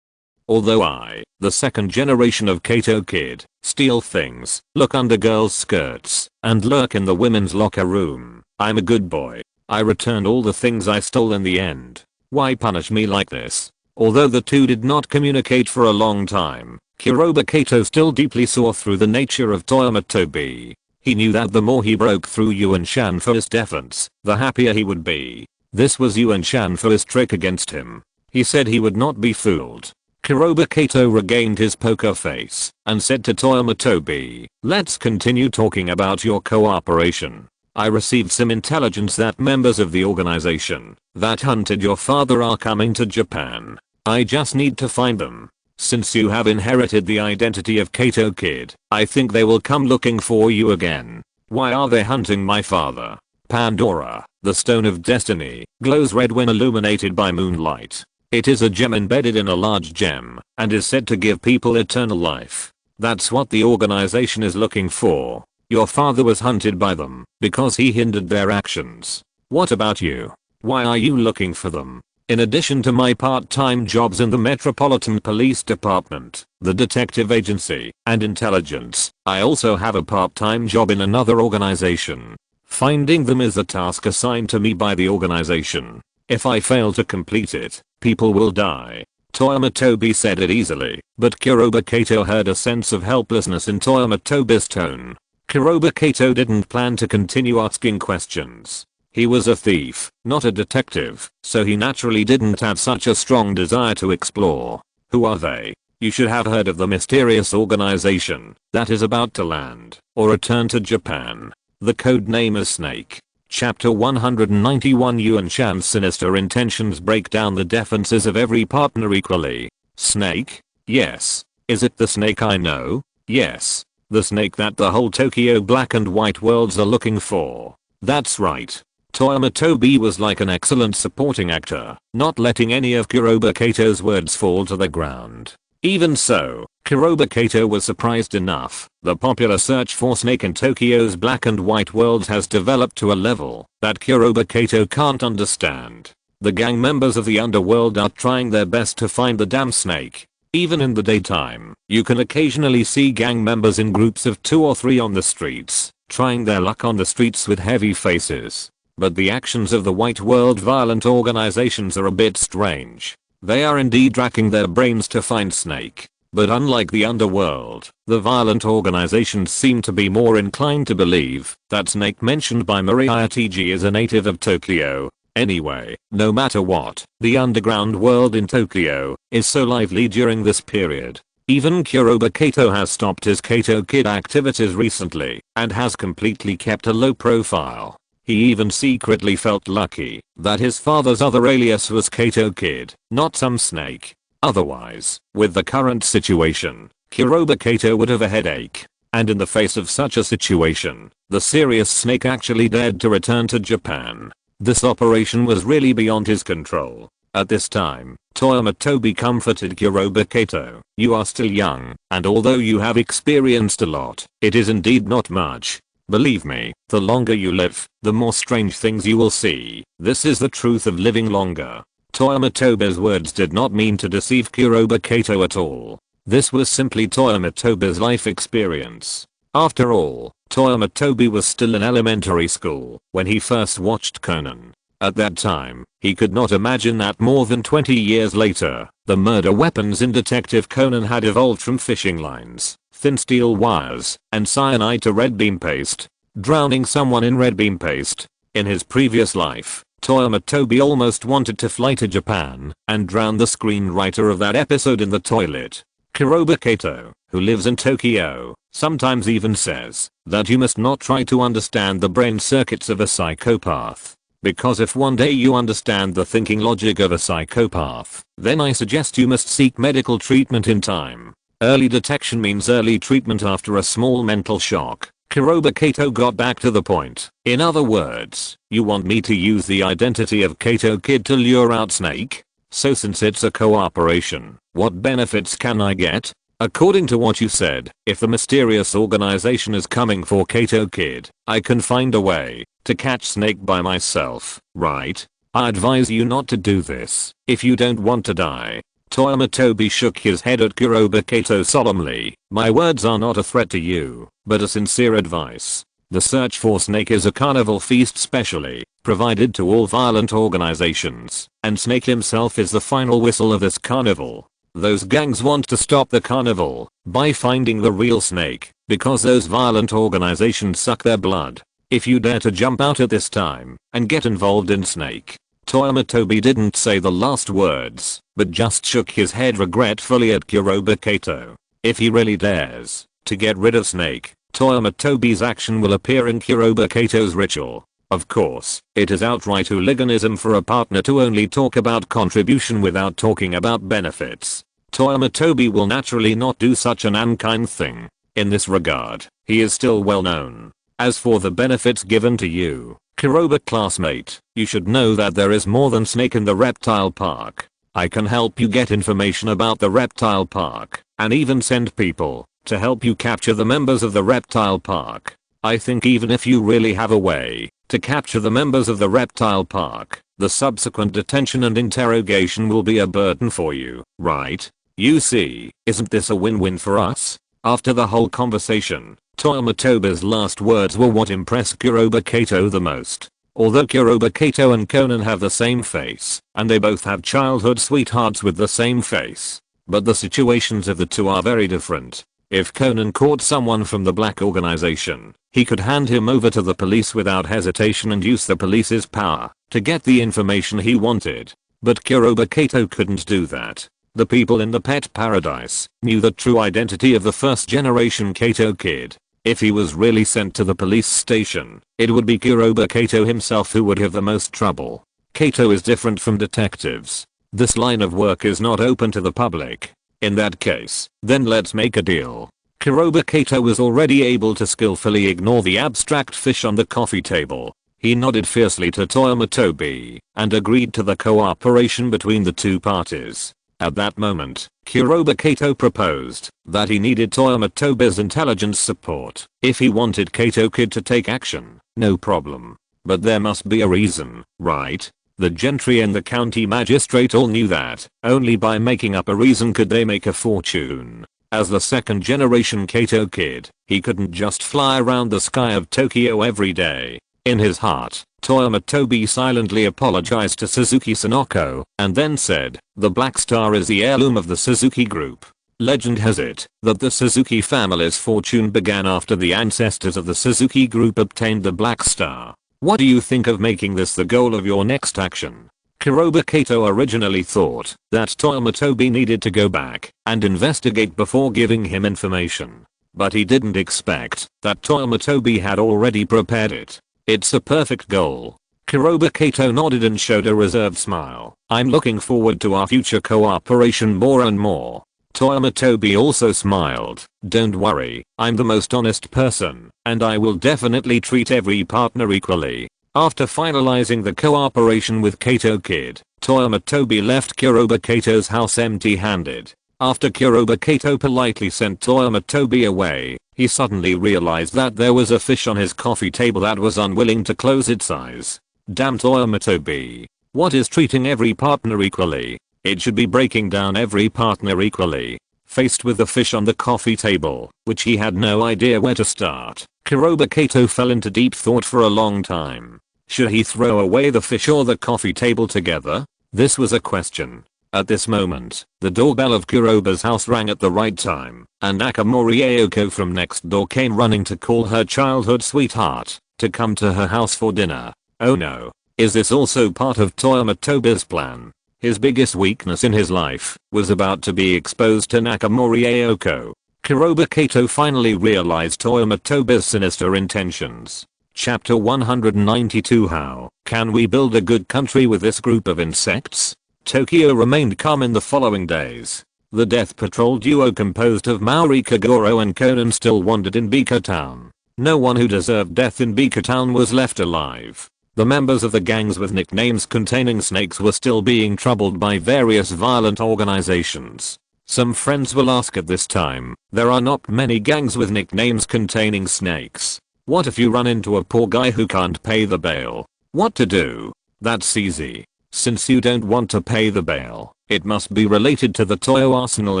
Although I, the second generation of Kato Kid, steal things, look under girls' skirts, and lurk in the women's locker room, I'm a good boy. I returned all the things I stole in the end. Why punish me like this? Although the two did not communicate for a long time, Kuroba Kato still deeply saw through the nature of Toyama Tobi. He knew that the more he broke through Yuan Shan for his defense, the happier he would be. This was Yuan Shan for his trick against him. He said he would not be fooled. Kuroba Kato regained his poker face and said to Toyama Tobi, let's continue talking about your cooperation. I received some intelligence that members of the organization that hunted your father are coming to Japan. I just need to find them. Since you have inherited the identity of Kato Kid, I think they will come looking for you again. Why are they hunting my father? Pandora, the stone of destiny, glows red when illuminated by moonlight. It is a gem embedded in a large gem, and is said to give people eternal life. That's what the organization is looking for. Your father was hunted by them because he hindered their actions. What about you? Why are you looking for them? In addition to my part-time jobs in the Metropolitan Police Department, the detective agency, and intelligence, I also have a part-time job in another organization. Finding them is a task assigned to me by the organization. If I fail to complete it, people will die. Toyama Tobi said it easily, but Kuroba Kato heard a sense of helplessness in Toyama Tobi's tone. Kuroba Kato didn't plan to continue asking questions. He was a thief, not a detective, so he naturally didn't have such a strong desire to explore. Who are they? You should have heard of the mysterious organization that is about to land or return to Japan. The code name is Snake. Chapter 191. Yuan Shan's sinister intentions break down the defenses of every partner equally. Snake? Yes. Is it the snake I know? Yes. The snake that the whole Tokyo black and white worlds are looking for. That's right. Toyama Tobi was like an excellent supporting actor, not letting any of Kurobe Kato's words fall to the ground. Even so, Kurobe Kato was surprised enough. The popular search for Snake in Tokyo's black and white worlds has developed to a level that Kurobe Kato can't understand. The gang members of the underworld are trying their best to find the damn snake. Even in the daytime, you can occasionally see gang members in groups of 2 or 3 on the streets, trying their luck on the streets with heavy faces. But the actions of the white world violent organizations are a bit strange. They are indeed racking their brains to find Snake. But unlike the underworld, the violent organizations seem to be more inclined to believe that Snake mentioned by Mariah TG is a native of Tokyo. Anyway, no matter what, the underground world in Tokyo is so lively during this period. Even Kurobe Kato has stopped his Kato Kid activities recently and has completely kept a low profile. He even secretly felt lucky that his father's other alias was Kato Kid, not some snake. Otherwise, with the current situation, Kurobe Kato would have a headache. And in the face of such a situation, the serious Snake actually dared to return to Japan. This operation was really beyond his control. At this time, Toyama Tobi comforted Kurobe Kato. You are still young, and although you have experienced a lot, it is indeed not much. Believe me, the longer you live, the more strange things you will see. This is the truth of living longer. Toyama Tobi's words did not mean to deceive Kurobe Kato at all. This was simply Toyama Tobi's life experience. After all, Toyama Tobi was still in elementary school when he first watched Conan. At that time, he could not imagine that more than 20 years later, the murder weapons in Detective Conan had evolved from fishing lines, thin steel wires, and cyanide to red beam paste, drowning someone in red beam paste. In his previous life, Toyama Tobi almost wanted to fly to Japan and drown the screenwriter of that episode in the toilet. Kurobe Kato, who lives in Tokyo, sometimes even says that you must not try to understand the brain circuits of a psychopath. Because if one day you understand the thinking logic of a psychopath, then I suggest you must seek medical treatment in time. Early detection means early treatment after a small mental shock. Kurobe Kato got back to the point. In other words, you want me to use the identity of Kato Kid to lure out Snake? So since it's a cooperation, what benefits can I get? According to what you said, if the mysterious organization is coming for Kato Kid, I can find a way to catch Snake by myself, right? I advise you not to do this if you don't want to die. Toyama Tobi shook his head at Kurobe Kato solemnly. My words are not a threat to you, but a sincere advice. The search for Snake is a carnival feast specially provided to all violent organizations, and Snake himself is the final whistle of this carnival. Those gangs want to stop the carnival by finding the real Snake, because those violent organizations suck their blood. If you dare to jump out at this time and get involved in Snake. Toyama Tobi didn't say the last words, but just shook his head regretfully at Kurobe Kato. If he really dares to get rid of Snake, Toyama Tobi's action will appear in Kurobe Kato's ritual. Of course, it is outright hooliganism for a partner to only talk about contribution without talking about benefits. Toyama Tobi will naturally not do such an unkind thing. In this regard, he is still well known. As for the benefits given to you, Kurobe classmate, you should know that there is more than Snake in the reptile park. I can help you get information about the reptile park, and even send people to help you capture the members of the reptile park. I think even if you really have a way to capture the members of the reptile park, the subsequent detention and interrogation will be a burden for you, right? You see, isn't this a win-win for us? After the whole conversation, Toyama Tobi's last words were what impressed Kurobe Kato the most. Although Kurobe Kato and Conan have the same face, and they both have childhood sweethearts with the same face, but the situations of the two are very different. If Conan caught someone from the black organization, he could hand him over to the police without hesitation and use the police's power to get the information he wanted. But Kurobe Kato couldn't do that. The people in the pet paradise knew the true identity of the first generation Kato kid. If he was really sent to the police station, it would be Kuroba Kato himself who would have the most trouble. Kato is different from detectives. This line of work is not open to the public. In that case, then let's make a deal. Kuroba Kato was already able to skillfully ignore the abstract fish on the coffee table. He nodded fiercely to Toyama Tobi and agreed to the cooperation between the two parties. At that moment, Kuroba Kato proposed that he needed Toyama Tobi's intelligence support if he wanted Kato Kid to take action. No problem. But there must be a reason, right? The gentry and the county magistrate all knew that only by making up a reason could they make a fortune. As the second generation Kato Kid, he couldn't just fly around the sky of Tokyo every day. In his heart, Toyama Tobi silently apologized to Suzuki Sonoko and then said, "The Black Star is the heirloom of the Suzuki Group. Legend has it that the Suzuki family's fortune began after the ancestors of the Suzuki Group obtained the Black Star. What do you think of making this the goal of your next action?" Kuroba Kato originally thought that Toyama Tobi needed to go back and investigate before giving him information. But he didn't expect that Toyama Tobi had already prepared it. It's a perfect goal. Kuroba Kato nodded and showed a reserved smile. "I'm looking forward to our future cooperation more and more." Toyama Tobi also smiled. "Don't worry, I'm the most honest person, and I will definitely treat every partner equally." After finalizing the cooperation with Kato Kid, Toyama Tobi left Kuroba Kato's house empty-handed. After Kuroba Kato politely sent Toyama Tobi away, he suddenly realized that there was a fish on his coffee table that was unwilling to close its eyes. Damn Toyama Tobi. What is treating every partner equally? It should be breaking down every partner equally. Faced with the fish on the coffee table, which he had no idea where to start, Kuroba Kato fell into deep thought for a long time. Should he throw away the fish or the coffee table together? This was a question. At this moment, the doorbell of Kuroba's house rang at the right time, and Nakamori Aoko from next door came running to call her childhood sweetheart to come to her house for dinner. Oh no. Is this also part of Toyama Tobi's plan? His biggest weakness in his life was about to be exposed to Nakamori Aoko. Kuroba Kato finally realized Toyama Tobi's sinister intentions. Chapter 192 How can we build a good country with this group of insects? Tokyo remained calm in the following days. The Death Patrol duo composed of Maori Kagoro and Conan still wandered in Bika Town. No one who deserved death in Bika Town was left alive. The members of the gangs with nicknames containing snakes were still being troubled by various violent organizations. Some friends will ask at this time, there are not many gangs with nicknames containing snakes. What if you run into a poor guy who can't pay the bail? What to do? That's easy. Since you don't want to pay the bail, it must be related to the Toyo Arsenal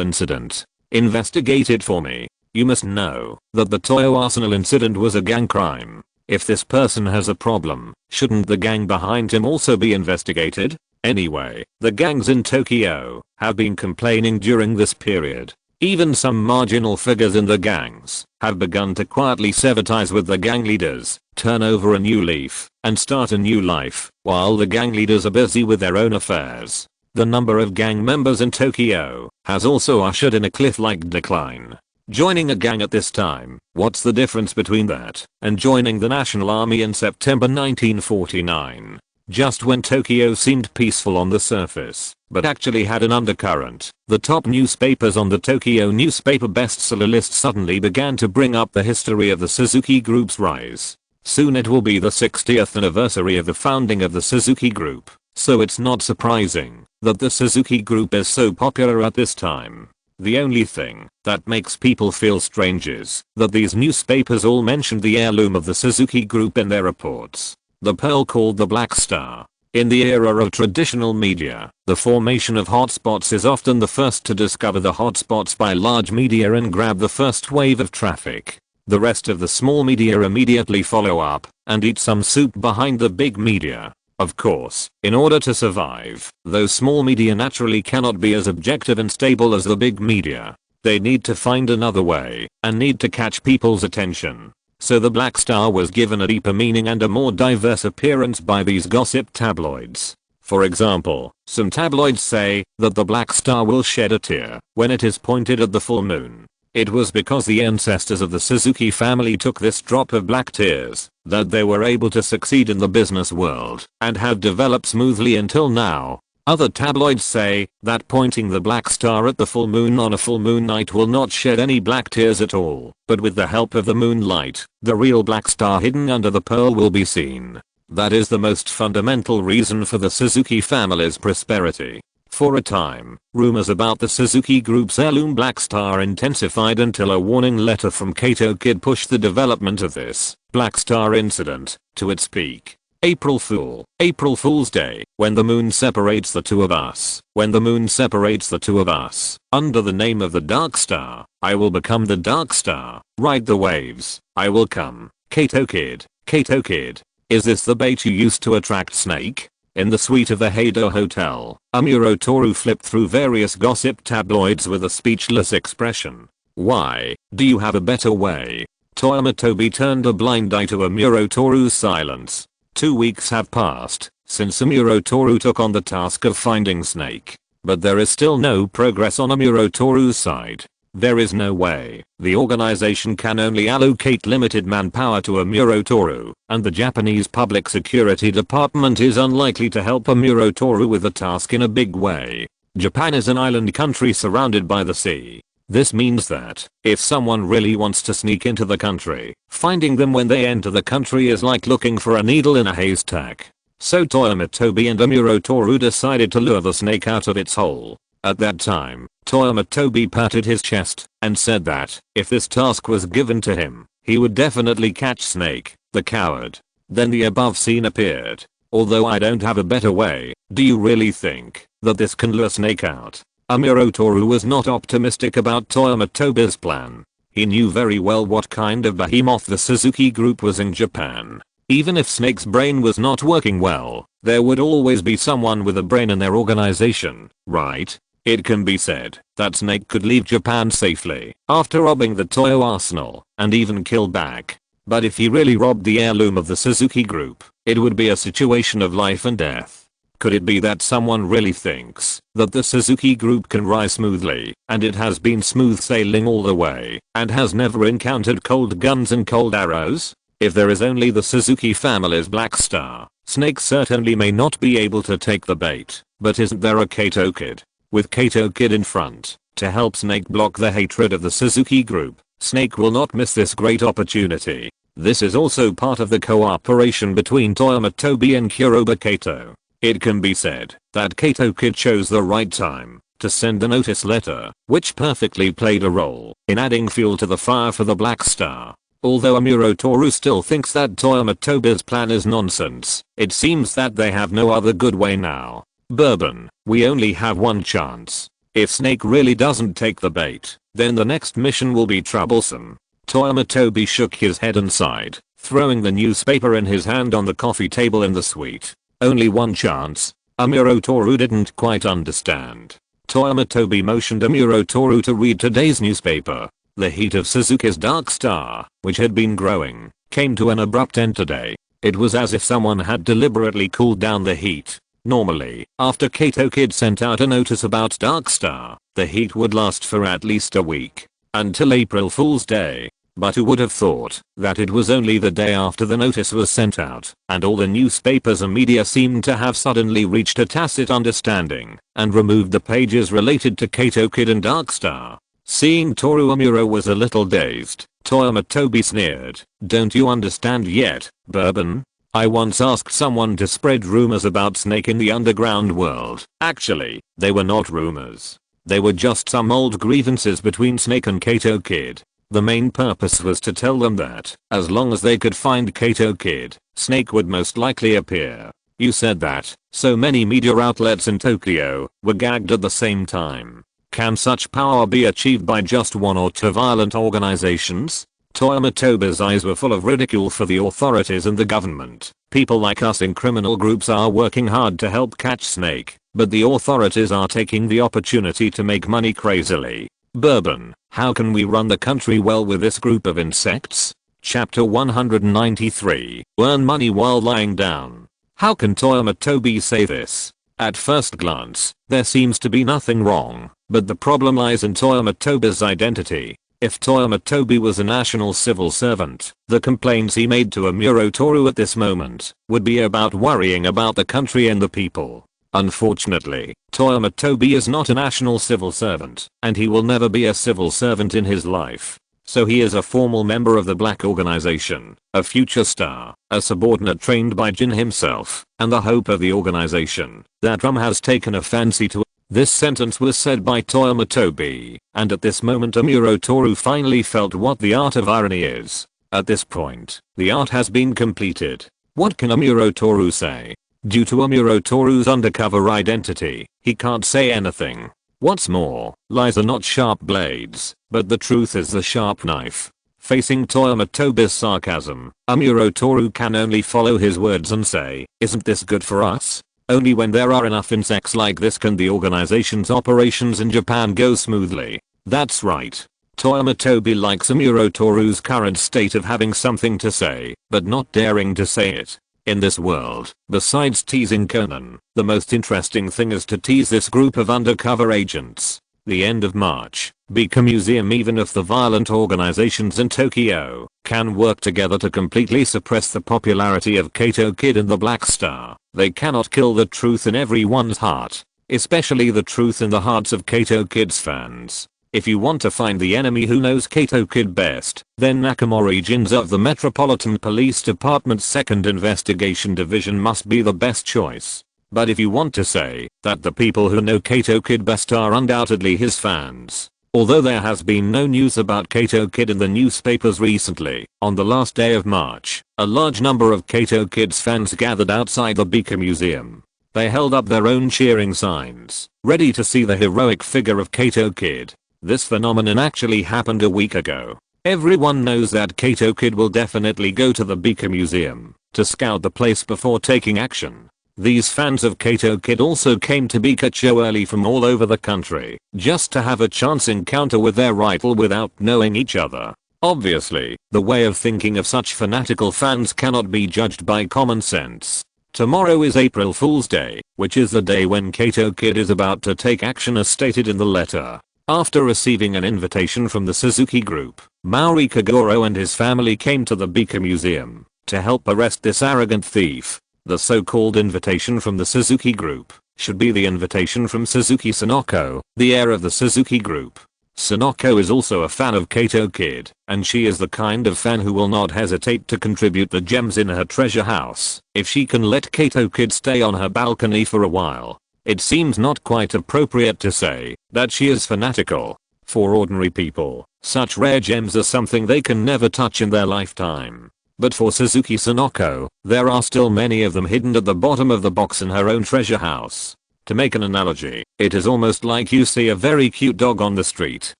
incident. Investigate it for me. You must know that the Toyo Arsenal incident was a gang crime. If this person has a problem, shouldn't the gang behind him also be investigated? Anyway, the gangs in Tokyo have been complaining during this period. Even some marginal figures in the gangs have begun to quietly sever ties with the gang leaders, turn over a new leaf, and start a new life, while the gang leaders are busy with their own affairs. The number of gang members in Tokyo has also ushered in a cliff-like decline. Joining a gang at this time, what's the difference between that and joining the National Army in September 1949? Just when Tokyo seemed peaceful on the surface, but actually had an undercurrent, the top newspapers on the Tokyo newspaper bestseller list suddenly began to bring up the history of the Suzuki Group's rise. Soon it will be the 60th anniversary of the founding of the Suzuki Group, so it's not surprising that the Suzuki Group is so popular at this time. The only thing that makes people feel strange is that these newspapers all mentioned the heirloom of the Suzuki Group in their reports. The pearl called the Black Star. In the era of traditional media, the formation of hotspots is often the first to discover the hotspots by large media and grab the first wave of traffic. The rest of the small media immediately follow up and eat some soup behind the big media. Of course, in order to survive, those small media naturally cannot be as objective and stable as the big media. They need to find another way and need to catch people's attention. So the Black Star was given a deeper meaning and a more diverse appearance by these gossip tabloids. For example, some tabloids say that the black star will shed a tear when it is pointed at the full moon. It was because the ancestors of the Suzuki family took this drop of black tears that they were able to succeed in the business world and have developed smoothly until now. Other tabloids say that pointing the black star at the full moon on a full moon night will not shed any black tears at all, but with the help of the moonlight, the real black star hidden under the pearl will be seen. That is the most fundamental reason for the Suzuki family's prosperity. For a time, rumors about the Suzuki Group's heirloom black star intensified until a warning letter from Kato Kid pushed the development of this black star incident to its peak. April Fool's Day, when the moon separates the two of us, when the moon separates the two of us, under the name of the dark star, I will become the dark star, ride the waves, I will come, Kato Kid, Kato Kid. Is this the bait you used to attract Snake? In the suite of the Heido Hotel, Amuro Toru flipped through various gossip tabloids with a speechless expression. Why, do you have a better way? Toyama Tobi turned a blind eye to Amuro Toru's silence. 2 weeks have passed since Amuro Toru took on the task of finding Snake, but there is still no progress on Amuro Toru's side. There is no way. The organization can only allocate limited manpower to Amuro Toru, and the Japanese Public Security Department is unlikely to help Amuro Toru with the task in a big way. Japan is an island country surrounded by the sea. This means that, if someone really wants to sneak into the country, finding them when they enter the country is like looking for a needle in a haystack. So Toyama Tobi and Amuro Toru decided to lure the snake out of its hole. At that time, Toyama Tobi patted his chest and said that, if this task was given to him, he would definitely catch Snake, the coward. Then the above scene appeared. Although I don't have a better way, do you really think that this can lure Snake out? Amuro Toru was not optimistic about Toyama Tobi's plan. He knew very well what kind of behemoth the Suzuki Group was in Japan. Even if Snake's brain was not working well, there would always be someone with a brain in their organization, right? It can be said that Snake could leave Japan safely after robbing the Toyo arsenal and even kill back. But if he really robbed the heirloom of the Suzuki Group, it would be a situation of life and death. Could it be that someone really thinks that the Suzuki Group can rise smoothly and it has been smooth sailing all the way and has never encountered cold guns and cold arrows? If there is only the Suzuki family's black star, Snake certainly may not be able to take the bait. But isn't there a Kato Kid? With Kato Kid in front, to help Snake block the hatred of the Suzuki Group, Snake will not miss this great opportunity. This is also part of the cooperation between Toyama Tobi and Kuroba Kato. It can be said that Kato Kid chose the right time to send the notice letter, which perfectly played a role in adding fuel to the fire for the black star. Although Amuro Toru still thinks that Toyama Tobi's plan is nonsense, it seems that they have no other good way now. Bourbon, we only have one chance. If Snake really doesn't take the bait, then the next mission will be troublesome. Toyama Tobi shook his head and sighed, throwing the newspaper in his hand on the coffee table in the suite. Only one chance? Amuro Toru didn't quite understand. Toyama Tobi motioned Amuro Toru to read today's newspaper. The heat of Suzuki's Dark Star, which had been growing, came to an abrupt end today. It was as if someone had deliberately cooled down the heat. Normally, after Kato Kid sent out a notice about Dark Star, the heat would last for at least a week. Until April Fool's Day. But who would have thought that it was only the day after the notice was sent out, and all the newspapers and media seemed to have suddenly reached a tacit understanding, and removed the pages related to Kato Kid and Dark Star. Seeing Toru Amuro was a little dazed, Toyama Tobi sneered, "Don't you understand yet, Bourbon? I once asked someone to spread rumors about Snake in the underground world. Actually, they were not rumors. They were just some old grievances between Snake and Kato Kid. The main purpose was to tell them that, as long as they could find Kato Kid, Snake would most likely appear. You said that, so many media outlets in Tokyo were gagged at the same time. Can such power be achieved by just one or two violent organizations?" Toyama Tobi's eyes were full of ridicule for the authorities and the government. People like us in criminal groups are working hard to help catch Snake, but the authorities are taking the opportunity to make money crazily. Bourbon, how can we run the country well with this group of insects? Chapter 193, Earn money while lying down. How can Toyama Tobi say this? At first glance, there seems to be nothing wrong, but the problem lies in Toyama Tobi's identity. If Toyama Tobi was a national civil servant, the complaints he made to Amuro Toru at this moment would be about worrying about the country and the people. Unfortunately, Toyama Tobi is not a national civil servant, and he will never be a civil servant in his life. So he is a formal member of the black organization, a future star, a subordinate trained by Gin himself, and the hope of the organization. That Rum has taken a fancy to. This sentence was said by Toyama Tobi, and at this moment Amuro Toru finally felt what the art of irony is. At this point, the art has been completed. What can Amuro Toru say? Due to Amuro Toru's undercover identity, he can't say anything. What's more, lies are not sharp blades, but the truth is the sharp knife. Facing Toyama Tobi's sarcasm, Amuro Toru can only follow his words and say, "Isn't this good for us?" Only when there are enough insects like this can the organization's operations in Japan go smoothly. That's right. Toyama Tobi likes Amuro Toru's current state of having something to say, but not daring to say it. In this world, besides teasing Conan, the most interesting thing is to tease this group of undercover agents. The end of March, Bika Museum. Even if the violent organizations in Tokyo can work together to completely suppress the popularity of Kato Kid and the Black Star, they cannot kill the truth in everyone's heart, especially the truth in the hearts of Kato Kid's fans. If you want to find the enemy who knows Kato Kid best, then Nakamori Jin's of the Metropolitan Police Department's 2nd Investigation Division must be the best choice. But if you want to say that the people who know Kato Kid best are undoubtedly his fans. Although there has been no news about Kato Kid in the newspapers recently, on the last day of March, a large number of Kato Kid's fans gathered outside the Bika Museum. They held up their own cheering signs, ready to see the heroic figure of Kato Kid. This phenomenon actually happened a week ago. Everyone knows that Kato Kid will definitely go to the Bika Museum to scout the place before taking action. These fans of Kato Kid also came to Bikacho early from all over the country, just to have a chance encounter with their rival without knowing each other. Obviously, the way of thinking of such fanatical fans cannot be judged by common sense. Tomorrow is April Fool's Day, which is the day when Kato Kid is about to take action as stated in the letter. After receiving an invitation from the Suzuki Group, Maori Kagoro and his family came to the Bika Museum to help arrest this arrogant thief. The so-called invitation from the Suzuki Group should be the invitation from Suzuki Sonoko, the heir of the Suzuki Group. Sonoko is also a fan of Kato Kid, and she is the kind of fan who will not hesitate to contribute the gems in her treasure house if she can let Kato Kid stay on her balcony for a while. It seems not quite appropriate to say that she is fanatical. For ordinary people, such rare gems are something they can never touch in their lifetime. But for Suzuki Sonoko, there are still many of them hidden at the bottom of the box in her own treasure house. To make an analogy, it is almost like you see a very cute dog on the street,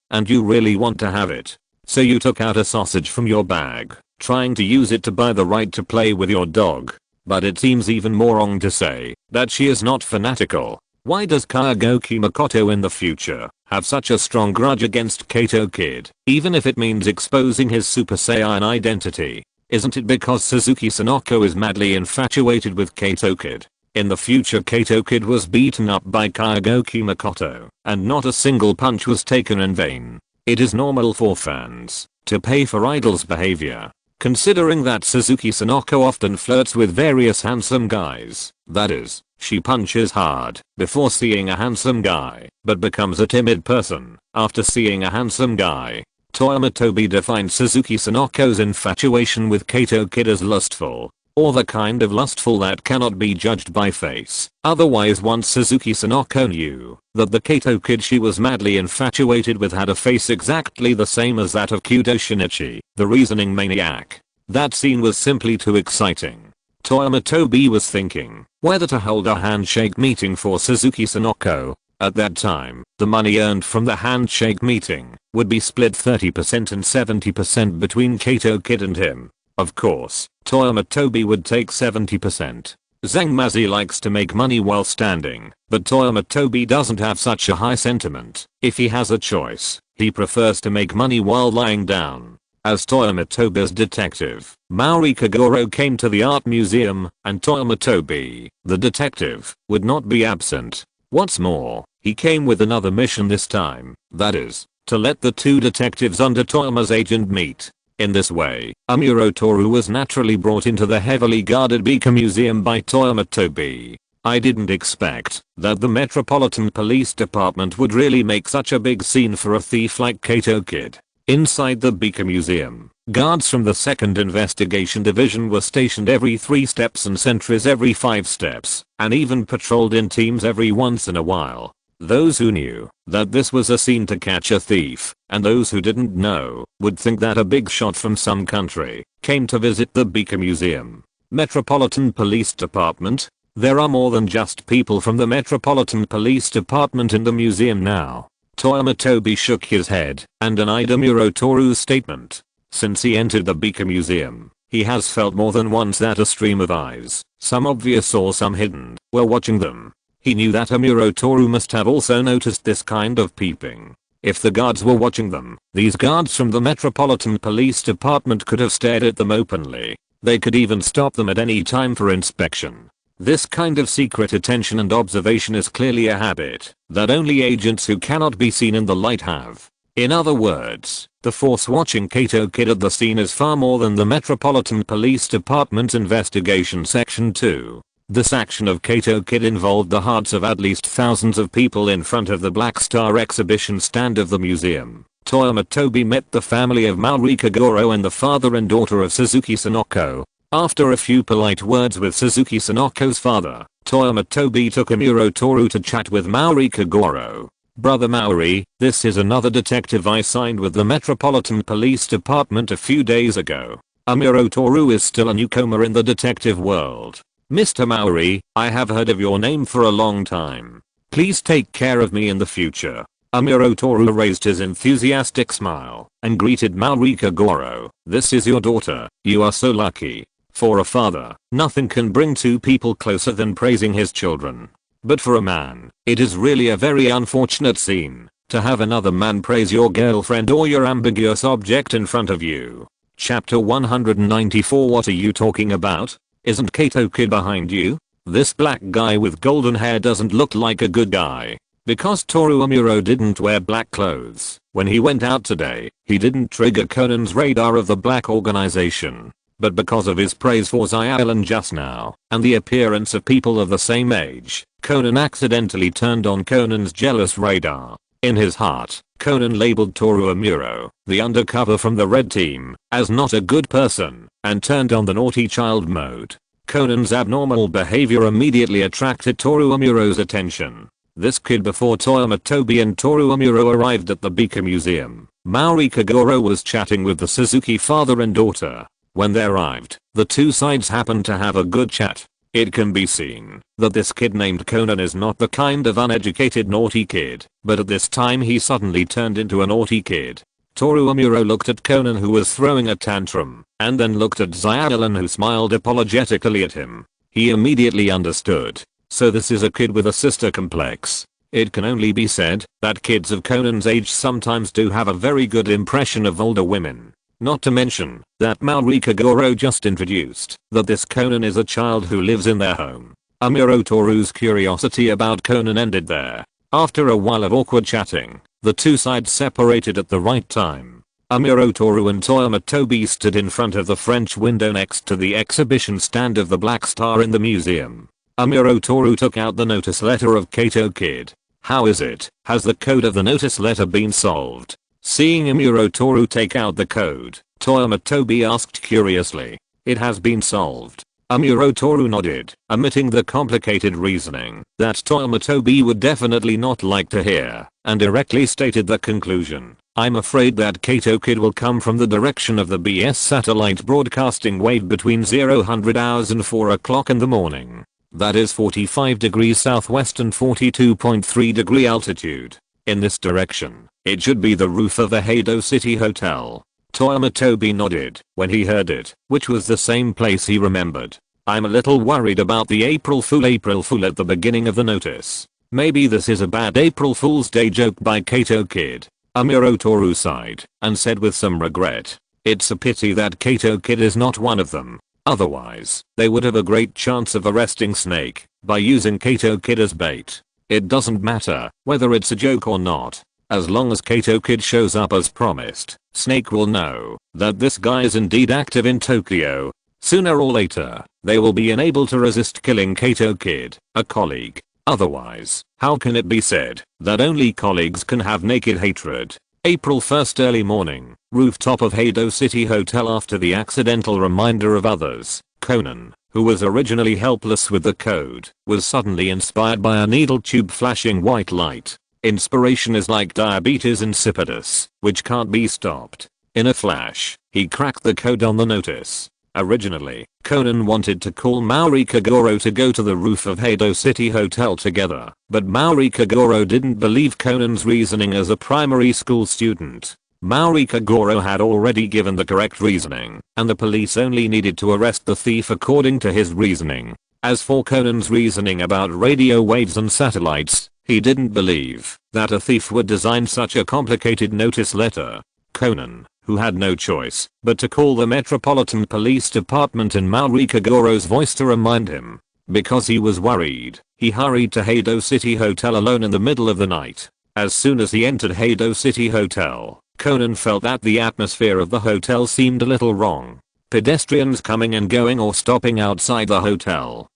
and you really want to have it. So you took out a sausage from your bag, trying to use it to buy the right to play with your dog. But it seems even more wrong to say that she is not fanatical. Why does Kagaoki Makoto in the future have such a strong grudge against Kato Kid, even if it means exposing his Super Saiyan identity? Isn't it because Suzuki Sonoko is madly infatuated with Kato Kid? In the future Kato Kid was beaten up by Kagaoki Makoto, and not a single punch was taken in vain. It is normal for fans to pay for idols' behavior. Considering that Suzuki Sonoko often flirts with various handsome guys, that is, she punches hard before seeing a handsome guy, but becomes a timid person after seeing a handsome guy. Toyama Tobi defined Suzuki Sonoko's infatuation with Kato Kid as lustful, or the kind of lustful that cannot be judged by face. Otherwise, once Suzuki Sonoko knew that the Kato Kid she was madly infatuated with had a face exactly the same as that of Kudo Shinichi, the reasoning maniac. That scene was simply too exciting. Toyama Tobi was thinking whether to hold a handshake meeting for Suzuki Sonoko. At that time, the money earned from the handshake meeting would be split 30% and 70% between Kato Kid and him. Of course, Toyama Tobi would take 70%. Zangmazi likes to make money while standing, but Toyama Tobi doesn't have such a high sentiment. If he has a choice, he prefers to make money while lying down. As Toyama Tobi's detective, Maori Kagoro came to the art museum, and Toyama Tobi, the detective, would not be absent. What's more, he came with another mission this time, that is, to let the two detectives under Toyama's agent meet. In this way, Amuro Toru was naturally brought into the heavily guarded Bika Museum by Toyama Tobi. I didn't expect that the Metropolitan Police Department would really make such a big scene for a thief like Kato Kid. Inside the Bika Museum, guards from the 2nd Investigation Division were stationed every 3 steps and sentries every 5 steps, and even patrolled in teams every once in a while. Those who knew that this was a scene to catch a thief, and those who didn't know, would think that a big shot from some country came to visit the Bika Museum. Metropolitan Police Department. There are more than just people from the Metropolitan Police Department in the museum now. Toyama Tobi shook his head and denied Amuro Toru's statement. Since he entered the Bika Museum, he has felt more than once that a stream of eyes, some obvious or some hidden, were watching them. He knew that Amuro Toru must have also noticed this kind of peeping. If the guards were watching them, these guards from the Metropolitan Police Department could have stared at them openly. They could even stop them at any time for inspection. This kind of secret attention and observation is clearly a habit that only agents who cannot be seen in the light have. In other words, the force watching Kato Kid at the scene is far more than the Metropolitan Police Department's Investigation Section 2. This action of Kato Kid involved the hearts of at least thousands of people in front of the Black Star exhibition stand of the museum. Toyama Tobi met the family of Maori Kagoro and the father and daughter of Suzuki Sonoko. After a few polite words with Suzuki Sonoko's father, Toyama Tobi took Amuro Toru to chat with Maori Kagoro. Brother Maori, this is another detective I signed with the Metropolitan Police Department a few days ago. Amuro Toru is still a newcomer in the detective world. Mr. Maori, I have heard of your name for a long time. Please take care of me in the future. Amuro Toru raised his enthusiastic smile and greeted Maori Kagoro. This is your daughter, you are so lucky. For a father, nothing can bring two people closer than praising his children. But for a man, it is really a very unfortunate scene to have another man praise your girlfriend or your ambiguous object in front of you. Chapter 194. What are you talking about? Isn't Kato Kid behind you? This black guy with golden hair doesn't look like a good guy. Because Toru Amuro didn't wear black clothes when he went out today, he didn't trigger Conan's radar of the black organization. But because of his praise for Zyallen just now, and the appearance of people of the same age, Conan accidentally turned on Conan's jealous radar. In his heart, Conan labeled Toru Amuro, the undercover from the red team, as not a good person, and turned on the naughty child mode. Conan's abnormal behavior immediately attracted Toru Amuro's attention. This kid before Toyama Tobi and Toru Amuro arrived at the Bika Museum. Maori Kagoro was chatting with the Suzuki father and daughter. When they arrived, the two sides happened to have a good chat. It can be seen that this kid named Conan is not the kind of uneducated naughty kid, but at this time he suddenly turned into a naughty kid. Toru Amuro looked at Conan, who was throwing a tantrum, and then looked at Zyallen, who smiled apologetically at him. He immediately understood. So this is a kid with a sister complex. It can only be said that kids of Conan's age sometimes do have a very good impression of older women. Not to mention that Maori Kagoro just introduced that this Conan is a child who lives in their home. Amuro Toru's curiosity about Conan ended there. After a while of awkward chatting, the two sides separated at the right time. Amuro Toru and Toyama Tobi stood in front of the French window next to the exhibition stand of the Black Star in the museum. Amuro Toru took out the notice letter of Kato Kid. How is it? Has the code of the notice letter been solved? Seeing Amuro Toru take out the code, Toyama Tobi asked curiously. It has been solved. Amuro Toru nodded, omitting the complicated reasoning that Toyama Tobi would definitely not like to hear, and directly stated the conclusion. I'm afraid that Kato Kid will come from the direction of the BS satellite broadcasting wave between 0000 hours and 4 o'clock in the morning. That is 45 degrees southwest and 42.3 degree altitude. In this direction, it should be the roof of the Heido City Hotel. Toyama Tobi nodded when he heard it, which was the same place he remembered. I'm a little worried about the April Fool at the beginning of the notice. Maybe this is a bad April Fool's Day joke by Kato Kid. Amuro Toru sighed and said with some regret. It's a pity that Kato Kid is not one of them. Otherwise, they would have a great chance of arresting Snake by using Kato Kid as bait. It doesn't matter whether it's a joke or not. As long as Kato Kid shows up as promised, Snake will know that this guy is indeed active in Tokyo. Sooner or later, they will be unable to resist killing Kato Kid, a colleague. Otherwise, how can it be said that only colleagues can have naked hatred? April 1st early morning, rooftop of Heido City Hotel. After the accidental reminder of others, Conan, who was originally helpless with the code, was suddenly inspired by a needle tube flashing white light. Inspiration is like diabetes insipidus, which can't be stopped. In a flash, he cracked the code on the notice. Originally, Conan wanted to call Maori Kagoro to go to the roof of Heido City Hotel together, but Maori Kagoro didn't believe Conan's reasoning as a primary school student. Maori Kagoro had already given the correct reasoning, and the police only needed to arrest the thief according to his reasoning. As for Conan's reasoning about radio waves and satellites, he didn't believe that a thief would design such a complicated notice letter. Conan, who had no choice but to call the Metropolitan Police Department in Maori Kagoro's voice to remind him. Because he was worried, he hurried to Heido City Hotel alone in the middle of the night. As soon as he entered Heido City Hotel, Conan felt that the atmosphere of the hotel seemed a little wrong. Pedestrians coming and going or stopping outside the hotel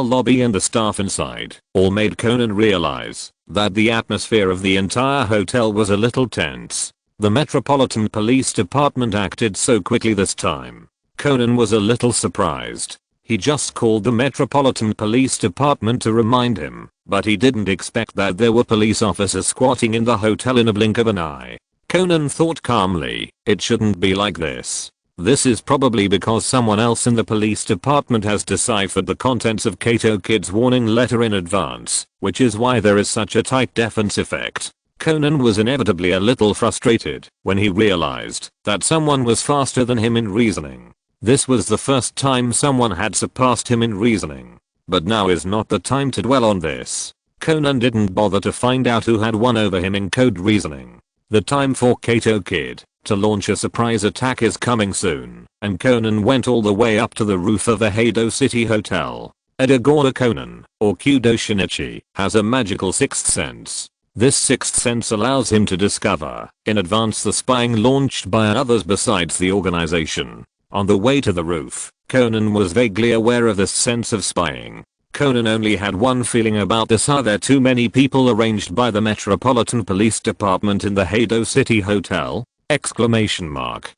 lobby and the staff inside, all made Conan realize that the atmosphere of the entire hotel was a little tense. The Metropolitan Police Department acted so quickly this time. Conan was a little surprised. He just called the Metropolitan Police Department to remind him, but he didn't expect that there were police officers squatting in the hotel in a blink of an eye. Conan thought calmly, it shouldn't be like this. This is probably because someone else in the police department has deciphered the contents of Kato Kid's warning letter in advance, which is why there is such a tight defense effect. Conan was inevitably a little frustrated when he realized that someone was faster than him in reasoning. This was the first time someone had surpassed him in reasoning. But now is not the time to dwell on this. Conan didn't bother to find out who had won over him in code reasoning. The time for Kato Kid to launch a surprise attack is coming soon, and Conan went all the way up to the roof of the Heido City Hotel. Edagora Conan, or Kudo Shinichi, has a magical sixth sense. This sixth sense allows him to discover in advance the spying launched by others besides the organization. On the way to the roof, Conan was vaguely aware of this sense of spying. Conan only had one feeling about this: are there too many people arranged by the Metropolitan Police Department in the Heido City Hotel? Exclamation mark.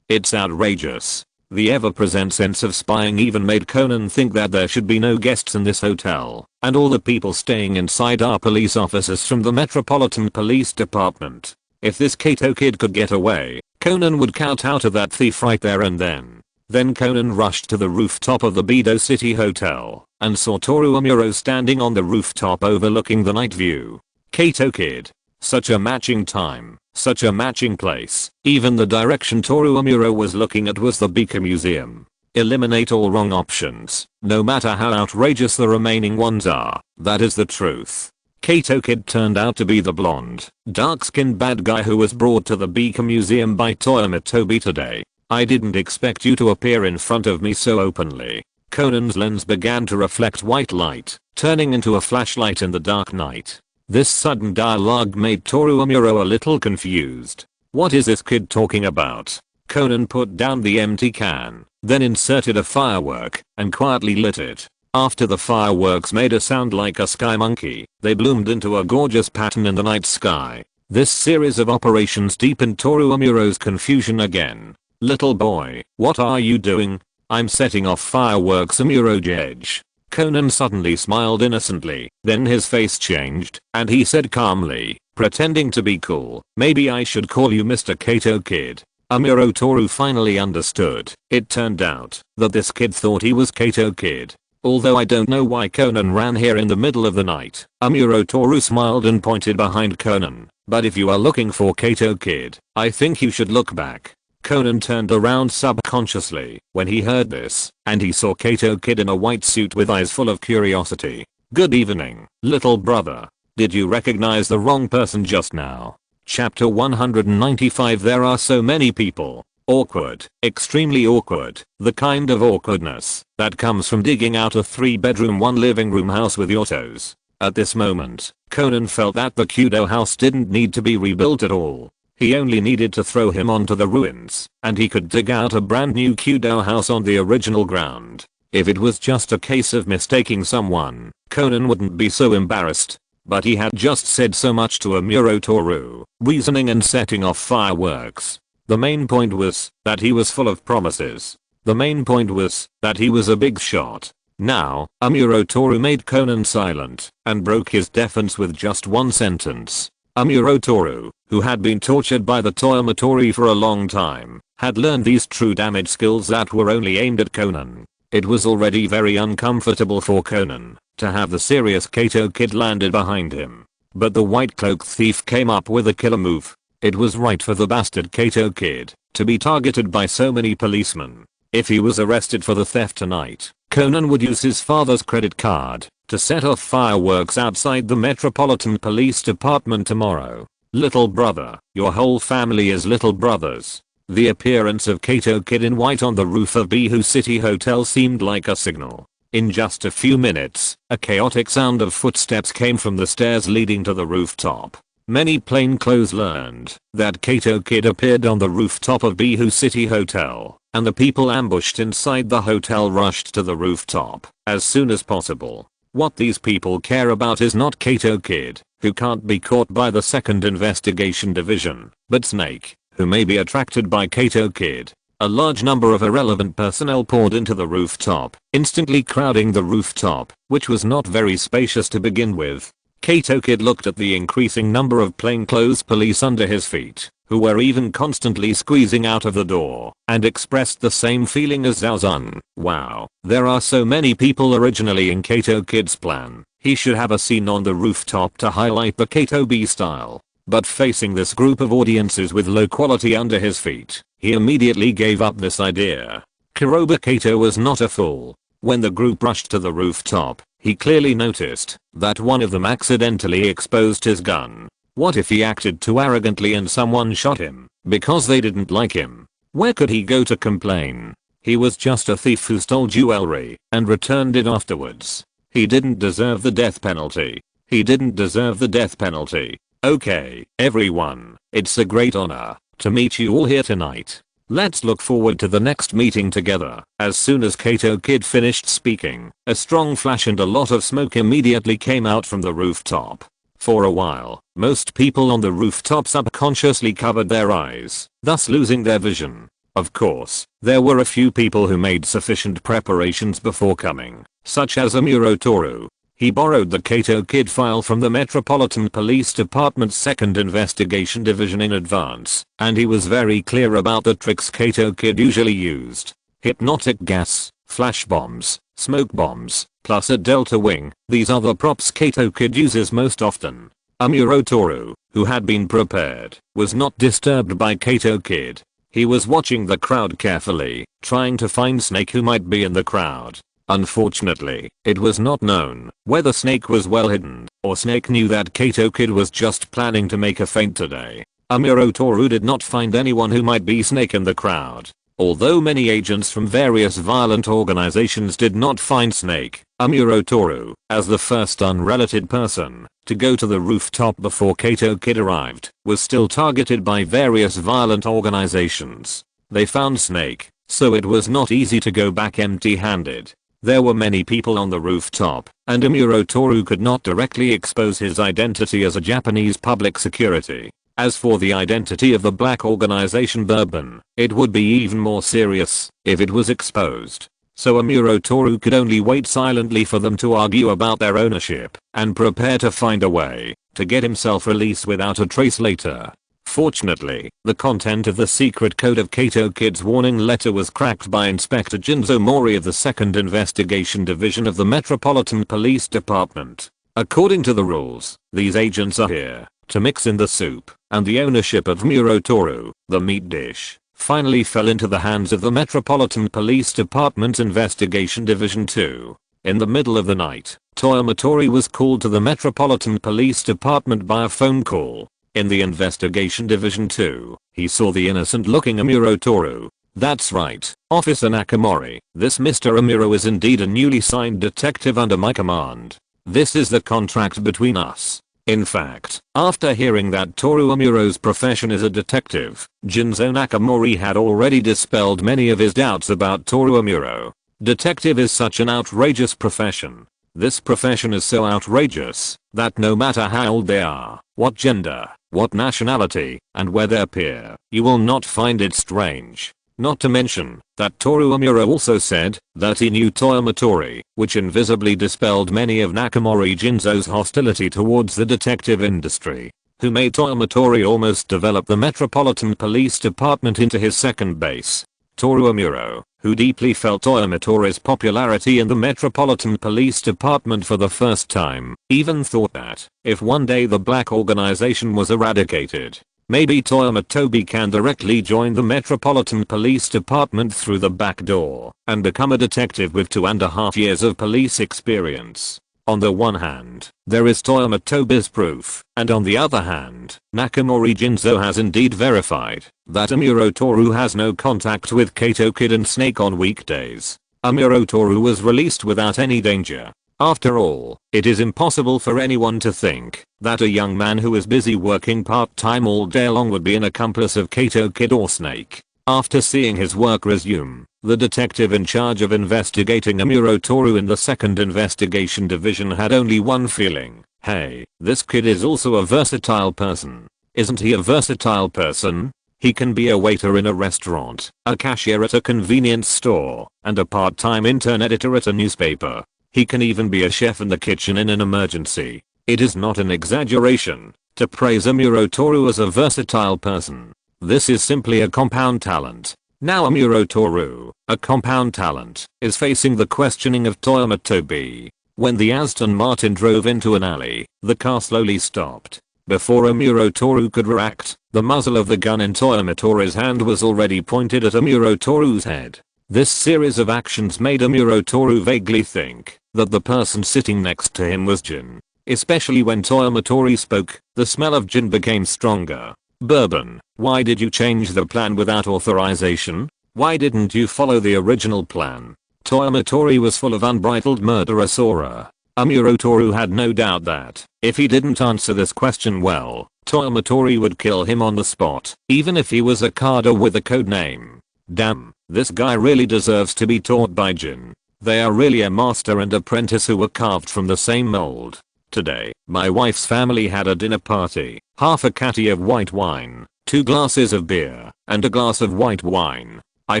It's outrageous. The ever-present sense of spying even made Conan think that there should be no guests in this hotel, and all the people staying inside are police officers from the Metropolitan Police Department. If this Kato Kid could get away, Conan would kowtow to that thief right there and then. Then Conan rushed to the rooftop of the Heido City Hotel and saw Toru Amuro standing on the rooftop overlooking the night view. Kato Kid. Such a matching time, such a matching place. Even the direction Toru Amuro was looking at was the Beaker Museum. Eliminate all wrong options, no matter how outrageous the remaining ones are. That is the truth. Kato Kid turned out to be the blonde, dark-skinned bad guy who was brought to the Beaker Museum by Toyama Tobi today. I didn't expect you to appear in front of me so openly. Conan's lens began to reflect white light, turning into a flashlight in the dark night. This sudden dialogue made Toru Amuro a little confused. What is this kid talking about? Conan put down the empty can, then inserted a firework and quietly lit it. After the fireworks made a sound like a sky monkey, they bloomed into a gorgeous pattern in the night sky. This series of operations deepened Toru Amuro's confusion again. Little boy, what are you doing? I'm setting off fireworks, Amuro Jedge. Conan suddenly smiled innocently, then his face changed, and he said calmly, pretending to be cool, maybe I should call you Mr. Kato Kid. Amuro Toru finally understood. It turned out that this kid thought he was Kato Kid. Although I don't know why Conan ran here in the middle of the night. Amuro Toru smiled and pointed behind Conan. But if you are looking for Kato Kid, I think you should look back. Conan turned around subconsciously when he heard this, and he saw Kato Kid in a white suit with eyes full of curiosity. Good evening, little brother. Did you recognize the wrong person just now? Chapter 195. There are so many people. Awkward, extremely awkward, the kind of awkwardness that comes from digging out a 3-bedroom 1-living-room house with your toes. At this moment, Conan felt that the Kudo house didn't need to be rebuilt at all. He only needed to throw him onto the ruins, and he could dig out a brand new Kudo house on the original ground. If it was just a case of mistaking someone, Conan wouldn't be so embarrassed. But he had just said so much to Amuro Toru, reasoning and setting off fireworks. The main point was that he was full of promises. The main point was that he was a big shot. Now, Amuro Toru made Conan silent and broke his defense with just one sentence. Amuro Toru, who had been tortured by the Toyama Tobi for a long time, had learned these true damage skills that were only aimed at Conan. It was already very uncomfortable for Conan to have the serious Kato kid landed behind him. But the white cloak thief came up with a killer move. It was right for the bastard Kato kid to be targeted by so many policemen. If he was arrested for the theft tonight, Conan would use his father's credit card to set off fireworks outside the Metropolitan Police Department tomorrow. Little brother, your whole family is little brothers. The appearance of Kato Kid in white on the roof of Bihu City Hotel seemed like a signal. In just a few minutes, a chaotic sound of footsteps came from the stairs leading to the rooftop. Many plainclothes learned that Kato Kid appeared on the rooftop of Bihu City Hotel, and the people ambushed inside the hotel rushed to the rooftop as soon as possible. What these people care about is not Kato Kid, who can't be caught by the 2nd Investigation Division, but Snake, who may be attracted by Kato Kid. A large number of irrelevant personnel poured into the rooftop, instantly crowding the rooftop, which was not very spacious to begin with. Kato Kid looked at the increasing number of plainclothes police under his feet, who were even constantly squeezing out of the door, and expressed the same feeling as Zhao Zun. Wow, there are so many people originally in Kato Kid's plan. He should have a scene on the rooftop to highlight the Kato B style. But facing this group of audiences with low quality under his feet, he immediately gave up this idea. Kuroba Kato was not a fool. When the group rushed to the rooftop, he clearly noticed that one of them accidentally exposed his gun. What if he acted too arrogantly and someone shot him because they didn't like him? Where could he go to complain? He was just a thief who stole jewelry and returned it afterwards. He didn't deserve the death penalty. He didn't deserve the death penalty. Okay, everyone, it's a great honor to meet you all here tonight. Let's look forward to the next meeting together. As soon as Kato Kid finished speaking, a strong flash and a lot of smoke immediately came out from the rooftop. For a while, most people on the rooftop subconsciously covered their eyes, thus losing their vision. Of course, there were a few people who made sufficient preparations before coming, such as Amuro Toru. He borrowed the Kato Kid file from the Metropolitan Police Department's 2nd Investigation Division in advance, and he was very clear about the tricks Kato Kid usually used. Hypnotic gas, flash bombs, smoke bombs, plus a delta wing. These are the props Kato Kid uses most often. Amuro Toru, who had been prepared, was not disturbed by Kato Kid. He was watching the crowd carefully, trying to find Snake who might be in the crowd. Unfortunately, it was not known whether Snake was well hidden or Snake knew that Kato Kid was just planning to make a feint today. Amuro Toru did not find anyone who might be Snake in the crowd. Although many agents from various violent organizations did not find Snake, Amuro Toru, as the first unrelated person to go to the rooftop before Kato Kid arrived, was still targeted by various violent organizations. They found Snake, so it was not easy to go back empty-handed. There were many people on the rooftop, and Amuro Toru could not directly expose his identity as a Japanese public security. As for the identity of the black organization Bourbon, it would be even more serious if it was exposed. So Amuro Toru could only wait silently for them to argue about their ownership and prepare to find a way to get himself released without a trace later. Fortunately, the content of the secret code of Kato Kid's warning letter was cracked by Inspector Jinzo Mori of the 2nd Investigation Division of the Metropolitan Police Department. According to the rules, these agents are here to mix in the soup, and the ownership of Amuro Toru, the meat dish, finally fell into the hands of the Metropolitan Police Department's Investigation Division 2. In the middle of the night, Toyama Tobi was called to the Metropolitan Police Department by a phone call. In the investigation division too, he saw the innocent looking Amuro Toru. That's right, Officer Nakamori, this Mr. Amuro is indeed a newly signed detective under my command. This is the contract between us. In fact, after hearing that Toru Amuro's profession is a detective, Jinzo Nakamori had already dispelled many of his doubts about Toru Amuro. Detective is such an outrageous profession. This profession is so outrageous that no matter how old they are, what gender, what nationality, and where they appear, you will not find it strange. Not to mention that Toru Amuro also said that he knew Toyama Tobi, which invisibly dispelled many of Nakamori Jinzo's hostility towards the detective industry, who made Toyama Tobi almost develop the Metropolitan Police Department into his second base. Toru Amuro, who deeply felt Toyama Tobi's popularity in the Metropolitan Police Department for the first time, even thought that if one day the black organization was eradicated, maybe Toyama Tobi can directly join the Metropolitan Police Department through the back door and become a detective with 2.5 years of police experience. On the one hand, there is Toyama Tobi's proof, and on the other hand, Nakamori Jinzo has indeed verified that Amuro Toru has no contact with Kato Kid and Snake on weekdays. Amuro Toru was released without any danger. After all, it is impossible for anyone to think that a young man who is busy working part-time all day long would be an accomplice of Kato Kid or Snake. After seeing his work resume, the detective in charge of investigating Amuro Toru in the 2nd Investigation Division had only one feeling. Hey, this kid is also a versatile person. Isn't he a versatile person? He can be a waiter in a restaurant, a cashier at a convenience store, and a part-time intern editor at a newspaper. He can even be a chef in the kitchen in an emergency. It is not an exaggeration to praise Amuro Toru as a versatile person. This is simply a compound talent. Now Amuro Toru, a compound talent, is facing the questioning of Toyama Tobi. When the Aston Martin drove into an alley, the car slowly stopped. Before Amuro Toru could react, the muzzle of the gun in Toyama Toru's hand was already pointed at Amuro Toru's head. This series of actions made Amuro Toru vaguely think that the person sitting next to him was Jin. Especially when Toyama Toru spoke, the smell of gin became stronger. Bourbon, why did you change the plan without authorization? Why didn't you follow the original plan? Toyama Toru was full of unbridled murderous aura. Amuro Toru had no doubt that if he didn't answer this question well, Toyama Toru would kill him on the spot, even if he was a Kada with a code name. Damn, this guy really deserves to be taught by Jin. They are really a master and apprentice who were carved from the same mold. Today, my wife's family had a dinner party, half a catty of white wine, 2 glasses of beer, and a glass of white wine. I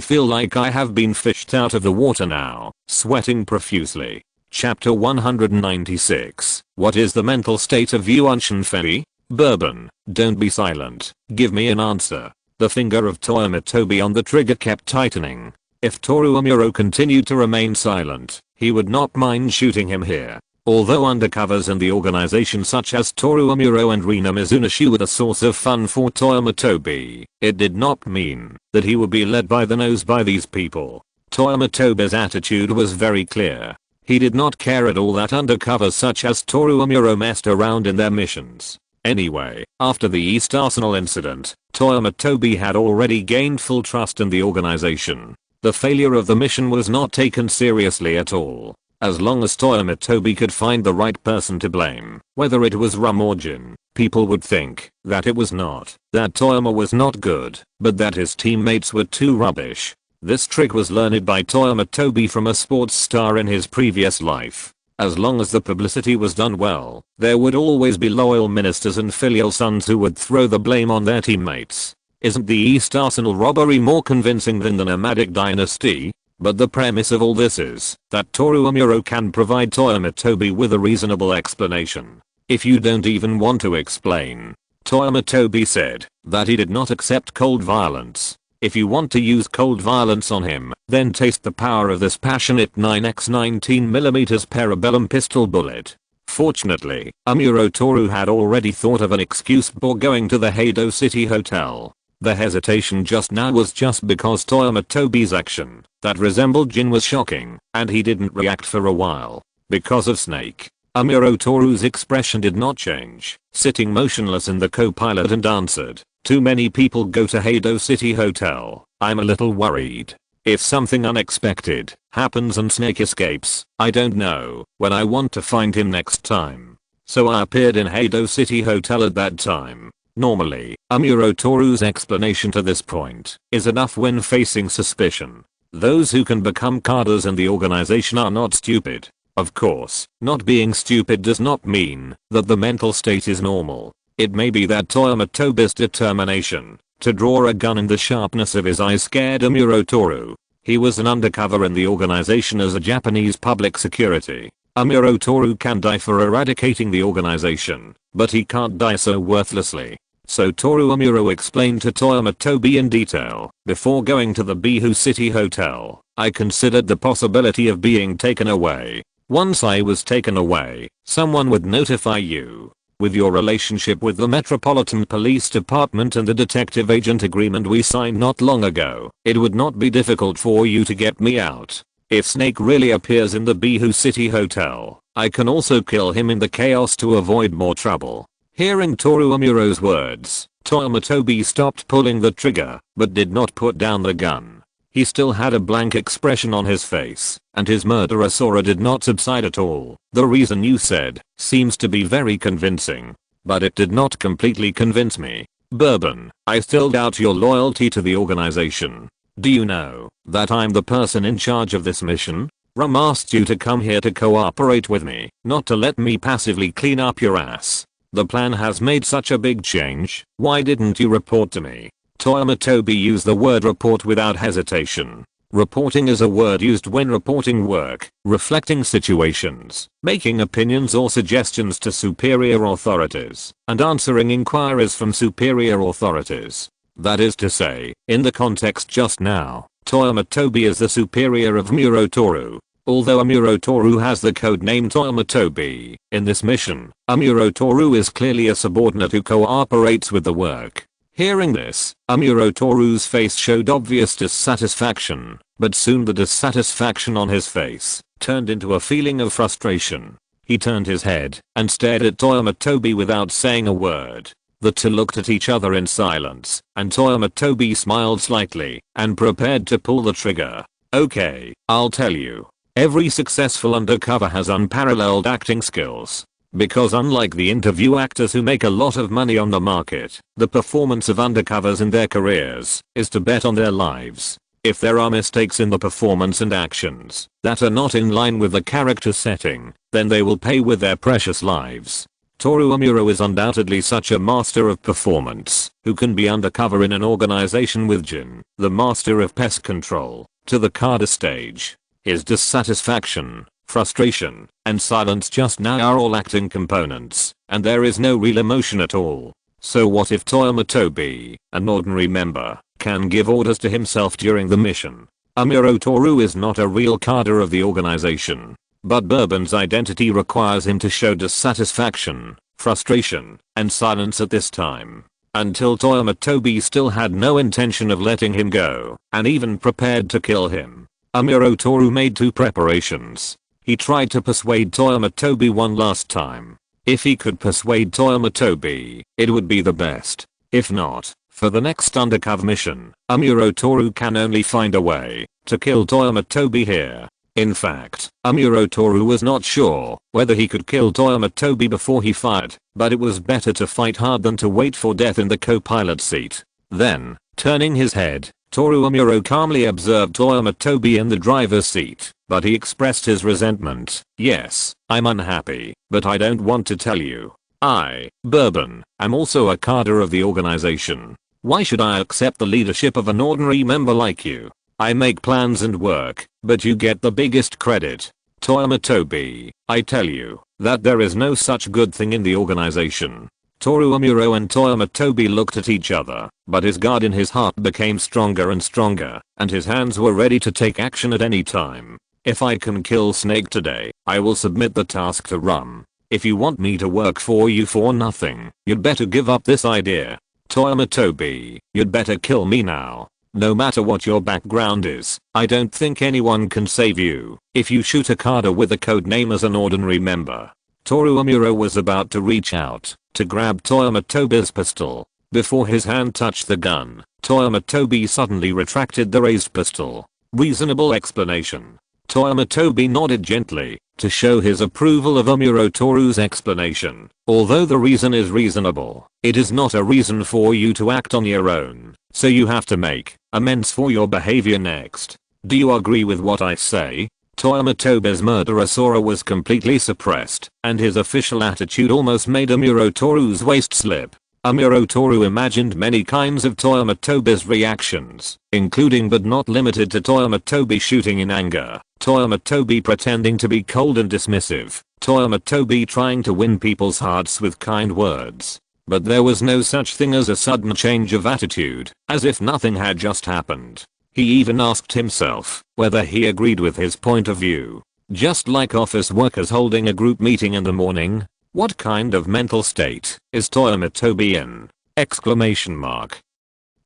feel like I have been fished out of the water now, sweating profusely. Chapter 196. What is the mental state of Yuan Shinfei? Bourbon, don't be silent, give me an answer. The finger of Toyama Tobi on the trigger kept tightening. If Toru Amuro continued to remain silent, he would not mind shooting him here. Although undercovers in the organization such as Toru Amuro and Rina Mizunashi were a source of fun for Toyama Tobi, it did not mean that he would be led by the nose by these people. Toyama Tobi's attitude was very clear. He did not care at all that undercovers such as Toru Amuro messed around in their missions. Anyway, after the East Arsenal incident, Toyama Tobi had already gained full trust in the organization. The failure of the mission was not taken seriously at all. As long as Toyama Tobi could find the right person to blame, whether it was Rum or Jin, people would think that it was not, that Toyama was not good, but that his teammates were too rubbish. This trick was learned by Toyama Tobi from a sports star in his previous life. As long as the publicity was done well, there would always be loyal ministers and filial sons who would throw the blame on their teammates. Isn't the East Arsenal robbery more convincing than the nomadic dynasty? But the premise of all this is that Toru Amuro can provide Toyama Tobi with a reasonable explanation. If you don't even want to explain. Toyama Tobi said that he did not accept cold violence. If you want to use cold violence on him, then taste the power of this passionate 9x 19mm parabellum pistol bullet. Fortunately, Amuro Toru had already thought of an excuse for going to the Heido City Hotel. The hesitation just now was just because Toyama Tobi's action that resembled Jin was shocking, and he didn't react for a while. Because of Snake. Amuro Toru's expression did not change, sitting motionless in the co-pilot, and answered, "Too many people go to Hado City Hotel. I'm a little worried. If something unexpected happens and Snake escapes, I don't know when I want to find him next time. So I appeared in Hado City Hotel at that time." Normally, Amuro Toru's explanation to this point is enough when facing suspicion. Those who can become cadres in the organization are not stupid. Of course, not being stupid does not mean that the mental state is normal. It may be that Toyama Tobi's determination to draw a gun and the sharpness of his eyes scared Amuro Toru. He was an undercover in the organization as a Japanese public security. Amuro Toru can die for eradicating the organization, but he can't die so worthlessly. So Toru Amuro explained to Toyama Tobi in detail, "Before going to the Bihu City Hotel, I considered the possibility of being taken away. Once I was taken away, someone would notify you. With your relationship with the Metropolitan Police Department and the detective agent agreement we signed not long ago, it would not be difficult for you to get me out. If Snake really appears in the Bihu City Hotel, I can also kill him in the chaos to avoid more trouble." Hearing Toru Amuro's words, Toyama Tobi stopped pulling the trigger, but did not put down the gun. He still had a blank expression on his face, and his murderous aura did not subside at all. "The reason you said seems to be very convincing, but it did not completely convince me. Bourbon, I still doubt your loyalty to the organization. Do you know that I'm the person in charge of this mission? Rum asked you to come here to cooperate with me, not to let me passively clean up your ass. The plan has made such a big change. Why didn't you report to me?" Toyama Tobi used the word report without hesitation. Reporting is a word used when reporting work, reflecting situations, making opinions or suggestions to superior authorities, and answering inquiries from superior authorities. That is to say, in the context just now, Toyama Tobi is the superior of Amuro Toru. Although Amuro Toru has the code name Toyama Tobi, in this mission, Amuro Toru is clearly a subordinate who cooperates with the work. Hearing this, Amuro Toru's face showed obvious dissatisfaction, but soon the dissatisfaction on his face turned into a feeling of frustration. He turned his head and stared at Toyama Tobi without saying a word. The two looked at each other in silence, and Toyama Tobi smiled slightly and prepared to pull the trigger. "Okay, I'll tell you. Every successful undercover has unparalleled acting skills. Because unlike the interview actors who make a lot of money on the market, the performance of undercovers in their careers is to bet on their lives. If there are mistakes in the performance and actions that are not in line with the character setting, then they will pay with their precious lives." Toru Amuro is undoubtedly such a master of performance, who can be undercover in an organization with Jin, the master of pest control, to the cadre stage. His dissatisfaction, frustration, and silence just now are all acting components, and there is no real emotion at all. So what if Toyama Tobi, an ordinary member, can give orders to himself during the mission? Amuro Toru is not a real cadre of the organization, but Bourbon's identity requires him to show dissatisfaction, frustration, and silence at this time. Until Toyama Tobi still had no intention of letting him go, and even prepared to kill him. Amuro Toru made two preparations. He tried to persuade Toyama Tobi one last time. If he could persuade Toyama Tobi, it would be the best. If not, for the next undercover mission, Amuro Toru can only find a way to kill Toyama Tobi here. In fact, Amuro Toru was not sure whether he could kill Toyama Tobi before he fired, but it was better to fight hard than to wait for death in the co-pilot seat. Then, turning his head, Toru Amuro calmly observed Toyama Tobi in the driver's seat, but he expressed his resentment. "Yes, I'm unhappy, but I don't want to tell you. I, Bourbon, am also a cadre of the organization. Why should I accept the leadership of an ordinary member like you? I make plans and work, but you get the biggest credit. Toyama Tobi, I tell you that there is no such good thing in the organization." Toru Amuro and Toyama Tobi looked at each other, but his guard in his heart became stronger and stronger, and his hands were ready to take action at any time. "If I can kill Snake today, I will submit the task to Rum. If you want me to work for you for nothing, you'd better give up this idea. Toyama Tobi, you'd better kill me now. No matter what your background is, I don't think anyone can save you if you shoot a cadre with a code name as an ordinary member." Toru Amuro was about to reach out to grab Toyama Tobi's pistol. Before his hand touched the gun, Toyama Tobi suddenly retracted the raised pistol. Reasonable explanation. Toyama Tobi nodded gently to show his approval of Amuro Toru's explanation. Although the reason is reasonable, it is not a reason for you to act on your own, so you have to make amends for your behavior next. Do you agree with what I say? Toyama Tobi's murderer Sora was completely suppressed, and his official attitude almost made Amuro Toru's waist slip. Amuro Toru imagined many kinds of Toyama Tobi's reactions, including but not limited to Toyama Tobi shooting in anger, Toyama Tobi pretending to be cold and dismissive, Toyama Tobi trying to win people's hearts with kind words. But there was no such thing as a sudden change of attitude, as if nothing had just happened. He even asked himself whether he agreed with his point of view. Just like office workers holding a group meeting in the morning. What kind of mental state is Toyama Tobi in? Exclamation mark.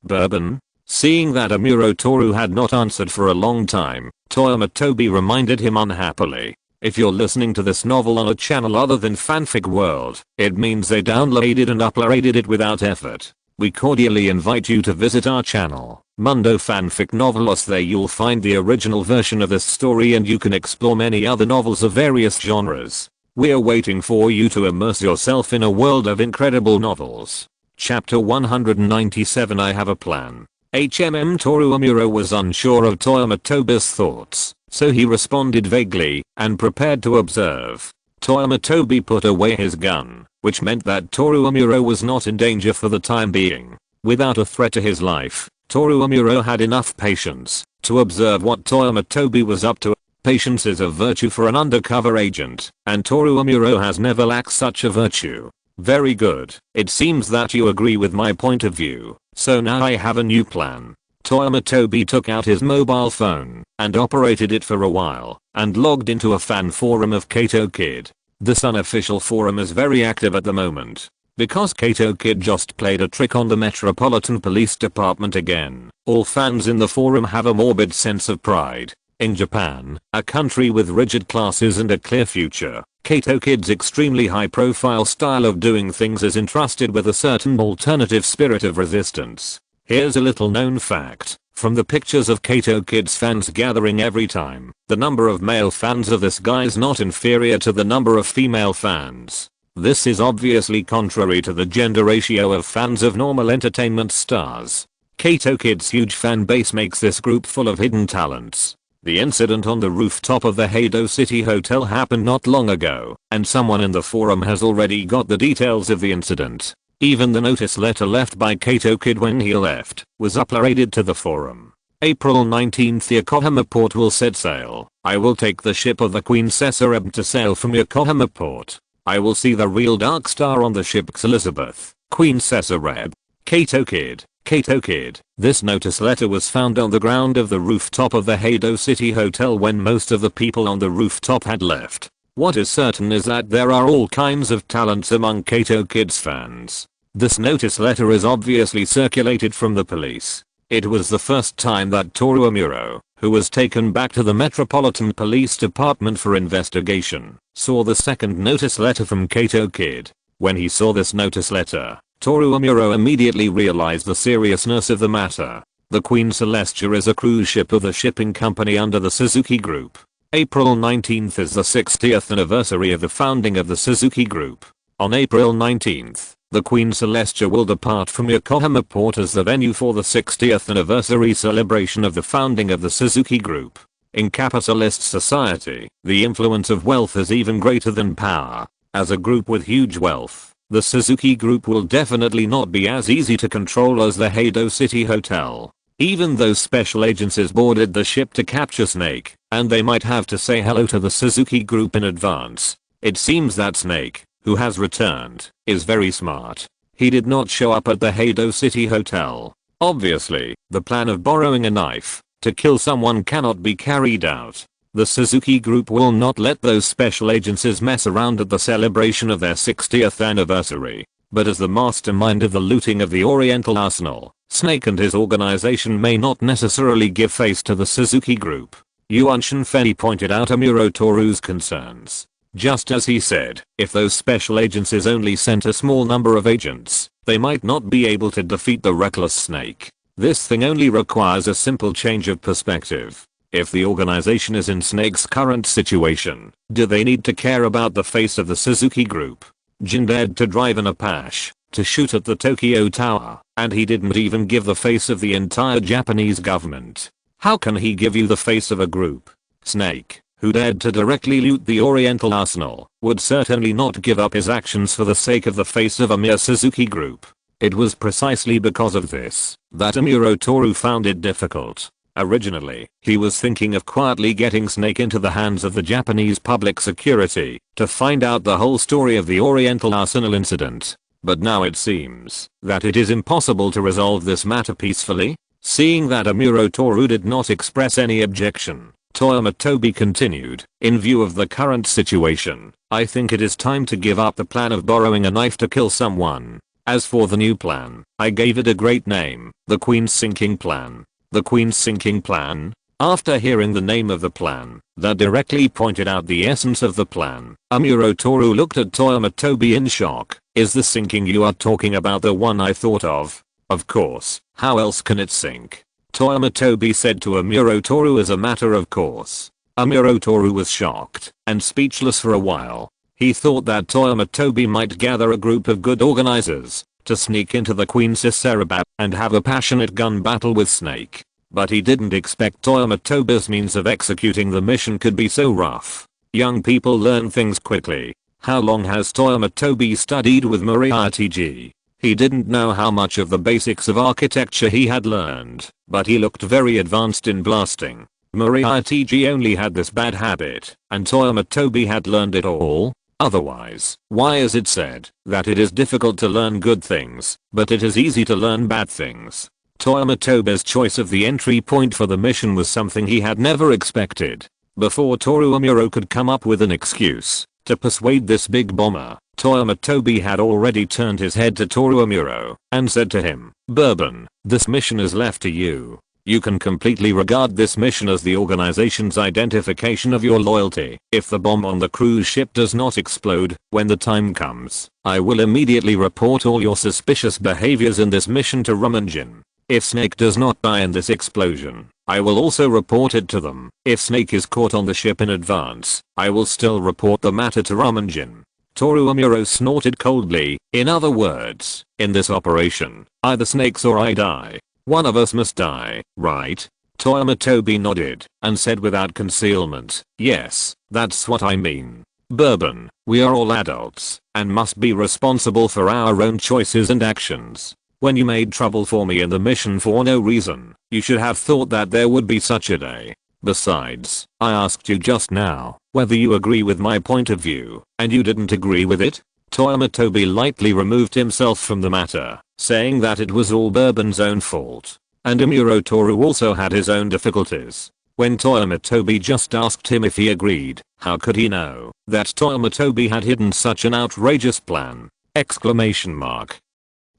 Bourbon? Seeing that Amuro Toru had not answered for a long time, Toyama Tobi reminded him unhappily. If you're listening to this novel on a channel other than Fanfic World, it means they downloaded and uploaded it without effort. We cordially invite you to visit our channel, Mundo Fanfic Novelos. There you'll find the original version of this story and you can explore many other novels of various genres. We're waiting for you to immerse yourself in a world of incredible novels. Chapter 197. I have a plan. Toru Amuro was unsure of Toyama Tobi's thoughts, so he responded vaguely and prepared to observe. Toyama Tobi put away his gun, which meant that Toru Amuro was not in danger for the time being. Without a threat to his life, Toru Amuro had enough patience to observe what Toyama Tobi was up to. Patience is a virtue for an undercover agent, and Toru Amuro has never lacked such a virtue. Very good. It seems that you agree with my point of view, so now I have a new plan. Toyama Tobi took out his mobile phone and operated it for a while, and logged into a fan forum of Kato Kid. This unofficial forum is very active at the moment, because Kato Kid just played a trick on the Metropolitan Police Department again. All fans in the forum have a morbid sense of pride. In Japan, a country with rigid classes and a clear future, Kato Kid's extremely high-profile style of doing things is entrusted with a certain alternative spirit of resistance. Here's a little known fact. From the pictures of Kato Kid's fans gathering every time, the number of male fans of this guy is not inferior to the number of female fans. This is obviously contrary to the gender ratio of fans of normal entertainment stars. Kato Kid's huge fan base makes this group full of hidden talents. The incident on the rooftop of the Heido City Hotel happened not long ago, and someone in the forum has already got the details of the incident. Even the notice letter left by Kato Kid when he left was uploaded to the forum. April 19th. Yokohama Port will set sail. I will take the ship of the Queen Cesareb to sail from Yokohama Port. I will see the real Dark Star on the ship Elizabeth, Queen Cesareb. Kato Kid. Kato Kid. This notice letter was found on the ground of the rooftop of the Heido City Hotel when most of the people on the rooftop had left. What is certain is that there are all kinds of talents among Kato Kid's fans. This notice letter is obviously circulated from the police. It was the first time that Toru Amuro, who was taken back to the Metropolitan Police Department for investigation, saw the second notice letter from Kato Kid. When he saw this notice letter, Toru Amuro immediately realized the seriousness of the matter. The Queen Celestia is a cruise ship of the shipping company under the Suzuki Group. April 19th is the 60th anniversary of the founding of the Suzuki Group. On April 19th, the Queen Celestia will depart from Yokohama Port as the venue for the 60th anniversary celebration of the founding of the Suzuki Group. In capitalist society, the influence of wealth is even greater than power. As a group with huge wealth, the Suzuki Group will definitely not be as easy to control as the Heido City Hotel. Even though special agencies boarded the ship to capture Snake, and they might have to say hello to the Suzuki Group in advance, it seems that Snake, who has returned, is very smart. He did not show up at the Heido City Hotel. Obviously, the plan of borrowing a knife to kill someone cannot be carried out. The Suzuki Group will not let those special agencies mess around at the celebration of their 60th anniversary. But as the mastermind of the looting of the Oriental Arsenal, Snake and his organization may not necessarily give face to the Suzuki Group. Yuan Shinfei pointed out Amuro Toru's concerns. Just as he said, if those special agencies only sent a small number of agents, they might not be able to defeat the reckless Snake. This thing only requires a simple change of perspective. If the organization is in Snake's current situation, do they need to care about the face of the Suzuki group? Jin dared to drive an Apache, to shoot at the Tokyo Tower, and he didn't even give the face of the entire Japanese government. How can he give you the face of a group? Snake, who dared to directly loot the Oriental Arsenal, would certainly not give up his actions for the sake of the face of a mere Suzuki group. It was precisely because of this that Amuro Toru found it difficult. Originally, he was thinking of quietly getting Snake into the hands of the Japanese public security to find out the whole story of the Oriental Arsenal incident. But now it seems that it is impossible to resolve this matter peacefully. Seeing that Amuro Toru did not express any objection, Toyama Tobi continued, in view of the current situation, I think it is time to give up the plan of borrowing a knife to kill someone. As for the new plan, I gave it a great name, the Queen's Sinking Plan. The Queen's Sinking Plan? After hearing the name of the plan, that directly pointed out the essence of the plan, Amuro Toru looked at Toyama Tobi in shock. Is the sinking you are talking about the one I thought of? Of course, how else can it sink? Toyama Tobi said to Amuro Toru as a matter of course. Amuro Toru was shocked and speechless for a while. He thought that Toyama Tobi might gather a group of good organizers to sneak into the Queen's Cerebab and have a passionate gun battle with Snake. But he didn't expect Toyama Tobi's means of executing the mission could be so rough. Young people learn things quickly. How long has Toyama Tobi studied with Moriarty G? He didn't know how much of the basics of architecture he had learned, but he looked very advanced in blasting. Moriarty G only had this bad habit, and Toyama Tobi had learned it all. Otherwise, why is it said that it is difficult to learn good things, but it is easy to learn bad things? Toyama Tobi's choice of the entry point for the mission was something he had never expected. Before Toru Amuro could come up with an excuse to persuade this big bomber, Toyama Tobi had already turned his head to Toru Amuro and said to him, Bourbon, this mission is left to you. You can completely regard this mission as the organization's identification of your loyalty. If the bomb on the cruise ship does not explode when the time comes, I will immediately report all your suspicious behaviors in this mission to Rum and Gin. If Snake does not die in this explosion, I will also report it to them. If Snake is caught on the ship in advance, I will still report the matter to Rum and Gin. Toru Amuro snorted coldly. In other words, in this operation, either Snakes or I die. One of us must die, right? Toyama Tobi nodded and said without concealment, yes, that's what I mean. Bourbon, we are all adults and must be responsible for our own choices and actions. When you made trouble for me in the mission for no reason, you should have thought that there would be such a day. Besides, I asked you just now whether you agree with my point of view, and you didn't agree with it? Toyama Tobi lightly removed himself from the matter, saying that it was all Bourbon's own fault. And Amuro Toru also had his own difficulties. When Toyama Tobi just asked him if he agreed, how could he know that Toyama Tobi had hidden such an outrageous plan? Exclamation mark.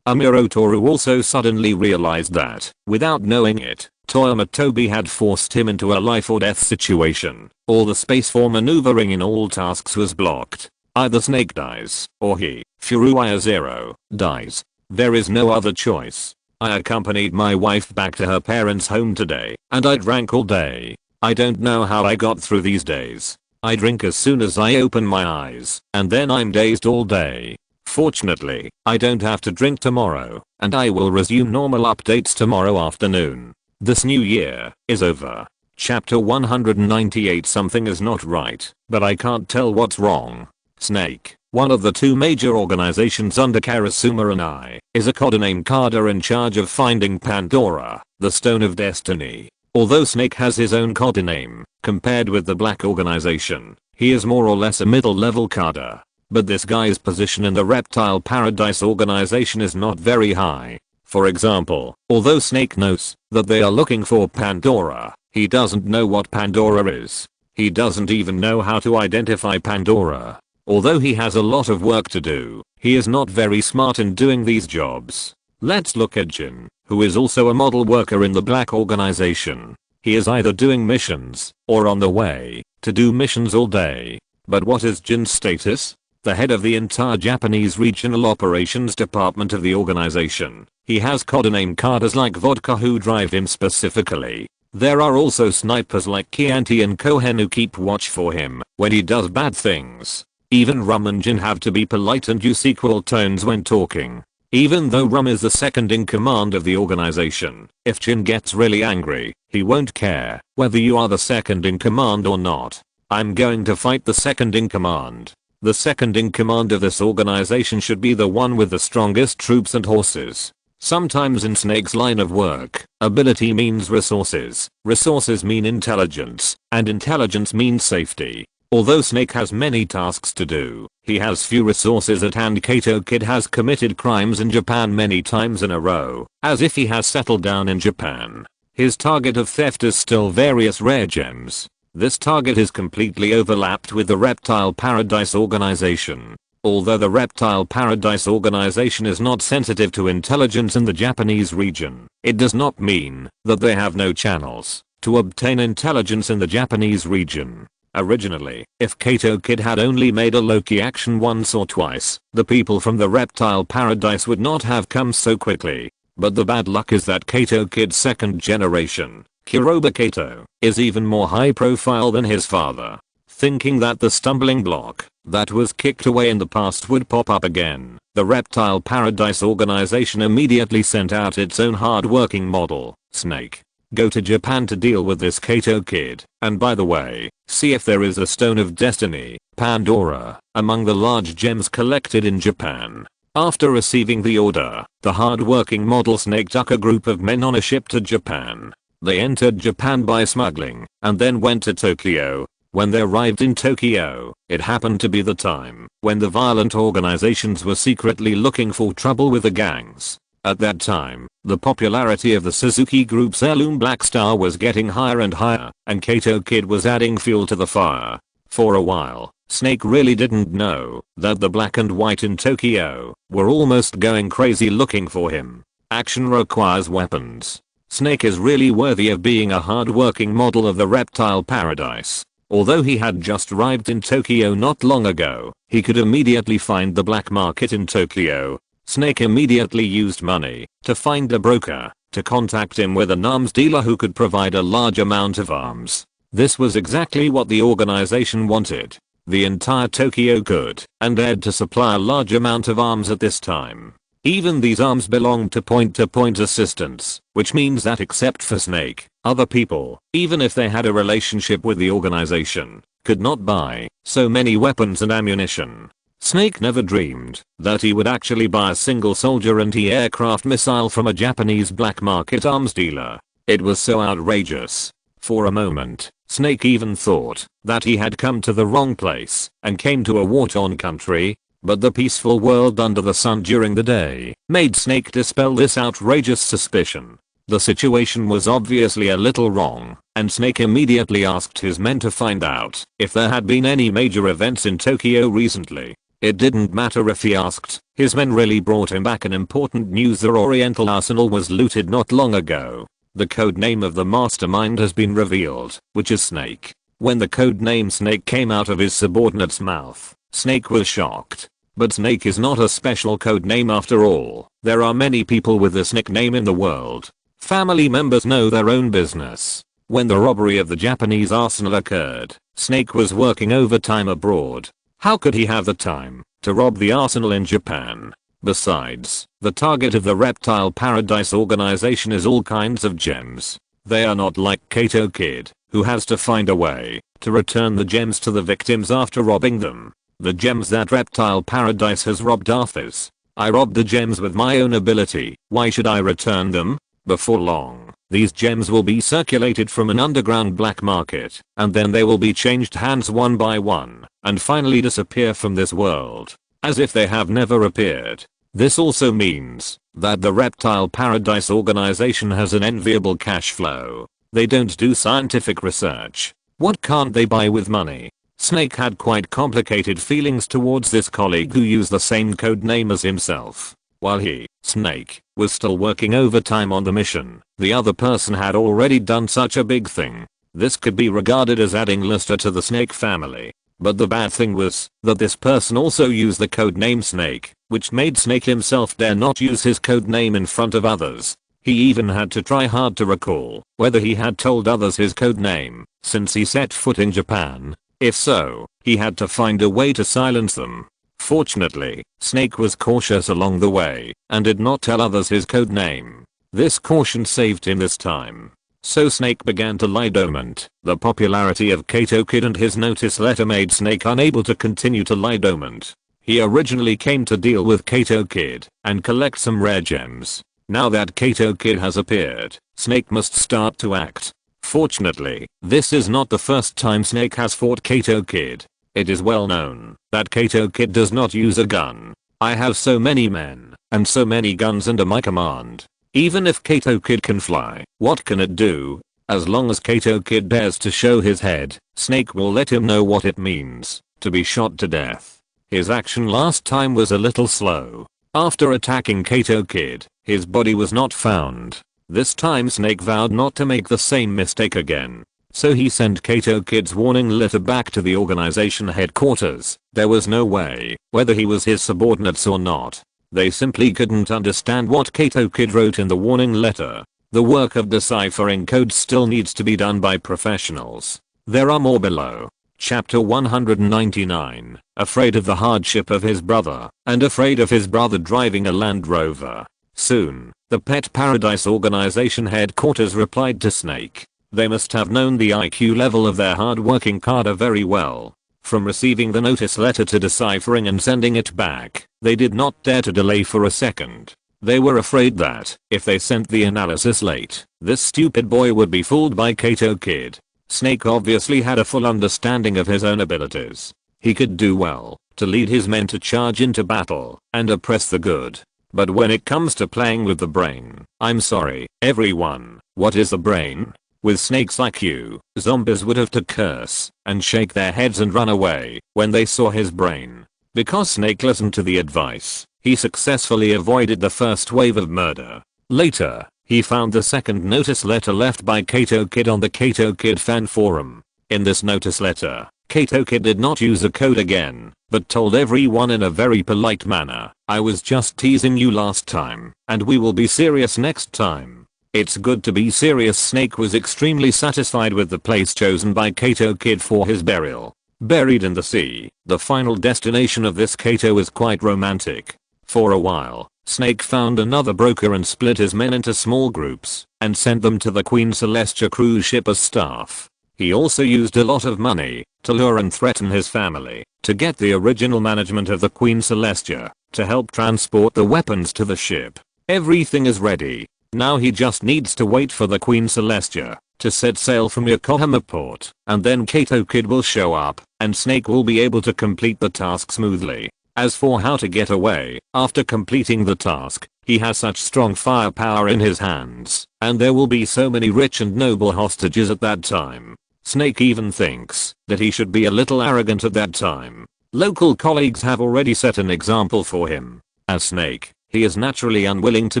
Amuro Toru also suddenly realized that, without knowing it, Toyama Tobi had forced him into a life or death situation. All the space for maneuvering in all tasks was blocked. Either Snake dies, or he, Furuya Zero, dies. There is no other choice. I accompanied my wife back to her parents' home today, and I drank all day. I don't know how I got through these days. I drink as soon as I open my eyes, and then I'm dazed all day. Fortunately, I don't have to drink tomorrow, and I will resume normal updates tomorrow afternoon. This new year is over. Chapter 198. Something is not right, but I can't tell what's wrong. Snake, one of the two major organizations under Karasuma and I, is a codename Kada in charge of finding Pandora, the Stone of Destiny. Although Snake has his own codename, compared with the Black organization, he is more or less a middle-level Kada. But this guy's position in the Reptile Paradise organization is not very high. For example, although Snake knows that they are looking for Pandora, he doesn't know what Pandora is. He doesn't even know how to identify Pandora. Although he has a lot of work to do, he is not very smart in doing these jobs. Let's look at Jin, who is also a model worker in the Black organization. He is either doing missions, or on the way to do missions all day. But what is Jin's status? The head of the entire Japanese regional operations department of the organization. He has codename cards like vodka who drive him specifically. There are also snipers like Chianti and Cohen who keep watch for him when he does bad things. Even Rum and Jin have to be polite and use equal tones when talking. Even though Rum is the second in command of the organization, if Jin gets really angry, he won't care whether you are the second in command or not. I'm going to fight the second in command. The second in command of this organization should be the one with the strongest troops and horses. Sometimes in Snake's line of work, ability means resources, resources mean intelligence, and intelligence means safety. Although Snake has many tasks to do, he has few resources at hand. Kato Kid has committed crimes in Japan many times in a row, as if he has settled down in Japan. His target of theft is still various rare gems. This target is completely overlapped with the Reptile Paradise organization. Although the Reptile Paradise organization is not sensitive to intelligence in the Japanese region, it does not mean that they have no channels to obtain intelligence in the Japanese region. Originally, if Kato Kid had only made a low-key action once or twice, the people from the Reptile Paradise would not have come so quickly. But the bad luck is that Kato Kid's second generation, Kuroba Kato, is even more high profile than his father. Thinking that the stumbling block that was kicked away in the past would pop up again, the Reptile Paradise organization immediately sent out its own hard-working model, Snake. Go to Japan to deal with this Kato Kid, and by the way, see if there is a Stone of Destiny, Pandora, among the large gems collected in Japan. After receiving the order, the hard-working model Snake took a group of men on a ship to Japan. They entered Japan by smuggling, and then went to Tokyo. When they arrived in Tokyo, it happened to be the time when the violent organizations were secretly looking for trouble with the gangs. At that time, the popularity of the Suzuki Group's heirloom Black Star was getting higher and higher, and Kato Kid was adding fuel to the fire. For a while, Snake really didn't know that the black and white in Tokyo were almost going crazy looking for him. Action requires weapons. Snake is really worthy of being a hard-working model of the Reptile Paradise. Although he had just arrived in Tokyo not long ago, he could immediately find the black market in Tokyo. Snake immediately used money to find a broker to contact him with an arms dealer who could provide a large amount of arms. This was exactly what the organization wanted. The entire Tokyo could and dared to supply a large amount of arms at this time. Even these arms belonged to point-to-point assistance, which means that except for Snake, other people, even if they had a relationship with the organization, could not buy so many weapons and ammunition. Snake never dreamed that he would actually buy a single soldier anti-aircraft missile from a Japanese black market arms dealer. It was so outrageous. For a moment, Snake even thought that he had come to the wrong place and came to a war-torn country. But the peaceful world under the sun during the day made Snake dispel this outrageous suspicion. The situation was obviously a little wrong, and Snake immediately asked his men to find out if there had been any major events in Tokyo recently. It didn't matter if he asked, his men really brought him back an important news: the Oriental Arsenal was looted not long ago. The code name of the mastermind has been revealed, which is Snake. When the code name Snake came out of his subordinate's mouth, Snake was shocked. But Snake is not a special code name after all. There are many people with this nickname in the world. Family members know their own business. When the robbery of the Japanese arsenal occurred, Snake was working overtime abroad. How could he have the time to rob the arsenal in Japan? Besides, the target of the Reptile Paradise organization is all kinds of gems. They are not like Kato Kid, who has to find a way to return the gems to the victims after robbing them. The gems that Reptile Paradise has robbed are theirs. I robbed the gems with my own ability. Why should I return them? Before long, these gems will be circulated from an underground black market, and then they will be changed hands one by one, and finally disappear from this world, as if they have never appeared. This also means that the Reptile Paradise organization has an enviable cash flow. They don't do scientific research. What can't they buy with money? Snake had quite complicated feelings towards this colleague who used the same code name as himself. While he, Snake, was still working overtime on the mission, the other person had already done such a big thing. This could be regarded as adding luster to the Snake family. But the bad thing was that this person also used the code name Snake, which made Snake himself dare not use his code name in front of others. He even had to try hard to recall whether he had told others his code name since he set foot in Japan. If so, he had to find a way to silence them. Fortunately, Snake was cautious along the way and did not tell others his code name. This caution saved him this time. So Snake began to lie dormant. The popularity of Kato Kid and his notice letter made Snake unable to continue to lie dormant. He originally came to deal with Kato Kid and collect some rare gems. Now that Kato Kid has appeared, Snake must start to act. Fortunately, this is not the first time Snake has fought Kato Kid. It is well known that Kato Kid does not use a gun. I have so many men and so many guns under my command. Even if Kato Kid can fly, what can it do? As long as Kato Kid dares to show his head, Snake will let him know what it means to be shot to death. His action last time was a little slow. After attacking Kato Kid, his body was not found. This time Snake vowed not to make the same mistake again. So he sent Kato Kid's warning letter back to the organization headquarters. There was no way, whether he was his subordinates or not. They simply couldn't understand what Kato Kid wrote in the warning letter. The work of deciphering codes still needs to be done by professionals. There are more below. Chapter 199. Afraid of the hardship of his brother, and afraid of his brother driving a Land Rover. Soon, the Pet Paradise Organization headquarters replied to Snake. They must have known the IQ level of their hard-working cadre very well. From receiving the notice letter to deciphering and sending it back, they did not dare to delay for a second. They were afraid that, if they sent the analysis late, this stupid boy would be fooled by Kato Kid. Snake obviously had a full understanding of his own abilities. He could do well to lead his men to charge into battle and oppress the good. But when it comes to playing with the brain, I'm sorry, everyone, what is the brain? With Snake's IQ, zombies would have to curse and shake their heads and run away when they saw his brain. Because Snake listened to the advice, he successfully avoided the first wave of murder. Later, he found the second notice letter left by Kato Kid on the Kato Kid fan forum. In this notice letter, Kato Kid did not use a code again, but told everyone in a very polite manner, "I was just teasing you last time, and we will be serious next time." It's good to be serious. Snake was extremely satisfied with the place chosen by Kato Kid for his burial. Buried in the sea, the final destination of this Kato was quite romantic. For a while, Snake found another broker and split his men into small groups and sent them to the Queen Celestia cruise ship as staff. He also used a lot of money to lure and threaten his family to get the original management of the Queen Celestia to help transport the weapons to the ship. Everything is ready. Now he just needs to wait for the Queen Celestia to set sail from Yokohama port, and then Kato Kid will show up and Snake will be able to complete the task smoothly. As for how to get away, after completing the task, he has such strong firepower in his hands, and there will be so many rich and noble hostages at that time. Snake even thinks that he should be a little arrogant at that time. Local colleagues have already set an example for him. As Snake, he is naturally unwilling to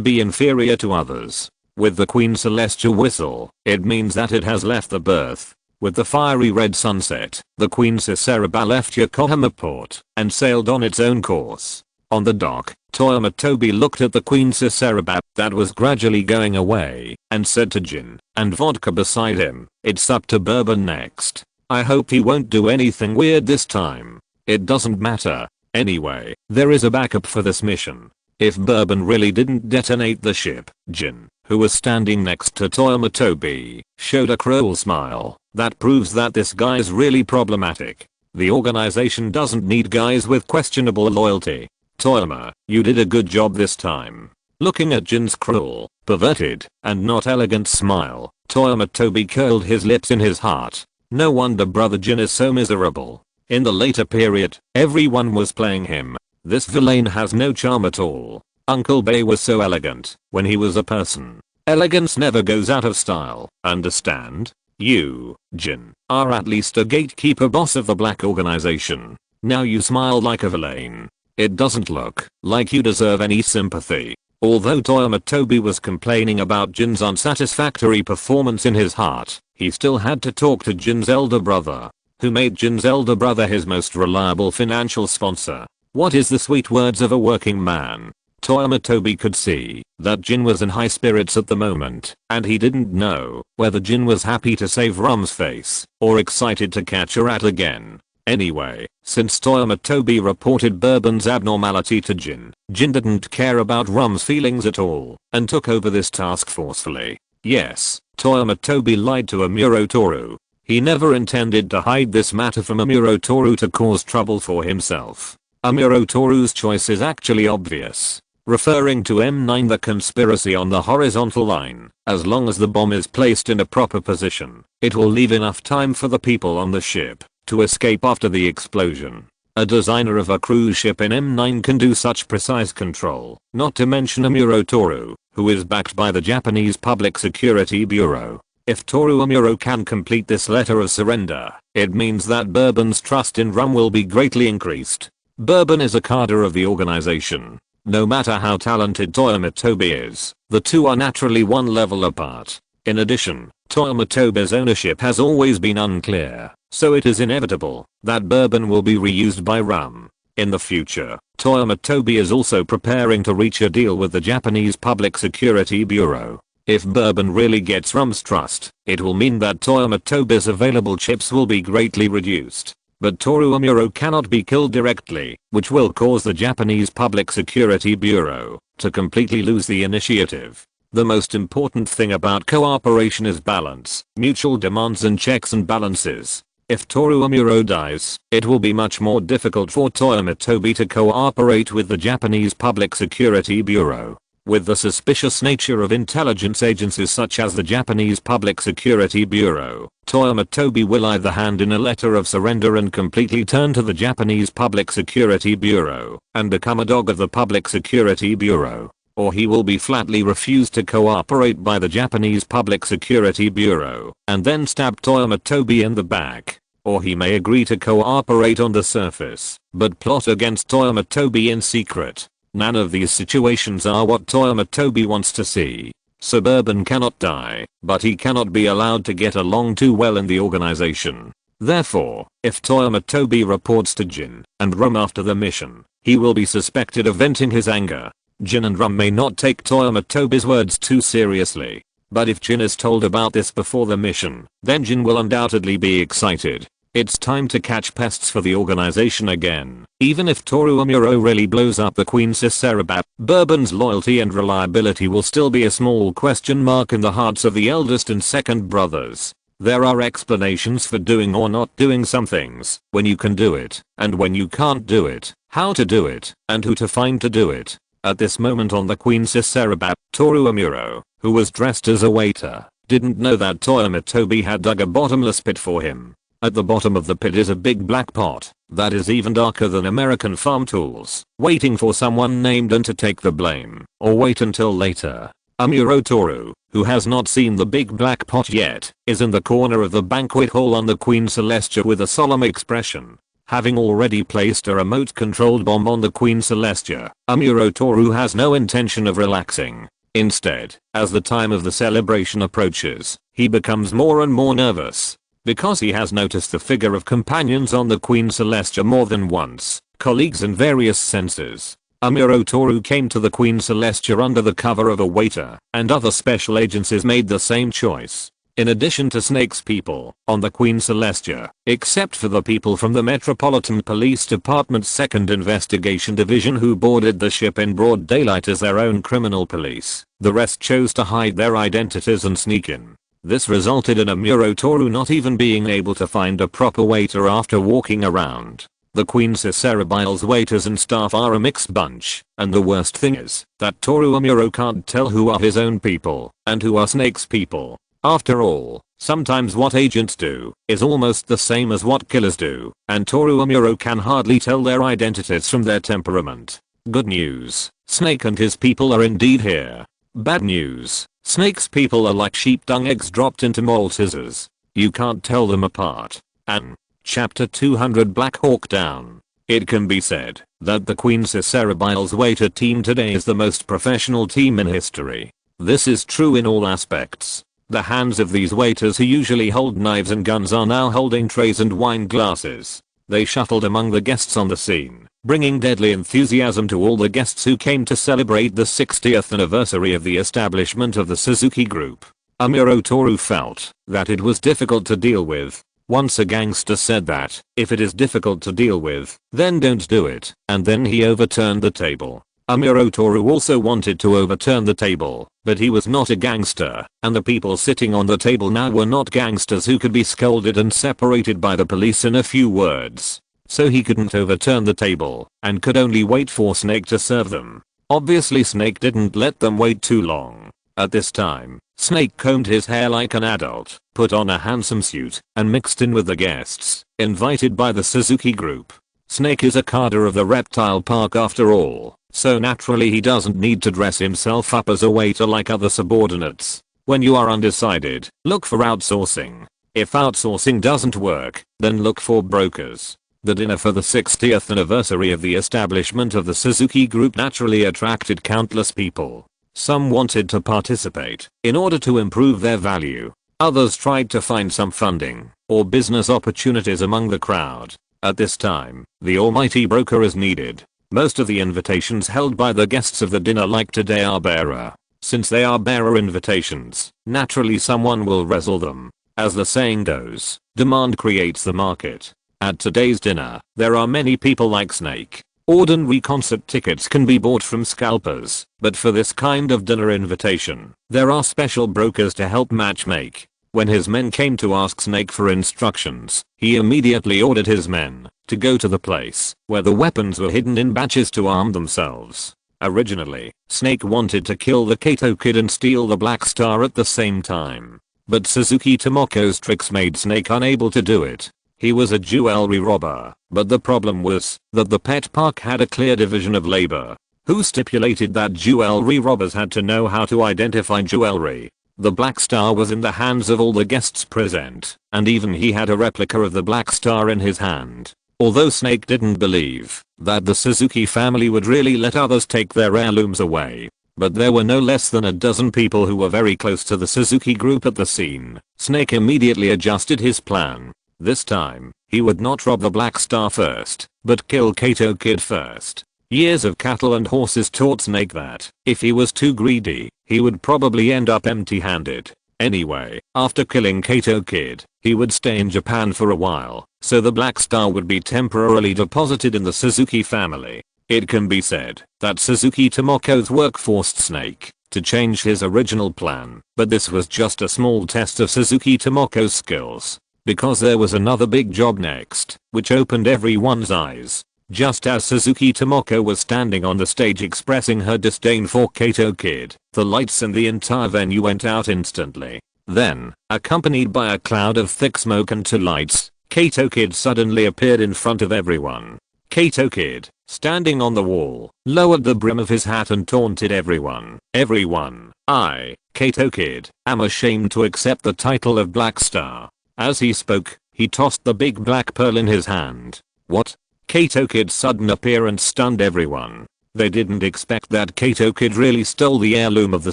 be inferior to others. With the Queen Celestia whistle, it means that it has left the berth. With the fiery red sunset, the Queen Ciceraba left Yokohama port and sailed on its own course. On the dock, Toyama Tobi looked at the Queen Ciceraba that was gradually going away and said to Gin and Vodka beside him, "It's up to Bourbon next. I hope he won't do anything weird this time." It doesn't matter. Anyway, there is a backup for this mission. If Bourbon really didn't detonate the ship, Gin, who was standing next to Toyama Tobi, showed a cruel smile. That proves that this guy is really problematic. The organization doesn't need guys with questionable loyalty. Toyama, you did a good job this time. Looking at Jin's cruel, perverted, and not elegant smile, Toyama Tobi curled his lips in his heart. No wonder brother Gin is so miserable. In the later period, everyone was playing him. This villain has no charm at all. Uncle Bay was so elegant when he was a person. Elegance never goes out of style, understand? You, Gin, are at least a gatekeeper boss of the black organization. Now you smile like a villain. It doesn't look like you deserve any sympathy. Although Toyama Tobi was complaining about Jin's unsatisfactory performance in his heart, he still had to talk to Jin's elder brother. who made Jin's elder brother his most reliable financial sponsor. What is the sweet words of a working man? Toyama Tobi could see that Jin was in high spirits at the moment, and he didn't know whether Jin was happy to save Rum's face or excited to catch a rat again. Anyway, since Toyama Tobi reported Bourbon's abnormality to Jin, Jin didn't care about Rum's feelings at all and took over this task forcefully. Yes, Toyama Tobi lied to Amuro Toru. He never intended to hide this matter from Amuro Toru to cause trouble for himself. Amuro Toru's choice is actually obvious. Referring to M9, the conspiracy on the horizontal line, as long as the bomb is placed in a proper position, it will leave enough time for the people on the ship to escape after the explosion. A designer of a cruise ship in M9 can do such precise control, not to mention Amuro Toru, who is backed by the Japanese Public Security Bureau. If Toru Amuro can complete this letter of surrender, it means that Bourbon's trust in Rum will be greatly increased. Bourbon is a cadre of the organization. No matter how talented Toyama Tobi is, the two are naturally one level apart. In addition, Toyama Tobi's ownership has always been unclear, so it is inevitable that Bourbon will be reused by Rum. In the future, Toyama Tobi is also preparing to reach a deal with the Japanese Public Security Bureau. If Bourbon really gets Rum's trust, it will mean that Toyama Tobi's available chips will be greatly reduced. But Toru Amuro cannot be killed directly, which will cause the Japanese Public Security Bureau to completely lose the initiative. The most important thing about cooperation is balance, mutual demands and checks and balances. If Toru Amuro dies, it will be much more difficult for Toyama Tobi to cooperate with the Japanese Public Security Bureau. With the suspicious nature of intelligence agencies such as the Japanese Public Security Bureau, Toyama Tobi will either hand in a letter of surrender and completely turn to the Japanese Public Security Bureau and become a dog of the Public Security Bureau, or he will be flatly refused to cooperate by the Japanese Public Security Bureau and then stab Toyama Tobi in the back. Or he may agree to cooperate on the surface, but plot against Toyama Tobi in secret. None of these situations are what Toyama Tobi wants to see. So Bourbon cannot die, but he cannot be allowed to get along too well in the organization. Therefore, if Toyama Tobi reports to Gin and Rum after the mission, he will be suspected of venting his anger. Gin and Rum may not take Toyama Tobi's words too seriously, but if Gin is told about this before the mission, then Gin will undoubtedly be excited. It's time to catch pests for the organization again. Even if Toru Amuro really blows up the Queen Cicerabab, Bourbon's loyalty and reliability will still be a small question mark in the hearts of the eldest and second brothers. There are explanations for doing or not doing some things, when you can do it, and when you can't do it, how to do it, and who to find to do it. At this moment on the Queen Cicerabab, Toru Amuro, who was dressed as a waiter, didn't know that Toyama Tobi had dug a bottomless pit for him. At the bottom of the pit is a big black pot that is even darker than American farm tools, waiting for someone named and to take the blame, or wait until later. Amuro Toru, who has not seen the big black pot yet, is in the corner of the banquet hall on the Queen Celestia with a solemn expression. Having already placed a remote-controlled bomb on the Queen Celestia, Amuro Toru has no intention of relaxing. Instead, as the time of the celebration approaches, he becomes more and more nervous. Because he has noticed the figure of companions on the Queen Celestia more than once, colleagues in various senses. Amuro Toru came to the Queen Celestia under the cover of a waiter, and other special agencies made the same choice. In addition to Snake's people on the Queen Celestia, except for the people from the Metropolitan Police Department's 2nd Investigation Division who boarded the ship in broad daylight as their own criminal police, the rest chose to hide their identities and sneak in. This resulted in Amuro Toru not even being able to find a proper waiter after walking around. The Queen Cicerabab's waiters and staff are a mixed bunch, and the worst thing is that Toru Amuro can't tell who are his own people and who are Snake's people. After all, sometimes what agents do is almost the same as what killers do, and Toru Amuro can hardly tell their identities from their temperament. Good news, Snake and his people are indeed here. Bad news, Snake's people are like sheep dung eggs dropped into mole scissors. You can't tell them apart. And Chapter 200 Black Hawk Down. It can be said that the Queen Cicerabab's waiter team today is the most professional team in history. This is true in all aspects. The hands of these waiters who usually hold knives and guns are now holding trays and wine glasses. They shuffled among the guests on the scene, bringing deadly enthusiasm to all the guests who came to celebrate the 60th anniversary of the establishment of the Suzuki Group. Amuro Toru felt that it was difficult to deal with. Once a gangster said that, if it is difficult to deal with, then don't do it, and then he overturned the table. Amuro Toru also wanted to overturn the table, but he was not a gangster, and the people sitting on the table now were not gangsters who could be scolded and separated by the police in a few words. So he couldn't overturn the table, and could only wait for Snake to serve them. Obviously Snake didn't let them wait too long. At this time, Snake combed his hair like an adult, put on a handsome suit, and mixed in with the guests, invited by the Suzuki Group. Snake is a carder of the reptile park after all, so naturally he doesn't need to dress himself up as a waiter like other subordinates. When you are undecided, look for outsourcing. If outsourcing doesn't work, then look for brokers. The dinner for the 60th anniversary of the establishment of the Suzuki Group naturally attracted countless people. Some wanted to participate in order to improve their value. Others tried to find some funding or business opportunities among the crowd. At this time, the almighty broker is needed. Most of the invitations held by the guests of the dinner like today are bearer. Since they are bearer invitations, naturally someone will wrestle them. As the saying goes, demand creates the market. At today's dinner, there are many people like Snake. Ordinary concert tickets can be bought from scalpers, but for this kind of dinner invitation, there are special brokers to help matchmake. When his men came to ask Snake for instructions, he immediately ordered his men to go to the place where the weapons were hidden in batches to arm themselves. Originally, Snake wanted to kill the Kato Kid and steal the Black Star at the same time. But Suzuki Tomoko's tricks made Snake unable to do it. He was a jewelry robber, but the problem was that the pet park had a clear division of labor, who stipulated that jewelry robbers had to know how to identify jewelry. The Black Star was in the hands of all the guests present, and even he had a replica of the Black Star in his hand. Although Snake didn't believe that the Suzuki family would really let others take their heirlooms away. But there were no less than a dozen people who were very close to the Suzuki Group at the scene. Snake immediately adjusted his plan. This time, he would not rob the Black Star first, but kill Kato Kid first. Years of cattle and horses taught Snake that, if he was too greedy, he would probably end up empty-handed. Anyway, after killing Kato Kid, he would stay in Japan for a while, so the Black Star would be temporarily deposited in the Suzuki family. It can be said that Suzuki Tomoko's work forced Snake to change his original plan, but this was just a small test of Suzuki Tomoko's skills. Because there was another big job next, which opened everyone's eyes. Just as Suzuki Tomoko was standing on the stage expressing her disdain for Kato Kid, the lights in the entire venue went out instantly. Then, accompanied by a cloud of thick smoke and 2 lights, Kato Kid suddenly appeared in front of everyone. Kato Kid, standing on the wall, lowered the brim of his hat and taunted everyone. Everyone, I, Kato Kid, am ashamed to accept the title of Black Star. As he spoke, he tossed the big black pearl in his hand. What? Kato Kid's sudden appearance stunned everyone. They didn't expect that Kato Kid really stole the heirloom of the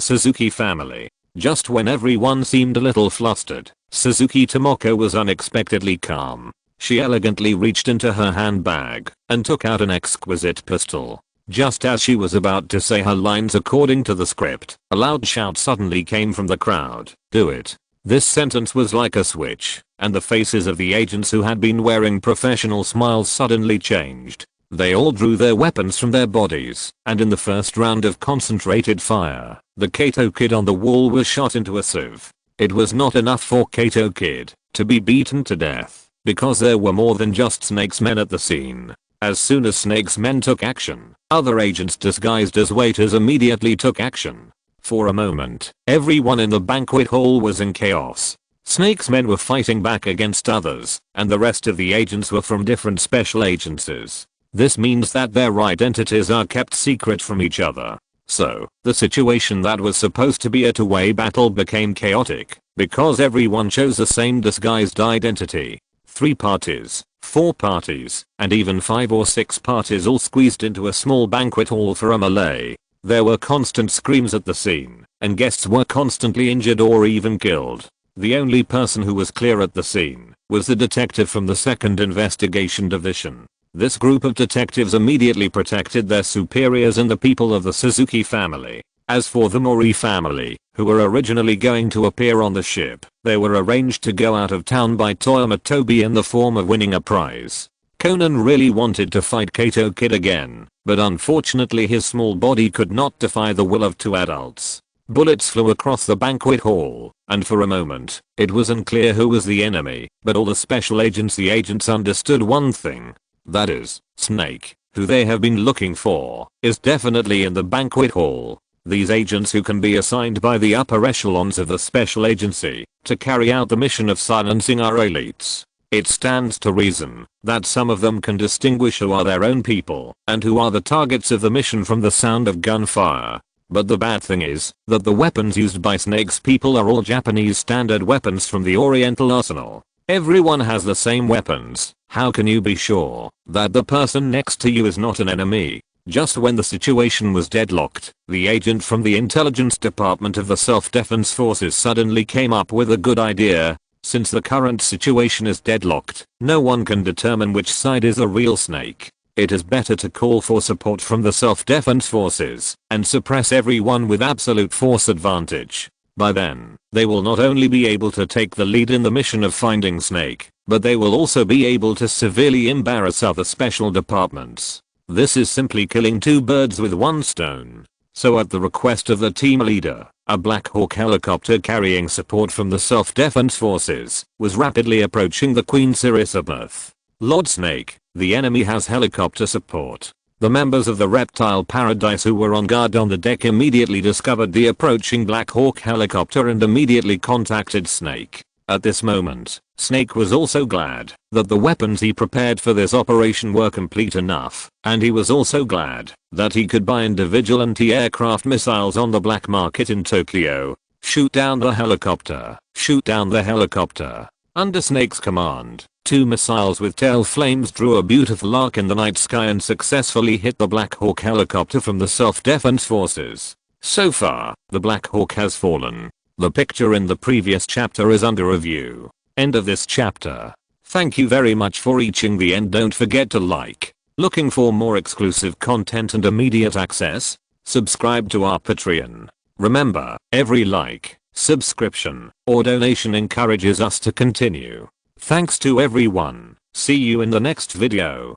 Suzuki family. Just when everyone seemed a little flustered, Suzuki Tomoko was unexpectedly calm. She elegantly reached into her handbag and took out an exquisite pistol. Just as she was about to say her lines according to the script, a loud shout suddenly came from the crowd. Do it. This sentence was like a switch, and the faces of the agents who had been wearing professional smiles suddenly changed. They all drew their weapons from their bodies, and in the first round of concentrated fire, the Kato Kid on the wall was shot into a sieve. It was not enough for Kato Kid to be beaten to death, because there were more than just Snake's men at the scene. As soon as Snake's men took action, other agents disguised as waiters immediately took action. For a moment, everyone in the banquet hall was in chaos. Snake's men were fighting back against others, and the rest of the agents were from different special agencies. This means that their identities are kept secret from each other. So, the situation that was supposed to be a two-way battle became chaotic, because everyone chose the same disguised identity. 3 parties, 4 parties, and even 5 or 6 parties all squeezed into a small banquet hall for a melee. There were constant screams at the scene, and guests were constantly injured or even killed. The only person who was clear at the scene was the detective from the 2nd Investigation Division. This group of detectives immediately protected their superiors and the people of the Suzuki family. As for the Mori family, who were originally going to appear on the ship, they were arranged to go out of town by Toyama Tobi in the form of winning a prize. Conan really wanted to fight Kato Kid again, but unfortunately his small body could not defy the will of 2 adults. Bullets flew across the banquet hall, and for a moment, it was unclear who was the enemy, but all the special agency agents understood one thing. That is, Snake, who they have been looking for, is definitely in the banquet hall. These agents who can be assigned by the upper echelons of the special agency to carry out the mission of silencing our elites. It stands to reason that some of them can distinguish who are their own people and who are the targets of the mission from the sound of gunfire. But the bad thing is that the weapons used by Snake's people are all Japanese standard weapons from the Oriental arsenal. Everyone has the same weapons. How can you be sure that the person next to you is not an enemy? Just when the situation was deadlocked, the agent from the intelligence department of the self-defense forces suddenly came up with a good idea. Since the current situation is deadlocked, no one can determine which side is the real Snake. It is better to call for support from the self-defense forces and suppress everyone with absolute force advantage. By then, they will not only be able to take the lead in the mission of finding Snake, but they will also be able to severely embarrass other special departments. This is simply killing 2 birds with 1 stone. So at the request of the team leader, a Black Hawk helicopter carrying support from the self-defense forces was rapidly approaching the Queen Sirius Azimuth. Lord Snake, the enemy has helicopter support. The members of the reptile paradise who were on guard on the deck immediately discovered the approaching Black Hawk helicopter and immediately contacted Snake. At this moment, Snake was also glad that the weapons he prepared for this operation were complete enough, and he was also glad that he could buy individual anti-aircraft missiles on the black market in Tokyo. Shoot down the helicopter. Shoot down the helicopter. Under Snake's command, 2 missiles with tail flames drew a beautiful arc in the night sky and successfully hit the Black Hawk helicopter from the self-defense forces. So far, the Black Hawk has fallen. The picture in the previous chapter is under review. End of this chapter. Thank you very much for reaching the end. Don't forget to like. Looking for more exclusive content and immediate access? Subscribe to our Patreon. Remember, every like, subscription, or donation encourages us to continue. Thanks to everyone. See you in the next video.